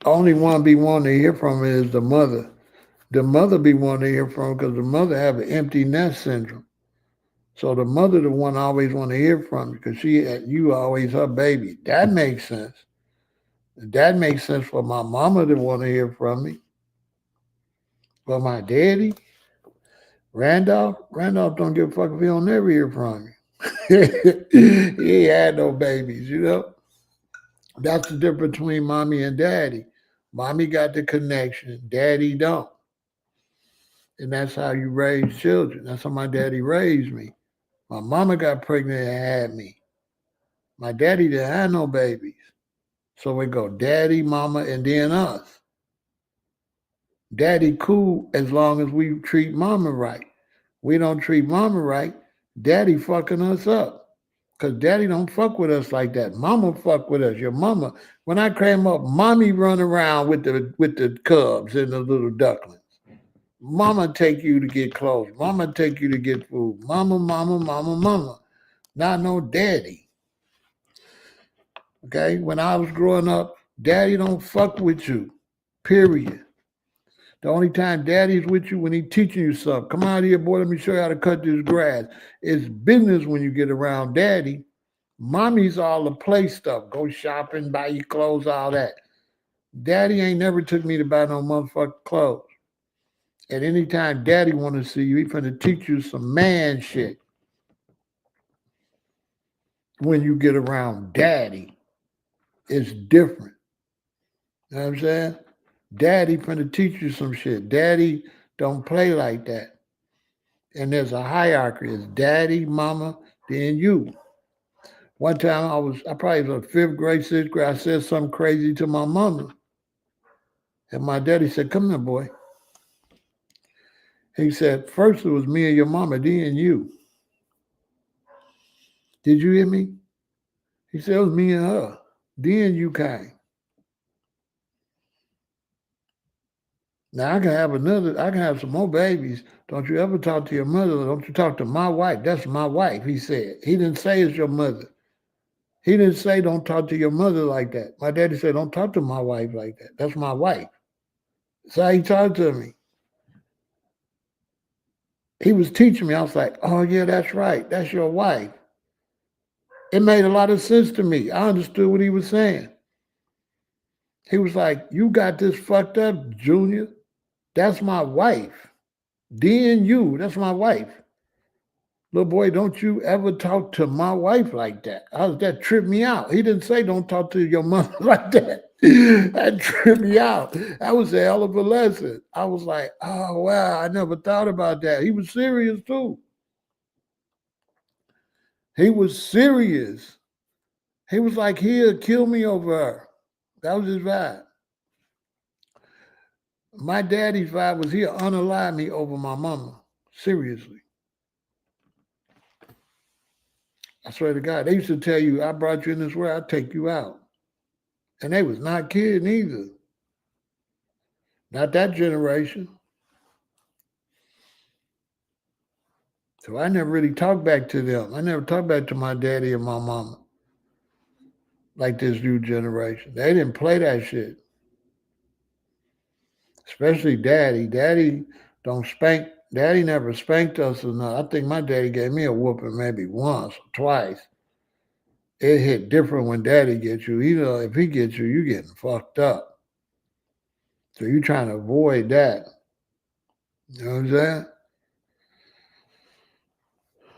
Only one be wanting to hear from is the mother. The mother be wanting to hear from because the mother have an empty nest syndrome. So the mother the one always want to hear from you because you always her baby. That makes sense. That makes sense for my mama to want to hear from me. But my daddy, Randolph don't give a fuck if he don't never hear from you. He ain't had no babies, you know? That's the difference between mommy and daddy. Mommy got the connection, daddy don't. And that's how you raise children. That's how my daddy raised me. My mama got pregnant and had me. My daddy didn't have no babies. So we go daddy, mama, and then us. Daddy cool as long as we treat mama right. We don't treat mama right, daddy fucking us up. Cause daddy don't fuck with us like that. Mama fuck with us. Your mama. When I came up, mommy run around with the cubs and the little ducklings. Mama take you to get clothes. Mama take you to get food. Mama, mama, mama, mama. Not no daddy. Okay? When I was growing up, daddy don't fuck with you. Period. The only time daddy's with you when he teaching you something. Come out here, boy, let me show you how to cut this grass. It's business when you get around daddy. Mommy's all the play stuff. Go shopping, buy your clothes, all that. Daddy ain't never took me to buy no motherfucking clothes. At any time daddy want to see you, he finna teach you some man shit when you get around daddy. It's different. You know what I'm saying? Daddy finna teach you some shit. Daddy don't play like that. And there's a hierarchy. It's daddy, mama, then you. One time I probably was in fifth grade, sixth grade, I said something crazy to my mama. And my daddy said, come here, boy. He said, first it was me and your mama, then you. Did you hear me? He said, it was me and her. Then you came. Now I can have some more babies. Don't you ever talk to your mother. Don't you talk to my wife. That's my wife, he said. He didn't say it's your mother. He didn't say don't talk to your mother like that. My daddy said don't talk to my wife like that. That's my wife. That's how he talked to me. He was teaching me. I was like, oh yeah, that's right. That's your wife. It made a lot of sense to me. I understood what he was saying. He was like, you got this fucked up, Junior. That's my wife. D&U, that's my wife. Little boy, don't you ever talk to my wife like that. That tripped me out. He didn't say don't talk to your mother like that. That tripped me out. That was a hell of a lesson. I was like, oh, wow, I never thought about that. He was serious too. He was serious. He was like, he'll kill me over her. That was his vibe. My daddy's vibe was he'll unalive me over my mama. Seriously. I swear to God. They used to tell you, I brought you in this world, I'll take you out. And they was not kidding either. Not that generation. So I never really talked back to them. I never talked back to my daddy and my mama like this new generation. They didn't play that shit. Especially daddy. Daddy don't spank. Daddy never spanked us enough. I think my daddy gave me a whooping maybe once or twice. It hit different when daddy gets you. You know, if he gets you, you getting fucked up. So you trying to avoid that. You know what I'm saying?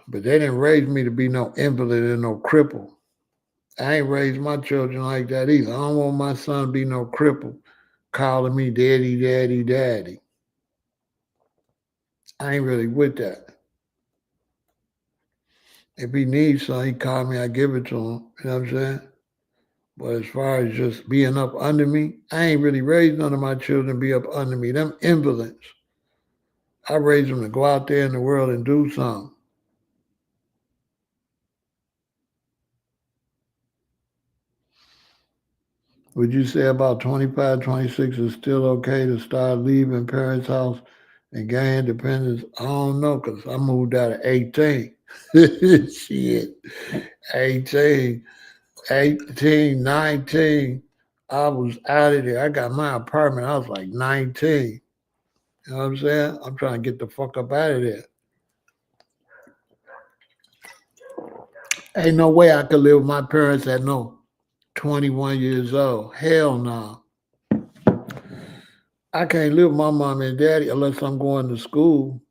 But they didn't raise me to be no invalid and no cripple. I ain't raised my children like that either. I don't want my son to be no cripple, calling me daddy, daddy, daddy. I ain't really with that. If he needs something, he call me, I give it to him. You know what I'm saying? But as far as just being up under me, I ain't really raised none of my children to be up under me. Them invalids. I raised them to go out there in the world and do something. Would you say about 25, 26 is still okay to start leaving parents' house and gain independence? I don't know, because I moved out at 18. Shit. 18, 18, 19. I was out of there. I got my apartment. I was like 19. You know what I'm saying? I'm trying to get the fuck up out of there. Ain't no way I could live with my parents at no 21 years old. Hell no. I can't live with my mom and daddy unless I'm going to school.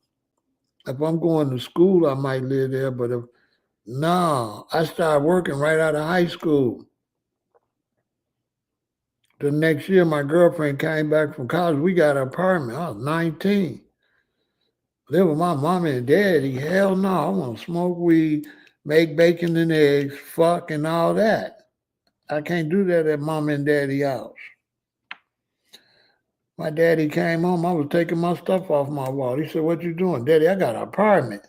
If I'm going to school, I might live there, but if no, I started working right out of high school. The next year, my girlfriend came back from college. We got an apartment. I was 19. Live with my mom and daddy. Hell no. I want to smoke weed, make bacon and eggs, fuck, and all that. I can't do that at mom and daddy house. My daddy came home. I was taking my stuff off my wall. He said, "What you doing?" "Daddy, I got an apartment."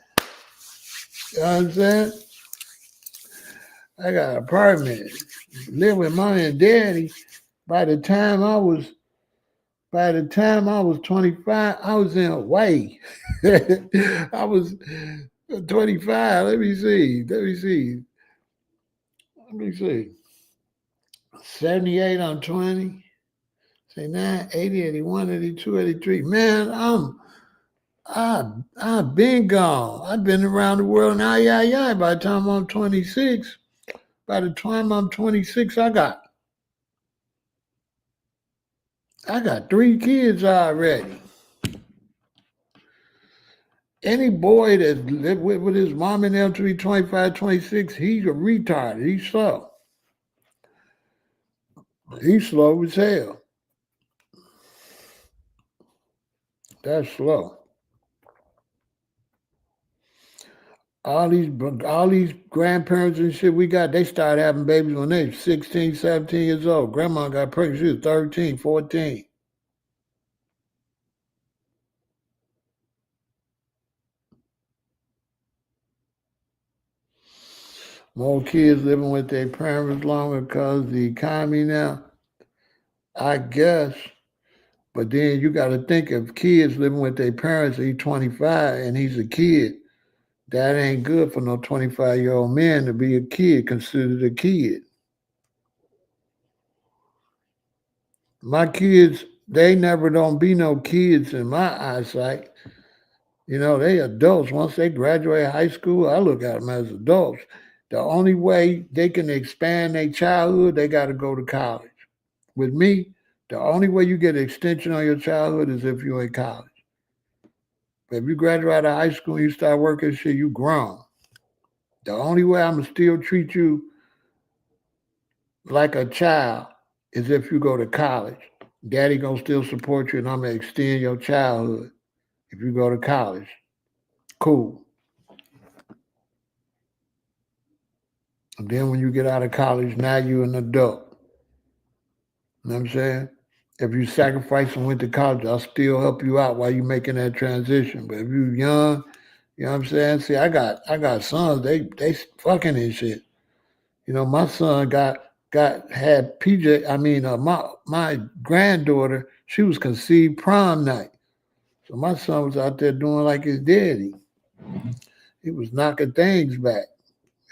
You know what I'm saying? I got an apartment. Live with mommy and daddy. By the time I was By the time I was 25, I was in Hawaii. I was 25. Let me see. Let me see. Let me see. 78 on 20. Say 9, 80, 81, 82, 83. Man, I've been gone. I've been around the world now. Yeah. By the time I'm 26, I got 3 kids already. Any boy that lived with his mom and them till he's 25, 26, he's a retard. He's slow. He's slow as hell. That's slow. All these grandparents and shit we got, they started having babies when they were 16, 17 years old. Grandma got pregnant, she was 13, 14. More kids living with their parents longer because the economy now, I guess. But then you got to think of kids living with their parents, he's 25 and he's a kid. That ain't good for no 25-year-old man to be a kid, considered a kid. My kids, they never don't be no kids in my eyesight. You know, they adults. Once they graduate high school, I look at them as adults. The only way they can expand their childhood, they got to go to college. With me, the only way you get an extension on your childhood is if you're in college. But if you graduate out of high school and you start working shit, you grown. The only way I'm going to still treat you like a child is if you go to college. Daddy gonna still support you and I'm gonna extend your childhood if you go to college. Cool. And then when you get out of college, now you're an adult. You know what I'm saying? If you sacrifice and went to college, I'll still help you out while you're making that transition. But if you're young, you know what I'm saying? See, I got sons, they fucking and shit. You know, my son had PJ. I mean, my granddaughter, she was conceived prom night. So my son was out there doing like his daddy. He was knocking things back.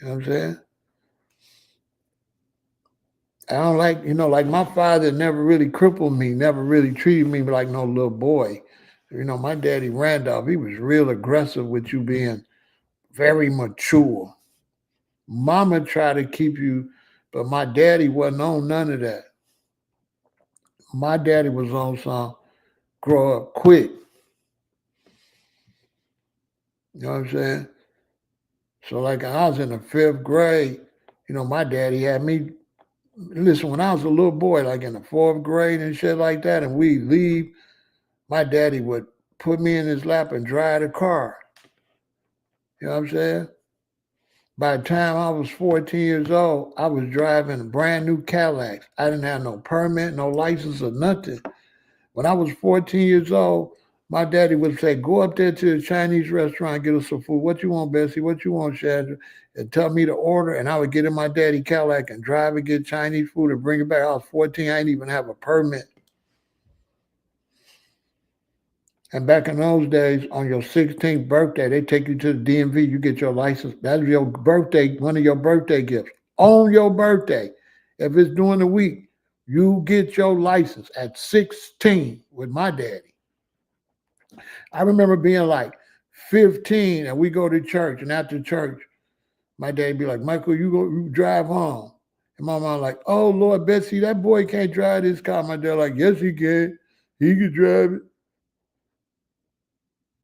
You know what I'm saying? I don't like, like my father never really crippled me, never really treated me like no little boy. My daddy Randolph, he was real aggressive with you being very mature. Mama tried to keep you, but my daddy wasn't on none of that. My daddy was on some grow up quick. You know what I'm saying? So like I was in the 5th grade, my daddy had me listen, when I was a little boy, like in the 4th grade and shit like that, and we leave, my daddy would put me in his lap and drive the car. You know what I'm saying? By the time I was 14 years old, I was driving a brand new Cadillac. I didn't have no permit, no license, or nothing. When I was 14 years old, my daddy would say, "Go up there to the Chinese restaurant, get us some food. What you want, Bessie? What you want, Shadra?" And tell me to order, and I would get in my daddy Cadillac and drive and get Chinese food and bring it back. I was 14. I didn't even have a permit. And back in those days, on your 16th birthday, they take you to the DMV, you get your license. That's your birthday, one of your birthday gifts. On your birthday, if it's during the week, you get your license at 16 with my daddy. I remember being like 15 and we go to church, and after church, my dad be like, "Michael, you drive home." And my mom like, "Oh Lord, Betsy, that boy can't drive this car." My dad like, "Yes, he can. He can drive it."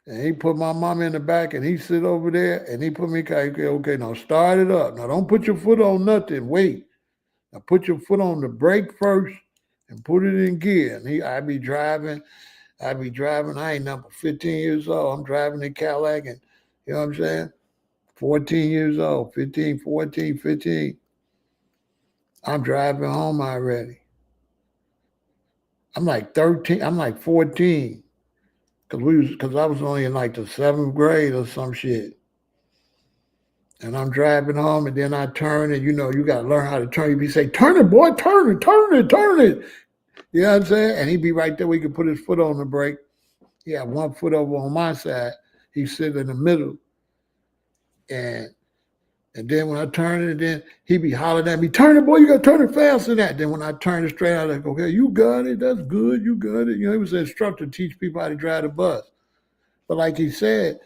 And he put my mom in the back and he sit over there and he put me, okay, now start it up. Now don't put your foot on nothing. Wait. Now put your foot on the brake first and put it in gear. And I be driving. I ain't number 15 years old. I'm driving the Cadillac and you know what I'm saying? 14 years old, 15, 14, 15. I'm driving home already. I'm like 13. I'm like 14. Cause I was only in like the seventh grade or some shit. And I'm driving home, and then I turn, and you got to learn how to turn. You be say, turn it, boy, turn it, turn it, turn it. You know what I'm saying? And he'd be right there where he could put his foot on the brake. He had one foot over on my side. He sit in the middle. And then when I turn it, then he be hollering at me, turn it, boy, you got to turn it faster than that. Then when I turn it straight out, I go, okay, you got it, that's good, you got it. He was an instructor to teach people how to drive the bus. But like he said,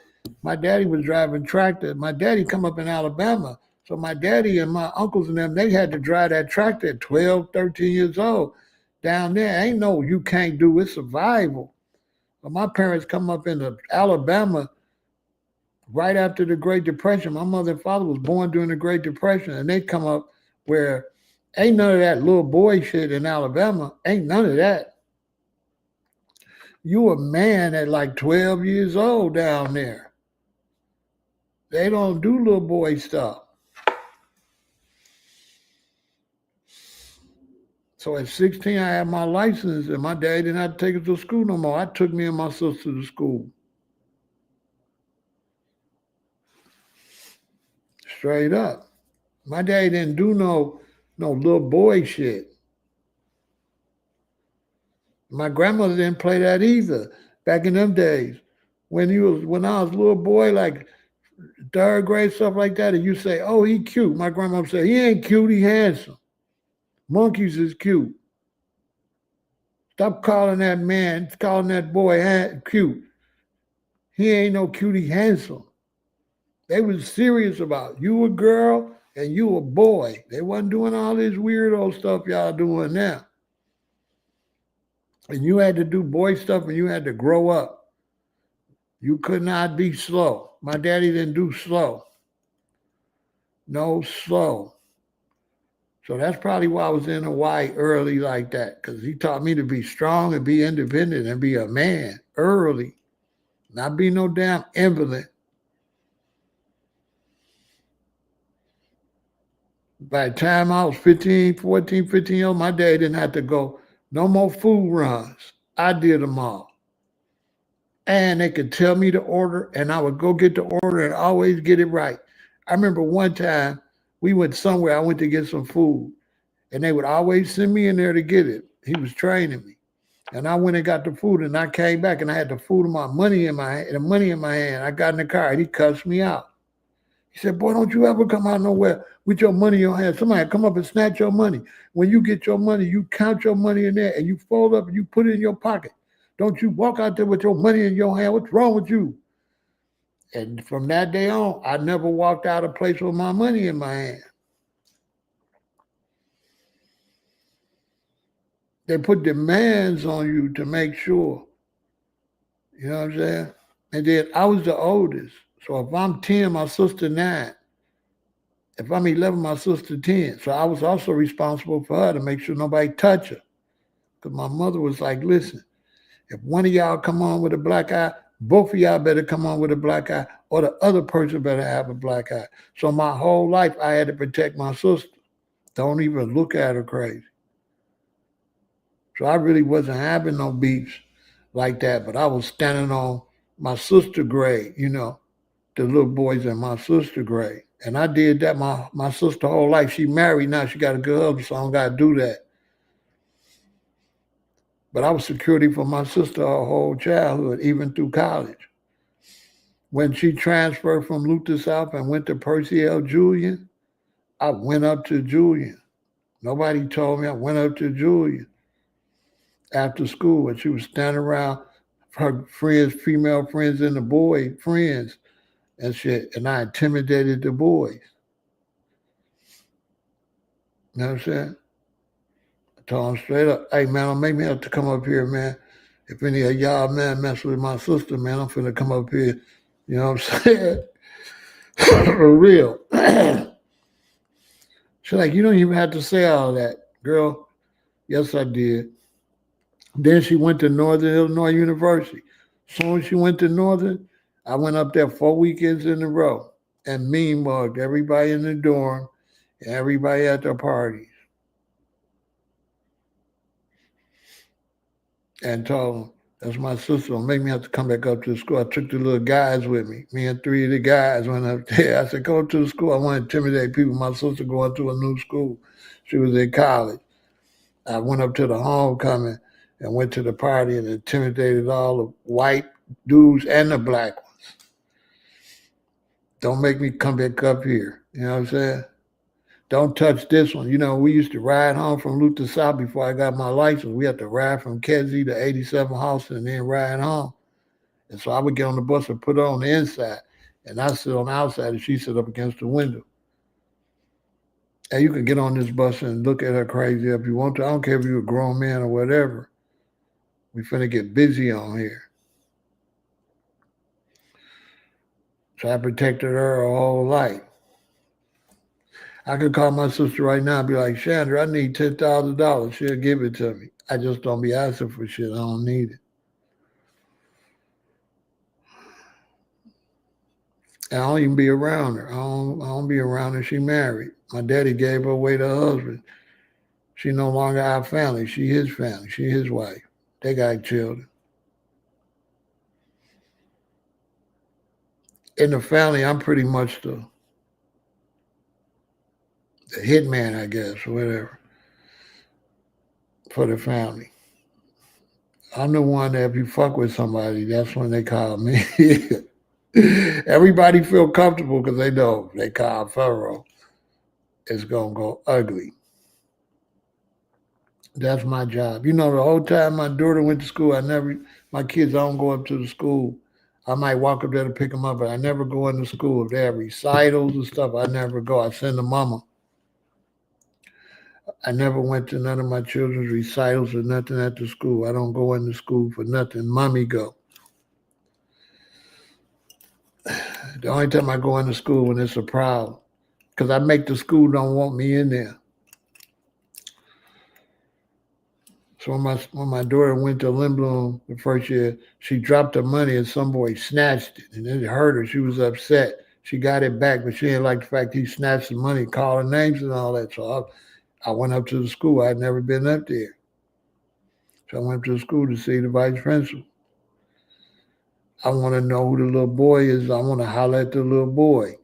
my daddy was driving tractor. My daddy come up in Alabama. So my daddy and my uncles and them, they had to drive that tractor at 12, 13 years old. Down there, ain't no you can't do it, survival. But my parents come up in Alabama right after the Great Depression. My mother and father was born during the Great Depression, and they come up where ain't none of that little boy shit in Alabama. Ain't none of that. You a man at like 12 years old down there. They don't do little boy stuff. So at 16, I had my license, and my dad didn't have to take us to school no more. I took me and my sister to school. Straight up. My dad didn't do no little boy shit. My grandmother didn't play that either back in them days. When I was a little boy, like third grade, stuff like that, and you say, oh, he cute. My grandma would say, he ain't cute, he handsome. Monkeys is cute. Stop calling that boy cute. He ain't no cutie handsome. They was serious about you a girl and you a boy. They wasn't doing all this weirdo stuff y'all doing now. And you had to do boy stuff and you had to grow up. You could not be slow. My daddy didn't do slow. No slow. So that's probably why I was in Hawaii early like that, because he taught me to be strong and be independent and be a man early. Not be no damn invalid. By the time I was 15, 14, 15 years old, my dad didn't have to go no more food runs. I did them all. And they could tell me the order, and I would go get the order and always get it right. I remember one time we went somewhere, I went to get some food, and they would always send me in there to get it. He was training me. And I went and got the food, and I came back, and I had the food and the money in my hand. I got in the car, and he cussed me out. He said, boy, don't you ever come out nowhere with your money in your hand. Somebody come up and snatch your money. When you get your money, you count your money in there and you fold up and you put it in your pocket. Don't you walk out there with your money in your hand. What's wrong with you? And from that day on, I never walked out of place with my money in my hand. They put demands on you to make sure. You know what I'm saying? And then I was the oldest. So if I'm 10, my sister 9. If I'm 11, my sister 10. So I was also responsible for her to make sure nobody touch her. Because my mother was like, listen, if one of y'all come on with a black eye, both of y'all better come on with a black eye, or the other person better have a black eye. So my whole life, I had to protect my sister. Don't even look at her crazy. So I really wasn't having no beefs like that, but I was standing on my sister grade, the little boys in my sister grade. And I did that my sister whole life. She married now. She got a good husband, so I don't got to do that. But I was security for my sister her whole childhood, even through college. When she transferred from Luther South and went to Percy L. Julian, I went up to Julian. Nobody told me. I went up to Julian after school, and she was standing around her friends, female friends, and the boy friends and shit. And I intimidated the boys. You know what I'm saying? I told them straight up, hey, man, don't make me have to come up here, man. If any of y'all, man, mess with my sister, man, I'm finna come up here. You know what I'm saying? For real. She's like, you don't even have to say all that. Girl, yes, I did. Then she went to Northern Illinois University. Soon as she went to Northern, I went up there 4 weekends in a row and mean mugged everybody in the dorm and everybody at their parties. and told them, that's my sister. Don't make me have to come back up to the school. I took the little guys with me. Me and three of the guys went up there. I said, go to the school. I want to intimidate people. My sister going to a new school. She was in college. I went up to the homecoming and went to the party and intimidated all the white dudes and the black ones. Don't make me come back up here. You know what I'm saying? Don't touch this one. You know, we used to ride home from Luther South before I got my license. We had to ride from Kedzie to 87 House and then ride home. And so I would get on the bus and put her on the inside. And I sit on the outside and she sit up against the window. And you can get on this bus and look at her crazy if you want to. I don't care if you're a grown man or whatever. We finna get busy on here. So I protected her whole life. I could call my sister right now and be like, Chandra, I need $10,000. She'll give it to me. I just don't be asking for shit. I don't need it. And I don't even be around her. I don't be around her. She married. My daddy gave her away to her husband. She no longer our family. She his family. She his wife. They got children. In the family, I'm pretty much the hitman, I guess, or whatever, for the family. I'm the one that if you fuck with somebody, that's when they call me. Everybody feel comfortable because they know they call Pharaoh. It's going to go ugly. That's my job. You know, the whole time my daughter went to school, my kids, I don't go up to the school. I might walk up there to pick them up, but I never go into school. If they have recitals and stuff, I never go. I send the mama. I never went to none of my children's recitals or nothing at the school. I don't go into school for nothing. Mommy go. The only time I go into school when it's a problem, because I make the school don't want me in there. So when my daughter went to Lindblom the first year, she dropped her money and some boy snatched it, and it hurt her. She was upset. She got it back, but she didn't like the fact he snatched the money, called her names and all that. So I went up to the school. I'd never been up there. So I went to the school to see the vice principal. I want to know who the little boy is. I want to holler at the little boy.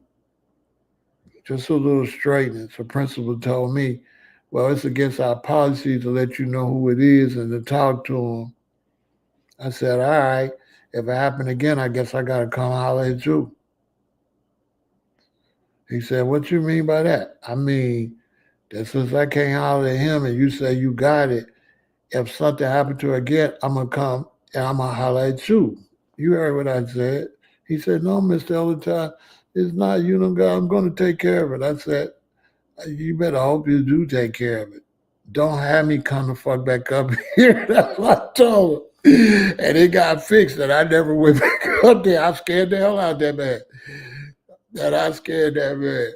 Just a little straightness. The principal told me, well, it's against our policy to let you know who it is and to talk to him. I said, all right. If it happened again, I guess I got to come holler at you. He said, what you mean by that? I mean, that since I can't holler at him and you say you got it, if something happened to her again, I'm going to come and I'm going to holler at you. You heard what I said. He said, no, Mr. El-Aton, it's not you. I'm going to take care of it. I said, you better hope you do take care of it. Don't have me come the fuck back up here. That's what I told him. And it got fixed and I never went back up there. I scared the hell out of that man. I scared that man.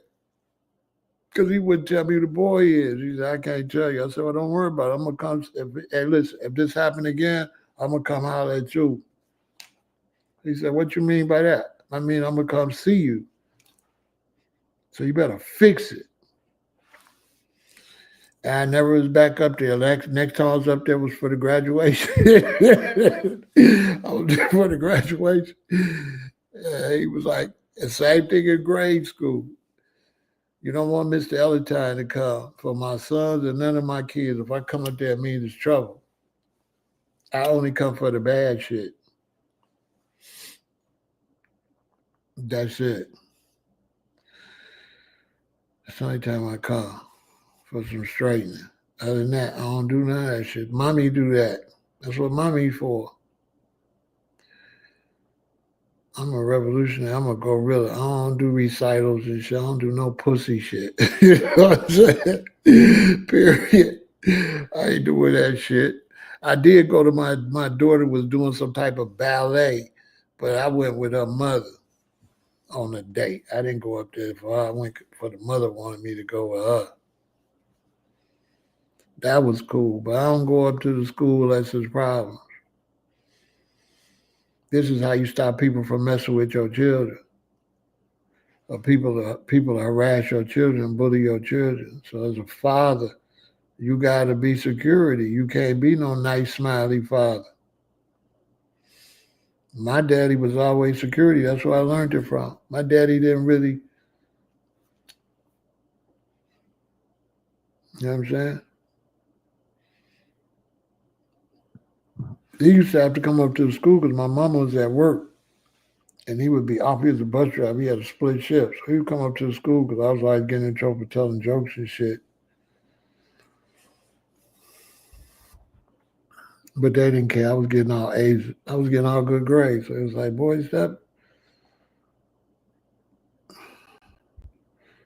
Because he wouldn't tell me who the boy is. He said, I can't tell you. I said, well, don't worry about it. I'm going to come. Hey, listen, if this happened again, I'm going to come holler at you. He said, what you mean by that? I mean, I'm going to come see you. So you better fix it. And I never was back up there. Next time I was up there was for the graduation. I was there for the graduation. He was like, the same thing in grade school. You don't want Mr. El-Aton to come for my sons and none of my kids. If I come up there, it means it's trouble. I only come for the bad shit. That's it. That's the only time I come for some straightening. Other than that, I don't do none of that shit. Mommy do that. That's what mommy's for. I'm a revolutionary. I'm a gorilla. I don't do recitals and shit. I don't do no pussy shit. You know what I'm saying? Period. I ain't doing that shit. I did go to my daughter was doing some type of ballet, but I went with her mother on a date. I didn't go up there for her. I went for the mother wanted me to go with her. That was cool, but I don't go up to the school unless there's problems. This is how you stop people from messing with your children. Or people harass your children, bully your children. So as a father, You got to be security. You can't be no nice, smiley father. My daddy was always security. That's where I learned it from. My daddy didn't really, you know what I'm saying? He used to have to come up to the school because my mama was at work. And he would be off. He was a bus driver. He had a split shift. So he would come up to the school because I was always getting in trouble for telling jokes and shit. But they didn't care. I was getting all A's. I was getting all good grades. So it was like, boy,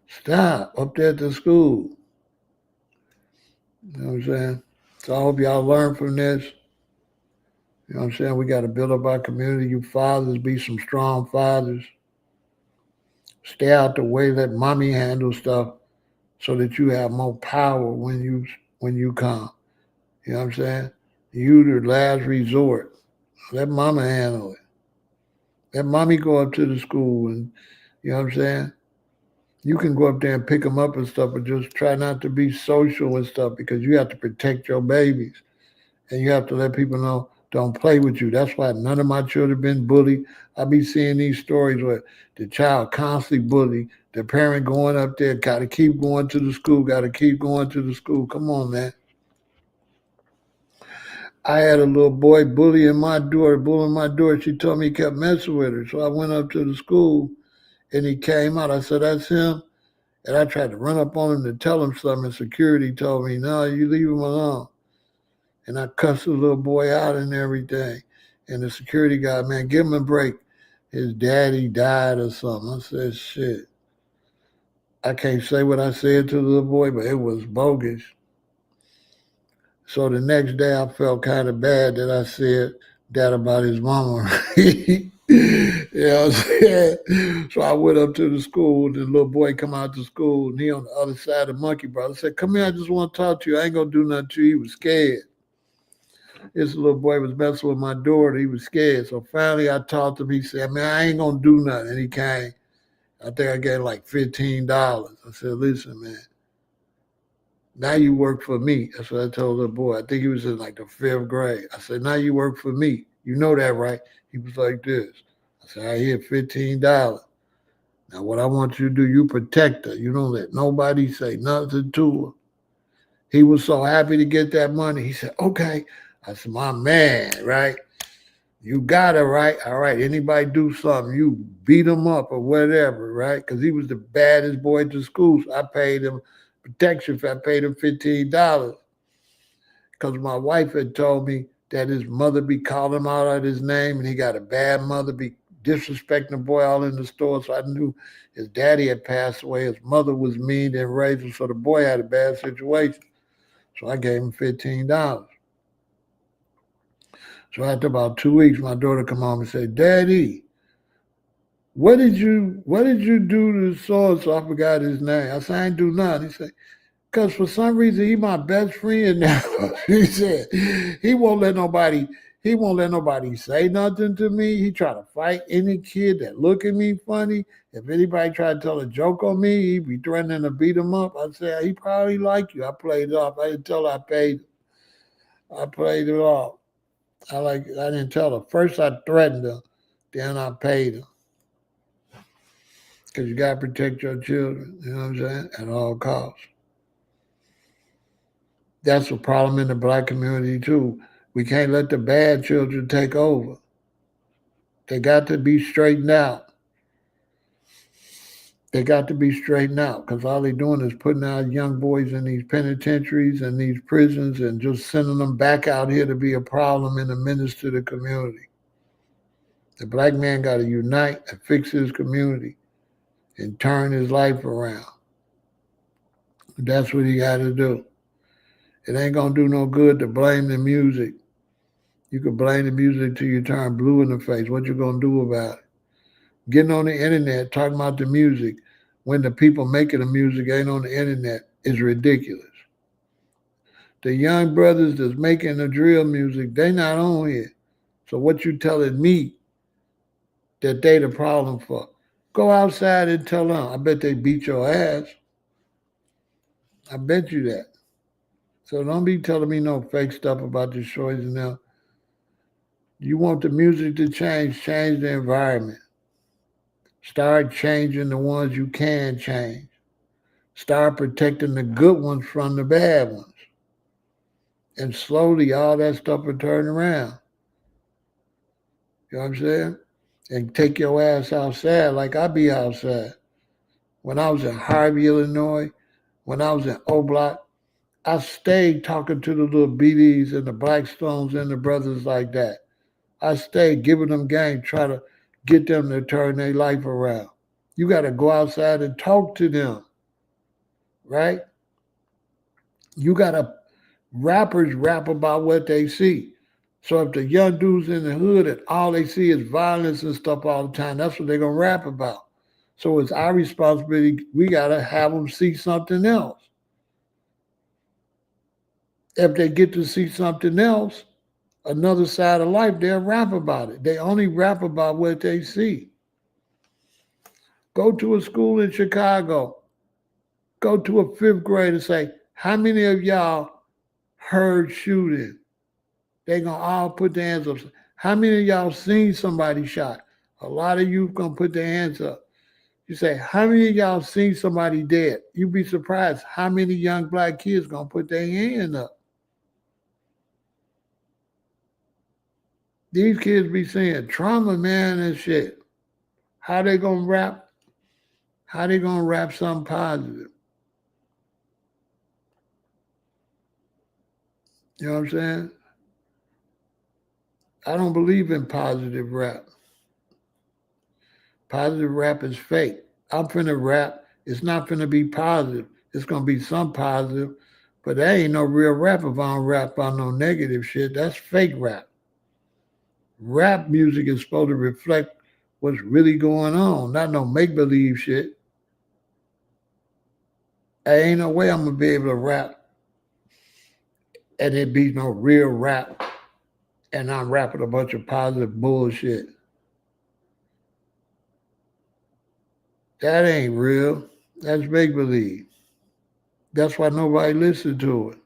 stop up there at the school. You know what I'm saying? So I hope y'all learn from this. You know what I'm saying? We got to build up our community. You fathers, be some strong fathers. Stay out the way. Let mommy handle stuff so that you have more power when you come. You know what I'm saying? You the last resort. Let mama handle it. Let mommy go up to the school and you know what I'm saying? You can go up there and pick them up and stuff, but just try not to be social and stuff because you have to protect your babies. And you have to let people know don't play with you. That's why none of my children been bullied. I be seeing these stories where the child constantly bullied, the parent going up there, got to keep going to the school, got to keep going to the school. Come on, man. I had a little boy bullying my daughter. She told me he kept messing with her. So I went up to the school and he came out. I said, that's him. And I tried to run up on him to tell him something. And security told me, no, you leave him alone. And I cussed the little boy out and everything. And the security guy, man, give him a break. His daddy died or something. I said, shit. I can't say what I said to the little boy, but it was bogus. So the next day I felt kind of bad that I said that about his mama. You know what I'm saying? So I went up to the school. The little boy come out to school, and he on the other side of Monkey Brother. I said, come here, I just want to talk to you. I ain't going to do nothing to you. He was scared. This little boy was messing with my daughter. He was scared. So finally I talked to him. He said, man, I ain't going to do nothing. And he came. I think I gave him like $15. I said, listen, man, now you work for me. That's what I told the boy. I think he was in like the 5th grade. I said, now you work for me. You know that, right? He was like this. I said, I hear $15. Now what I want you to do, you protect her. You don't let nobody say nothing to her. He was so happy to get that money. He said, okay. I said, my man, right? You got it, right? All right. Anybody do something, you beat him up or whatever, right? Because he was the baddest boy at the school. So I paid him protection fee. I paid him $15 because my wife had told me that his mother be calling him out his name and he got a bad mother, be disrespecting the boy all in the store. So I knew his daddy had passed away. His mother was mean and raised him. So the boy had a bad situation. So I gave him $15. So after about 2 weeks, my daughter come home and said, Daddy, what did you do to so I forgot his name. I said, I ain't do nothing. He said, because for some reason he my best friend now. He said he won't let nobody say nothing to me. He try to fight any kid that look at me funny. If anybody try to tell a joke on me, he be threatening to beat him up. I said, he probably like you. I played it off. I didn't tell her I played it off. I didn't tell her. First I threatened her, then I paid her. Because you gotta protect your children, you know what I'm saying? At all costs. That's a problem in the black community too. We can't let the bad children take over. They got to be straightened out. They got to be straightened out because all they're doing is putting our young boys in these penitentiaries and these prisons and just sending them back out here to be a problem and a menace to the community. The black man got to unite and fix his community and turn his life around. That's what he got to do. It ain't going to do no good to blame the music. You can blame the music till you turn blue in the face. What you going to do about it? Getting on the internet, talking about the music, when the people making the music ain't on the internet is ridiculous. The young brothers that's making the drill music, they not on here. So what you telling me that they the problem for? Go outside and tell them. I bet they beat your ass. I bet you that. So don't be telling me no fake stuff about the shorties and them. You want the music to change the environment. Start changing the ones you can change. Start protecting the good ones from the bad ones. And slowly all that stuff will turn around. You know what I'm saying? And take your ass outside like I be outside. When I was in Harvey, Illinois, when I was in O-Block, I stayed talking to the little BDs and the Blackstones and the brothers like that. I stayed giving them game, try to get them to turn their life around. You got to go outside and talk to them, right? You got to, rappers rap about what they see. So if the young dudes in the hood and all they see is violence and stuff all the time, that's what they're going to rap about. So it's our responsibility. We got to have them see something else. If they get to see something else, another side of life, they'll rap about it. They only rap about what they see. Go to a school in Chicago. Go to a fifth grade and say, how many of y'all heard shooting? They gonna all put their hands up. How many of y'all seen somebody shot? A lot of you gonna put their hands up. You say, how many of y'all seen somebody dead? You'd be surprised how many young black kids gonna put their hand up. These kids be saying trauma, man, and shit. How they gonna rap? How they gonna rap something positive? You know what I'm saying? I don't believe in positive rap. Positive rap is fake. I'm finna rap. It's not finna be positive. It's gonna be some positive, but that ain't no real rap if I don't rap on no negative shit. That's fake rap. Rap music is supposed to reflect what's really going on, not no make believe shit. There ain't no way I'm gonna be able to rap and it be no real rap and I'm rapping a bunch of positive bullshit. That ain't real. That's make believe. That's why nobody listens to it.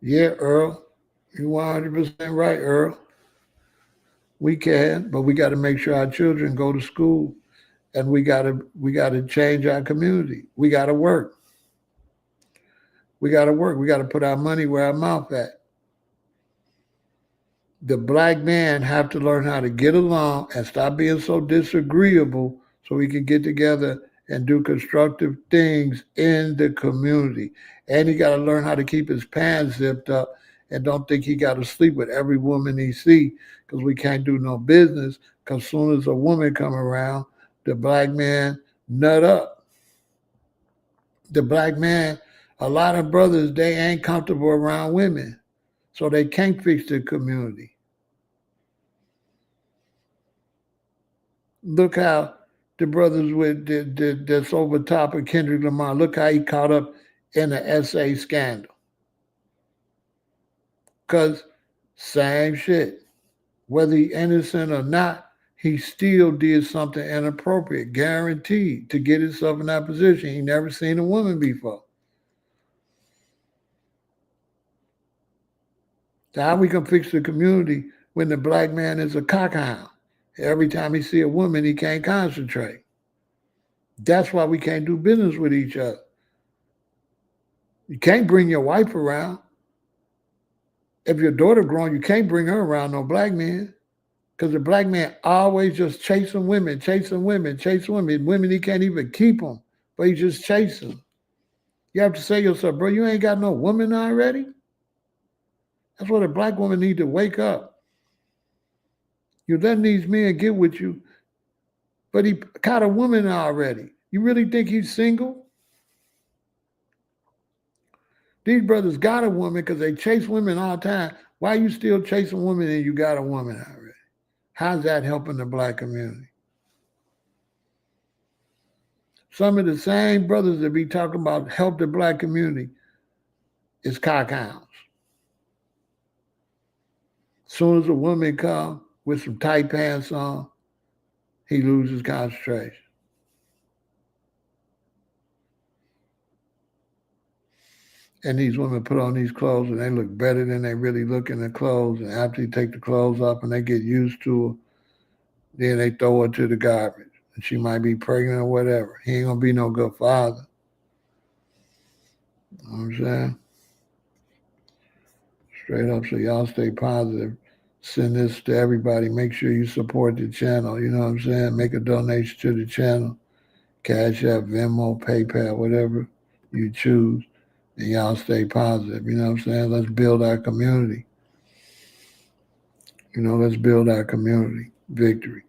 Yeah, Earl, you 100% right, Earl. We can, but we got to make sure our children go to school, and we got to change our community. We got to work. We got to work. We got to put our money where our mouth at. The black man have to learn how to get along and stop being so disagreeable so we can get together and do constructive things in the community. And he got to learn how to keep his pants zipped up and don't think he got to sleep with every woman he see because we can't do no business because soon as a woman come around, the black man nut up. The black man, a lot of brothers, they ain't comfortable around women, so they can't fix the community. Look how the brothers with that's over top of Kendrick Lamar. Look how he caught up in the SA scandal. Cause same shit. Whether he innocent or not, he still did something inappropriate, guaranteed, to get himself in that position. He never seen a woman before. So how we can fix the community when the black man is a cockhound? Every time he see a woman, he can't concentrate. That's why we can't do business with each other. You can't bring your wife around. If your daughter grown, you can't bring her around no black man. Because the black man always just chasing women, chasing women, chasing women. Women, he can't even keep them, but he just chasing. You have to say to yourself, bro, you ain't got no woman already? That's what a black woman need to wake up. You letting these men get with you, but he got a woman already. You really think he's single? These brothers got a woman because they chase women all the time. Why are you still chasing women and you got a woman already? How's that helping the black community? Some of the same brothers that be talking about help the black community is cockhounds. As soon as a woman come, with some tight pants on, he loses concentration. And these women put on these clothes and they look better than they really look in the clothes. And after you take the clothes off and they get used to her, then they throw her to the garbage. And she might be pregnant or whatever. He ain't going to be no good father. You know what I'm saying? Straight up. So y'all stay positive. Send this to everybody. Make sure you support the channel. You know what I'm saying? Make a donation to the channel. Cash App, Venmo, PayPal, whatever you choose. And y'all stay positive. You know what I'm saying? Let's build our community. Let's build our community. Victory.